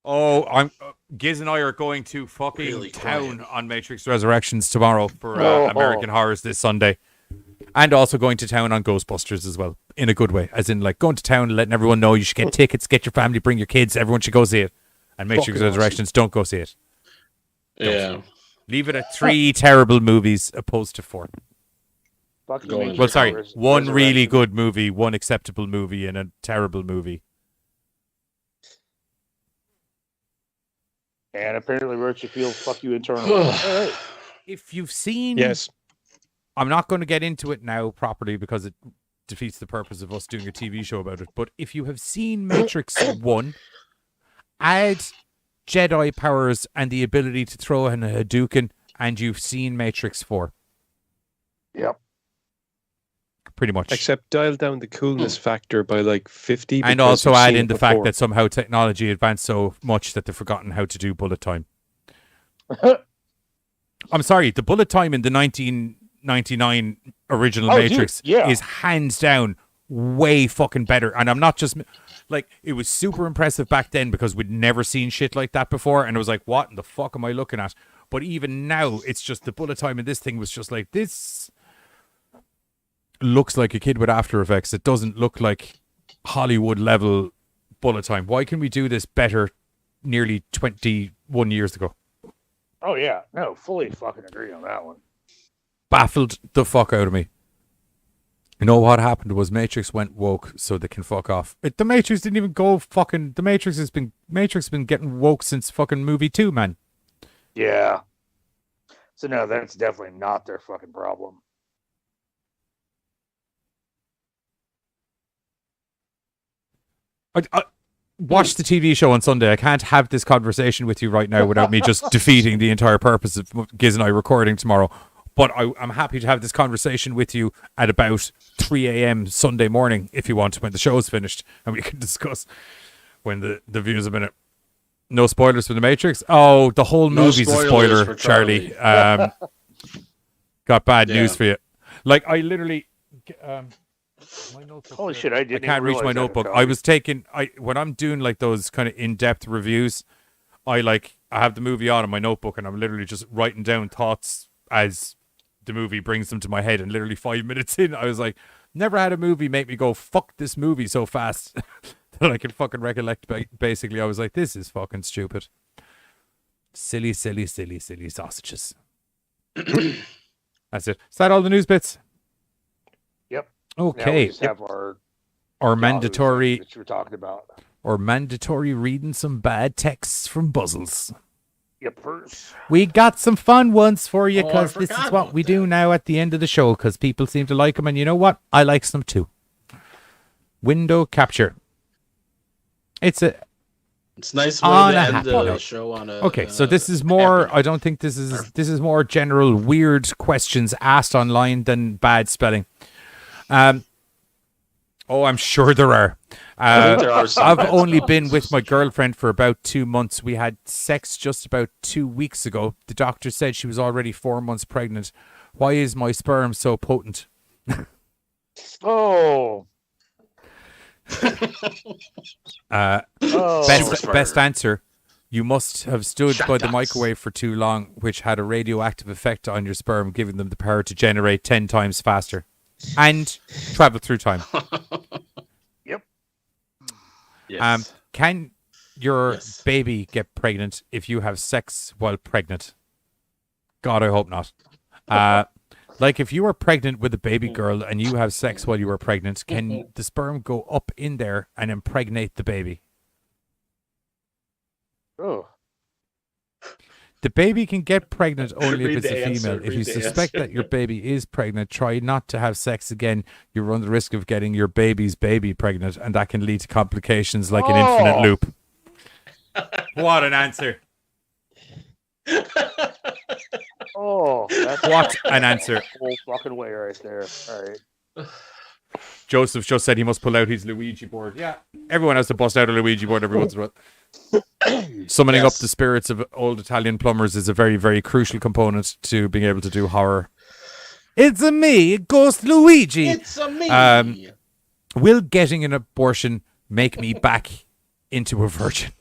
Speaker 5: Oh, Giz and I are going to fucking
Speaker 7: Really
Speaker 5: town
Speaker 7: quiet.
Speaker 5: on Matrix Resurrections tomorrow for
Speaker 6: Oh.
Speaker 5: American Horrors this Sunday. And also going to town on Ghostbusters as well, in a good way. As in, like, going to town and letting everyone know you should get tickets, get your family, bring your kids, everyone should go see it. And Matrix
Speaker 7: Fucking
Speaker 5: Resurrections, don't go see it.
Speaker 7: Yeah.
Speaker 5: Leave it at 3 terrible movies opposed to 4.
Speaker 6: Fucking
Speaker 7: Go on.
Speaker 6: Matrix
Speaker 5: Well, sorry,
Speaker 6: Res-
Speaker 5: 1 really
Speaker 6: Resurrection.
Speaker 5: good movie, 1 acceptable movie, and a terrible movie.
Speaker 6: And apparently, Roach feels fuck you internally. All right.
Speaker 5: If you've seen...
Speaker 8: Yes.
Speaker 5: I'm not going to get into it now properly because it defeats the purpose of us doing a TV show about it. But if you have seen Matrix 1, add Jedi powers and the ability to throw in a Hadouken, and you've seen Matrix 4.
Speaker 6: Yep.
Speaker 5: Pretty much.
Speaker 8: Except dial down the coolness factor by like 50.
Speaker 5: And
Speaker 8: because
Speaker 5: also
Speaker 8: you've
Speaker 5: add
Speaker 8: seen
Speaker 5: in
Speaker 8: it
Speaker 5: the fact
Speaker 8: before.
Speaker 5: that somehow technology advanced so much that they've forgotten how to do bullet time. I'm sorry, the bullet time in the 1999 original
Speaker 6: Oh, dude,
Speaker 5: Matrix
Speaker 6: yeah.
Speaker 5: is hands down way fucking better. And I'm not just like, it was super impressive back then because we'd never seen shit like that before. And it was like, what in the fuck am I looking at? But even now, it's just the bullet time in this thing was just like, this looks like a kid with After Effects. It doesn't look like Hollywood level bullet time. Why can we do this better nearly 21 years ago?
Speaker 6: Oh yeah, no, fully fucking agree on that one.
Speaker 5: Baffled the fuck out of me. You know what happened was Matrix went woke, so they can fuck off. The Matrix didn't even go fucking. The Matrix has been getting woke since fucking movie 2, man.
Speaker 6: Yeah. So no, that's definitely not their fucking problem.
Speaker 5: I watch the TV show on Sunday. I can't have this conversation with you right now without me just defeating the entire purpose of Giz and I recording tomorrow. But I'm happy to have this conversation with you at about 3 a.m. Sunday morning, if you want, when the show's finished, and we can discuss when the views have been. No spoilers for The Matrix. Oh, the whole movie's a spoiler, Charlie. Got bad news for you. Like, I literally. My notebook.
Speaker 6: Holy shit! I
Speaker 5: can't reach my notebook. I was taking. When I'm doing like those kind of in-depth reviews, I have the movie on in my notebook, and I'm literally just writing down thoughts as the movie brings them to my head. And literally 5 minutes in, I was like, never had a movie make me go fuck this movie so fast that I can fucking recollect. Basically, I was like, this is fucking stupid. Silly sausages. That's it. Is that all the news bits?
Speaker 6: Yep.
Speaker 5: Okay.
Speaker 6: Now we just have our
Speaker 5: mandatory
Speaker 6: that you were talking about.
Speaker 5: Or mandatory reading some bad texts from Buzzles.
Speaker 6: Yep. First.
Speaker 5: We got some fun ones for you because
Speaker 7: I
Speaker 5: this is
Speaker 7: forgot
Speaker 5: what we do now at the end of the show because people seem to like them, and you know what? I like them too. Window capture. It's
Speaker 7: nice way
Speaker 5: on
Speaker 7: to
Speaker 5: a
Speaker 7: end
Speaker 5: happy
Speaker 7: the
Speaker 5: note.
Speaker 7: show on a.
Speaker 5: Okay, so this is more. I don't think this is more general weird questions asked online than bad spelling. Oh, I'm sure there are.
Speaker 7: I think there are some
Speaker 5: I've
Speaker 7: bad
Speaker 5: only
Speaker 7: spelling.
Speaker 5: been with my girlfriend for about 2 months. We had sex just about 2 weeks ago. The doctor said she was already 4 months pregnant. Why is my sperm so potent?
Speaker 6: Oh.
Speaker 5: Best answer. You must have stood by the microwave for too long, which had a radioactive effect on your sperm, giving them the power to generate 10 times faster and travel through time.
Speaker 6: Yep.
Speaker 7: Yes.
Speaker 5: Can your baby get pregnant if you have sex while pregnant? God, I hope not. Like if you were pregnant with a baby girl and you have sex while you were pregnant, can the sperm go up in there and impregnate the baby?
Speaker 6: Oh.
Speaker 5: The baby can get pregnant only if
Speaker 7: Read
Speaker 5: it's
Speaker 7: the
Speaker 5: a
Speaker 7: answer,
Speaker 5: female. If
Speaker 7: read
Speaker 5: you
Speaker 7: the
Speaker 5: suspect
Speaker 7: answer.
Speaker 5: that your baby is pregnant, try not to have sex again. You run the risk of getting your baby's baby pregnant, and that can lead to complications like an infinite loop. What an answer.
Speaker 6: Oh, that's
Speaker 5: What an answer.
Speaker 6: whole fucking way right there. All right.
Speaker 5: Joseph just said he must pull out his Luigi board. Yeah. Everyone has to bust out a Luigi board every once in a while. Summoning up the spirits of old Italian plumbers is a very, very crucial component to being able to do horror. It's a me, Ghost Luigi.
Speaker 7: It's a me.
Speaker 5: Will getting an abortion make me back into a virgin?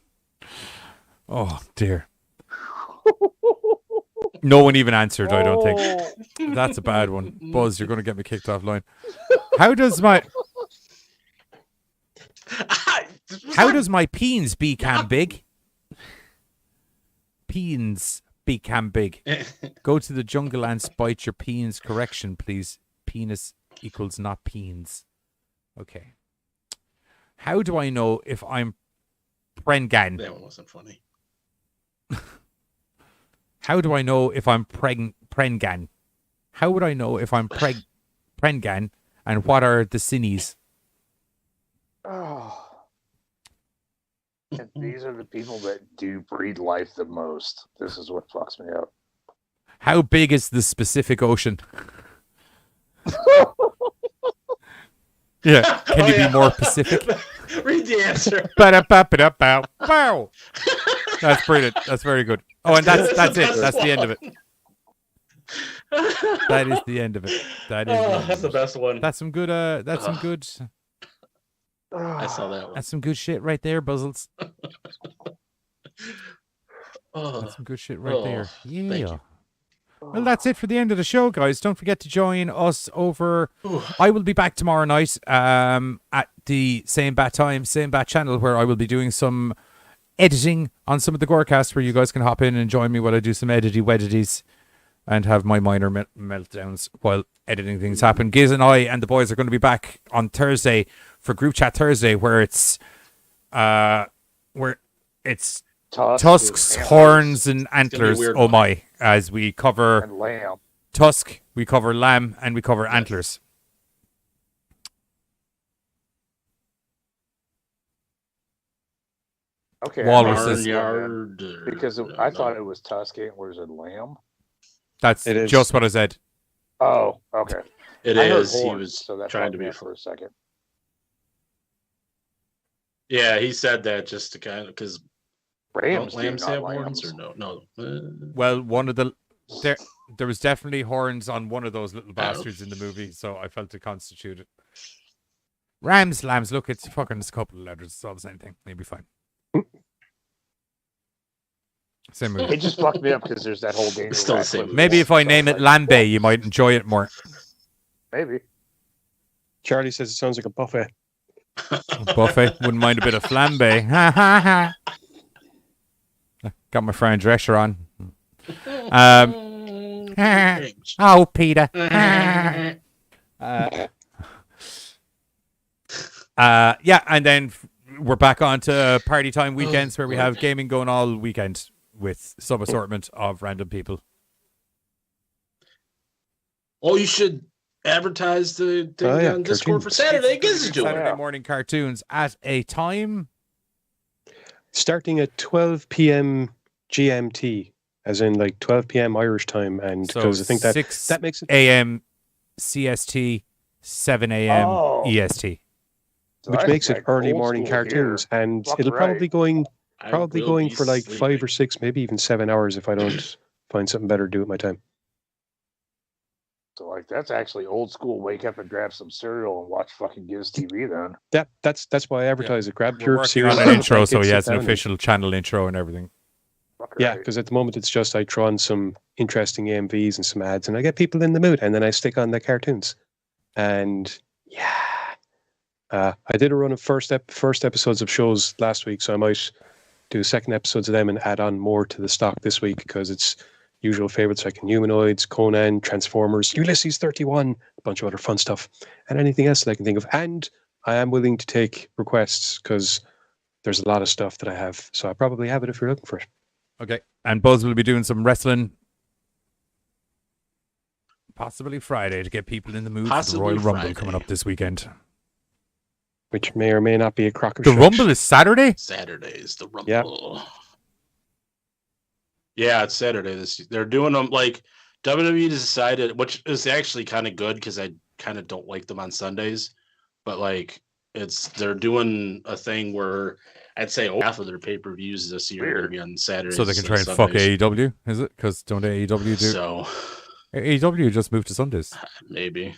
Speaker 5: Oh, dear. No one even answered, I don't think. That's a bad one. Buzz, you're going to get me kicked offline. How does my peens become big? Peens become big. Go to the jungle and spite your peens. Correction, please. Penis equals not peens. Okay. How do I know if I'm pregnant?
Speaker 7: That one wasn't funny.
Speaker 5: How do I know if I'm pregnant? How would I know if I'm pregnant? And what are the sinnies?
Speaker 6: Oh. And these are the people that do breed life the most. This is what fucks me up.
Speaker 5: How big is the specific ocean? Yeah, can you be more specific?
Speaker 7: Read the answer.
Speaker 5: Wow. That's brilliant. That's very good. Oh, and that's it. That's the end of it. That is the end of it. That is.
Speaker 7: That's the best one.
Speaker 5: That's some good. That's some good.
Speaker 7: I saw that one.
Speaker 5: That's some good shit right there, Buzzles.
Speaker 7: Oh,
Speaker 5: That's some good shit right there.
Speaker 7: thank
Speaker 5: Yeah.
Speaker 7: you.
Speaker 5: Well, that's it for the end of the show, guys. Don't forget to join us over. I will be back tomorrow night at the same bat time, same bat channel, where I will be doing some editing on some of the GoreCast, where you guys can hop in and join me while I do some edity-weddities and have my minor meltdowns while editing things happen. Giz and I and the boys are going to be back on Thursday for Group Chat Thursday, where it's tusks, horns, and antlers. Oh my! As we cover
Speaker 6: and lamb.
Speaker 5: tusk, we cover lamb, and we cover antlers.
Speaker 6: Okay.
Speaker 5: Walruses.
Speaker 6: Because I thought it was tusk antlers and lamb.
Speaker 5: That's just what I said.
Speaker 6: Oh, okay.
Speaker 7: It
Speaker 6: I heard
Speaker 7: is. He
Speaker 6: horns,
Speaker 7: was
Speaker 6: so that
Speaker 7: trying to
Speaker 6: bugged me
Speaker 7: be
Speaker 6: for a second.
Speaker 7: Yeah, he said that just to kind of because
Speaker 6: Rams
Speaker 7: lambs
Speaker 6: do,
Speaker 7: have
Speaker 6: not
Speaker 7: horns
Speaker 6: lambs.
Speaker 7: or no?
Speaker 5: Well, one of the there was definitely horns on one of those little bastards in the movie, so I felt it constituted. Rams, lambs. Look, it's a couple of letters. It's all the same thing. Maybe fine. Same movie.
Speaker 6: It just fucked me up because there's that whole Daniel
Speaker 7: Still the same.
Speaker 6: Radcliffe
Speaker 5: Maybe if I name it Lambe, you might enjoy it more.
Speaker 6: Maybe.
Speaker 8: Charlie says it sounds like a buffet.
Speaker 5: Buffet, wouldn't mind a bit of flambe. Ha ha ha. Got my French dresser on. Oh, Peter. Yeah, and then we're back on to party time weekends where we have gaming going all weekend with some assortment of random people.
Speaker 7: Oh, you should advertise the thing on Discord for Saturday. Giz is doing
Speaker 5: Saturday morning cartoons at a time
Speaker 8: starting at 12 p.m. GMT, as in like 12 p.m. Irish time, and because
Speaker 5: so
Speaker 8: I think that makes it
Speaker 5: a.m. CST, 7 a.m. EST.
Speaker 6: So
Speaker 8: which
Speaker 6: that's
Speaker 8: makes it
Speaker 6: like
Speaker 8: early
Speaker 6: old
Speaker 8: morning
Speaker 6: school
Speaker 8: cartoons,
Speaker 6: here.
Speaker 8: and
Speaker 6: Fuck
Speaker 8: it'll probably
Speaker 6: right.
Speaker 8: going for like 5 or 6, maybe even 7 hours if I don't find something better to do with my time.
Speaker 6: So like that's actually old school. Wake up and grab some cereal and watch fucking Giz TV then.
Speaker 8: Yeah, that's why I advertise it. Grab
Speaker 5: We're
Speaker 8: pure
Speaker 5: working
Speaker 8: cereal.
Speaker 5: on an intro, so
Speaker 8: Sit
Speaker 5: he has an
Speaker 8: down and-
Speaker 5: official channel intro and everything.
Speaker 6: Fuck
Speaker 8: Yeah,
Speaker 6: right.
Speaker 8: because at the moment it's just I throw on some interesting AMVs and some ads, and I get people in the mood, and then I stick on the cartoons. And yeah, I did a run of first episodes of shows last week, so I might do second episodes of them and add on more to the stock this week because it's usual favorites like Humanoids, Conan, Transformers, Ulysses 31, a bunch of other fun stuff, and anything else that I can think of. And I am willing to take requests because there's a lot of stuff that I have, so I probably have it if you're looking for it.
Speaker 5: Okay. And Buzz will be doing some wrestling possibly Friday to get people in the mood for the Royal Rumble coming up this weekend.
Speaker 8: Which may or may not be a crock of
Speaker 5: The
Speaker 8: shit.
Speaker 5: Rumble is Saturday?
Speaker 7: Saturday is the Rumble.
Speaker 8: Yeah.
Speaker 7: Yeah, it's Saturday. They're doing them like WWE decided, which is actually kind of good because I kind of don't like them on Sundays, but like they're doing a thing where I'd say half of their pay-per-views this year are going to be on Saturdays.
Speaker 5: So they can try and fuck AEW, is it? Because don't AEW do?
Speaker 7: So
Speaker 5: AEW just moved to Sundays.
Speaker 7: Maybe.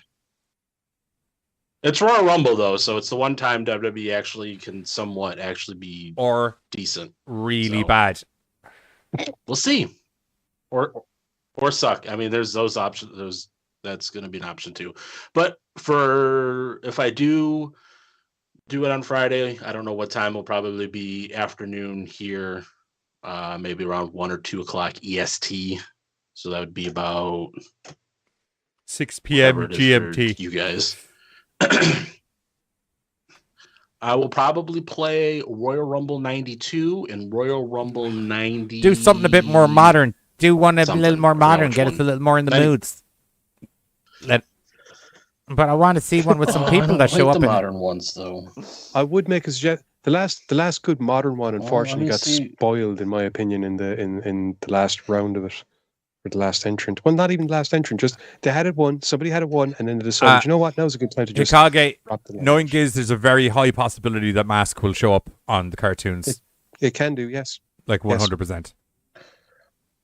Speaker 7: It's Royal Rumble though, so it's the one time WWE actually can somewhat actually be
Speaker 5: or
Speaker 7: decent,
Speaker 5: really bad.
Speaker 7: We'll see, or suck. I mean, there's those options. That's going to be an option too. But if I do it on Friday, I don't know what time. Will probably be afternoon here, maybe around 1 or 2 o'clock EST. So that would be about
Speaker 5: 6 p.m. GMT.
Speaker 7: You guys. I will probably play Royal Rumble 92 and Royal Rumble 90.
Speaker 5: Do something a bit more modern. Do one a little more modern. Get us a little more in the
Speaker 7: 90.
Speaker 5: moods. But I want to see one with some people that show up.
Speaker 7: The modern ones, though.
Speaker 8: I would make a suggestion. The last good modern one, unfortunately, got
Speaker 7: see.
Speaker 8: spoiled, in my opinion, in the last round of it, or the last entrant. Well, not even the last entrant. Just they had it one. Somebody had it one, and then they decided, you know what? Now's a good time to just
Speaker 5: Chicago,
Speaker 8: drop the line.
Speaker 5: knowing Giz, there's a very high possibility that Mask will show up on the cartoons.
Speaker 8: It can do, yes.
Speaker 5: Like 100%.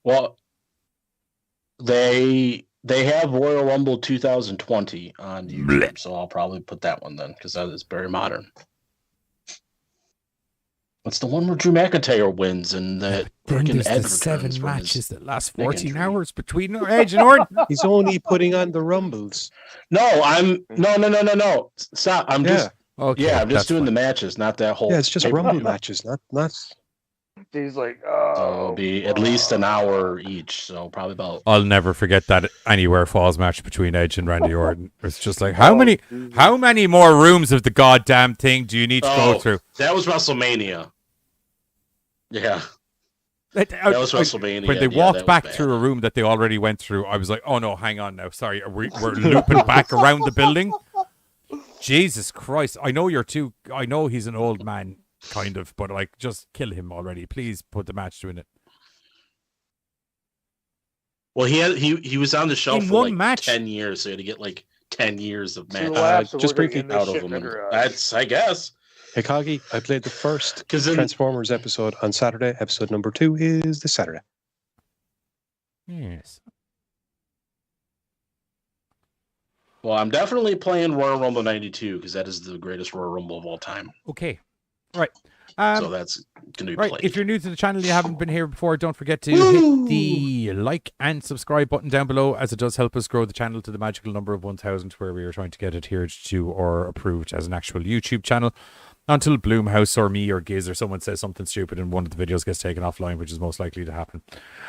Speaker 7: Well, they have Royal Rumble 2020 on YouTube, so I'll probably put that one then because that is very modern. It's the one where Drew McIntyre wins and that
Speaker 5: Then
Speaker 7: freaking
Speaker 5: there's
Speaker 7: Ed
Speaker 5: the 7
Speaker 7: returns from his
Speaker 5: matches that last
Speaker 7: neck
Speaker 5: 14
Speaker 7: injury.
Speaker 5: hours between Edge and Orton.
Speaker 8: He's only putting on the Rumbles.
Speaker 7: No, no. Stop. I'm
Speaker 8: Yeah.
Speaker 7: just
Speaker 5: Okay,
Speaker 7: I'm
Speaker 5: that's
Speaker 7: just doing the matches, not that whole.
Speaker 8: Yeah, it's just
Speaker 7: pay-per-view.
Speaker 8: Rumble matches, not.
Speaker 6: She's like,
Speaker 3: So it'll
Speaker 6: oh,
Speaker 3: be at least an hour each. So probably about.
Speaker 5: I'll never forget that Anywhere Falls match between Edge and Randy Orton. It's just like, how many more rooms of the goddamn thing do you need to go through?
Speaker 3: That was WrestleMania. Yeah. That was WrestleMania.
Speaker 5: When they walked back through a room that they already went through, I was like, oh no, hang on now. Sorry, we're looping back around the building. Jesus Christ. I know he's an old man, kind of, but like, just kill him already. Please put the match to it.
Speaker 3: Well, he was on the shelf
Speaker 5: in
Speaker 3: for
Speaker 5: one
Speaker 3: like
Speaker 5: match.
Speaker 3: 10 years, so he had to get like 10 years of match.
Speaker 8: Just briefly
Speaker 3: out of him. And that's, I guess.
Speaker 8: Hey, Coggy, I played the first Transformers episode on Saturday. Episode number 2 is this Saturday.
Speaker 5: Yes.
Speaker 3: Well, I'm definitely playing Royal Rumble 92 because that is the greatest Royal Rumble of all time.
Speaker 5: Okay. Right.
Speaker 3: So that's going to be
Speaker 5: right.
Speaker 3: played.
Speaker 5: If you're new to the channel, you haven't been here before, don't forget to hit the like and subscribe button down below, as it does help us grow the channel to the magical number of 1,000, where we are trying to get adhered to or approved as an actual YouTube channel. Until Bloomhouse or me or Giz or someone says something stupid and one of the videos gets taken offline, which is most likely to happen.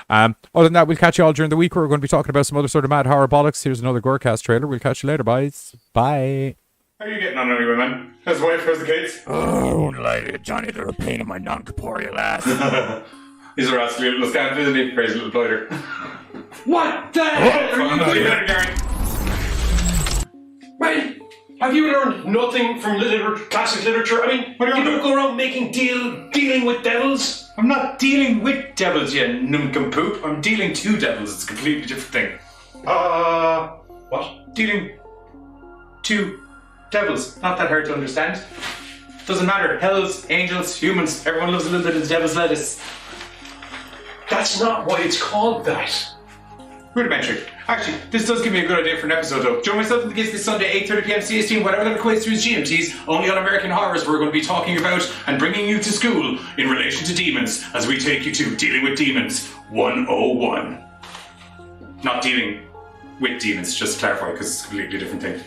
Speaker 5: Other than that, we'll catch you all during the week, where we're going to be talking about some other sort of mad horror bollocks. Here's another GoreCast trailer. We'll catch you later, boys. Bye.
Speaker 15: How are you getting on anyway, man? How's the wife? How's the kids?
Speaker 16: Oh, I won't lie to you, Johnny. They're a pain in my non-corporeal ass.
Speaker 15: He's a rascally little scamp, isn't he? Crazy little blighter.
Speaker 16: What the hell are you doing?
Speaker 15: Well, have you learned nothing from classic literature? I mean, you don't go around dealing with devils. I'm not dealing with devils, you nincompoop. I'm dealing to devils. It's a completely different thing. What? Dealing to devils. Not that hard to understand. Doesn't matter. Hells, angels, humans. Everyone loves a little bit of the devil's lettuce. That's not why it's called that. Rudimentary. Actually, this does give me a good idea for an episode, though. Join myself and the kids this Sunday, 8:30 p.m. CST, whatever that equates to is GMTs, only on American Horrors. We're going to be talking about and bringing you to school in relation to demons, as we take you to Dealing with Demons 101. Not dealing with demons, just to clarify, because it's a completely different thing.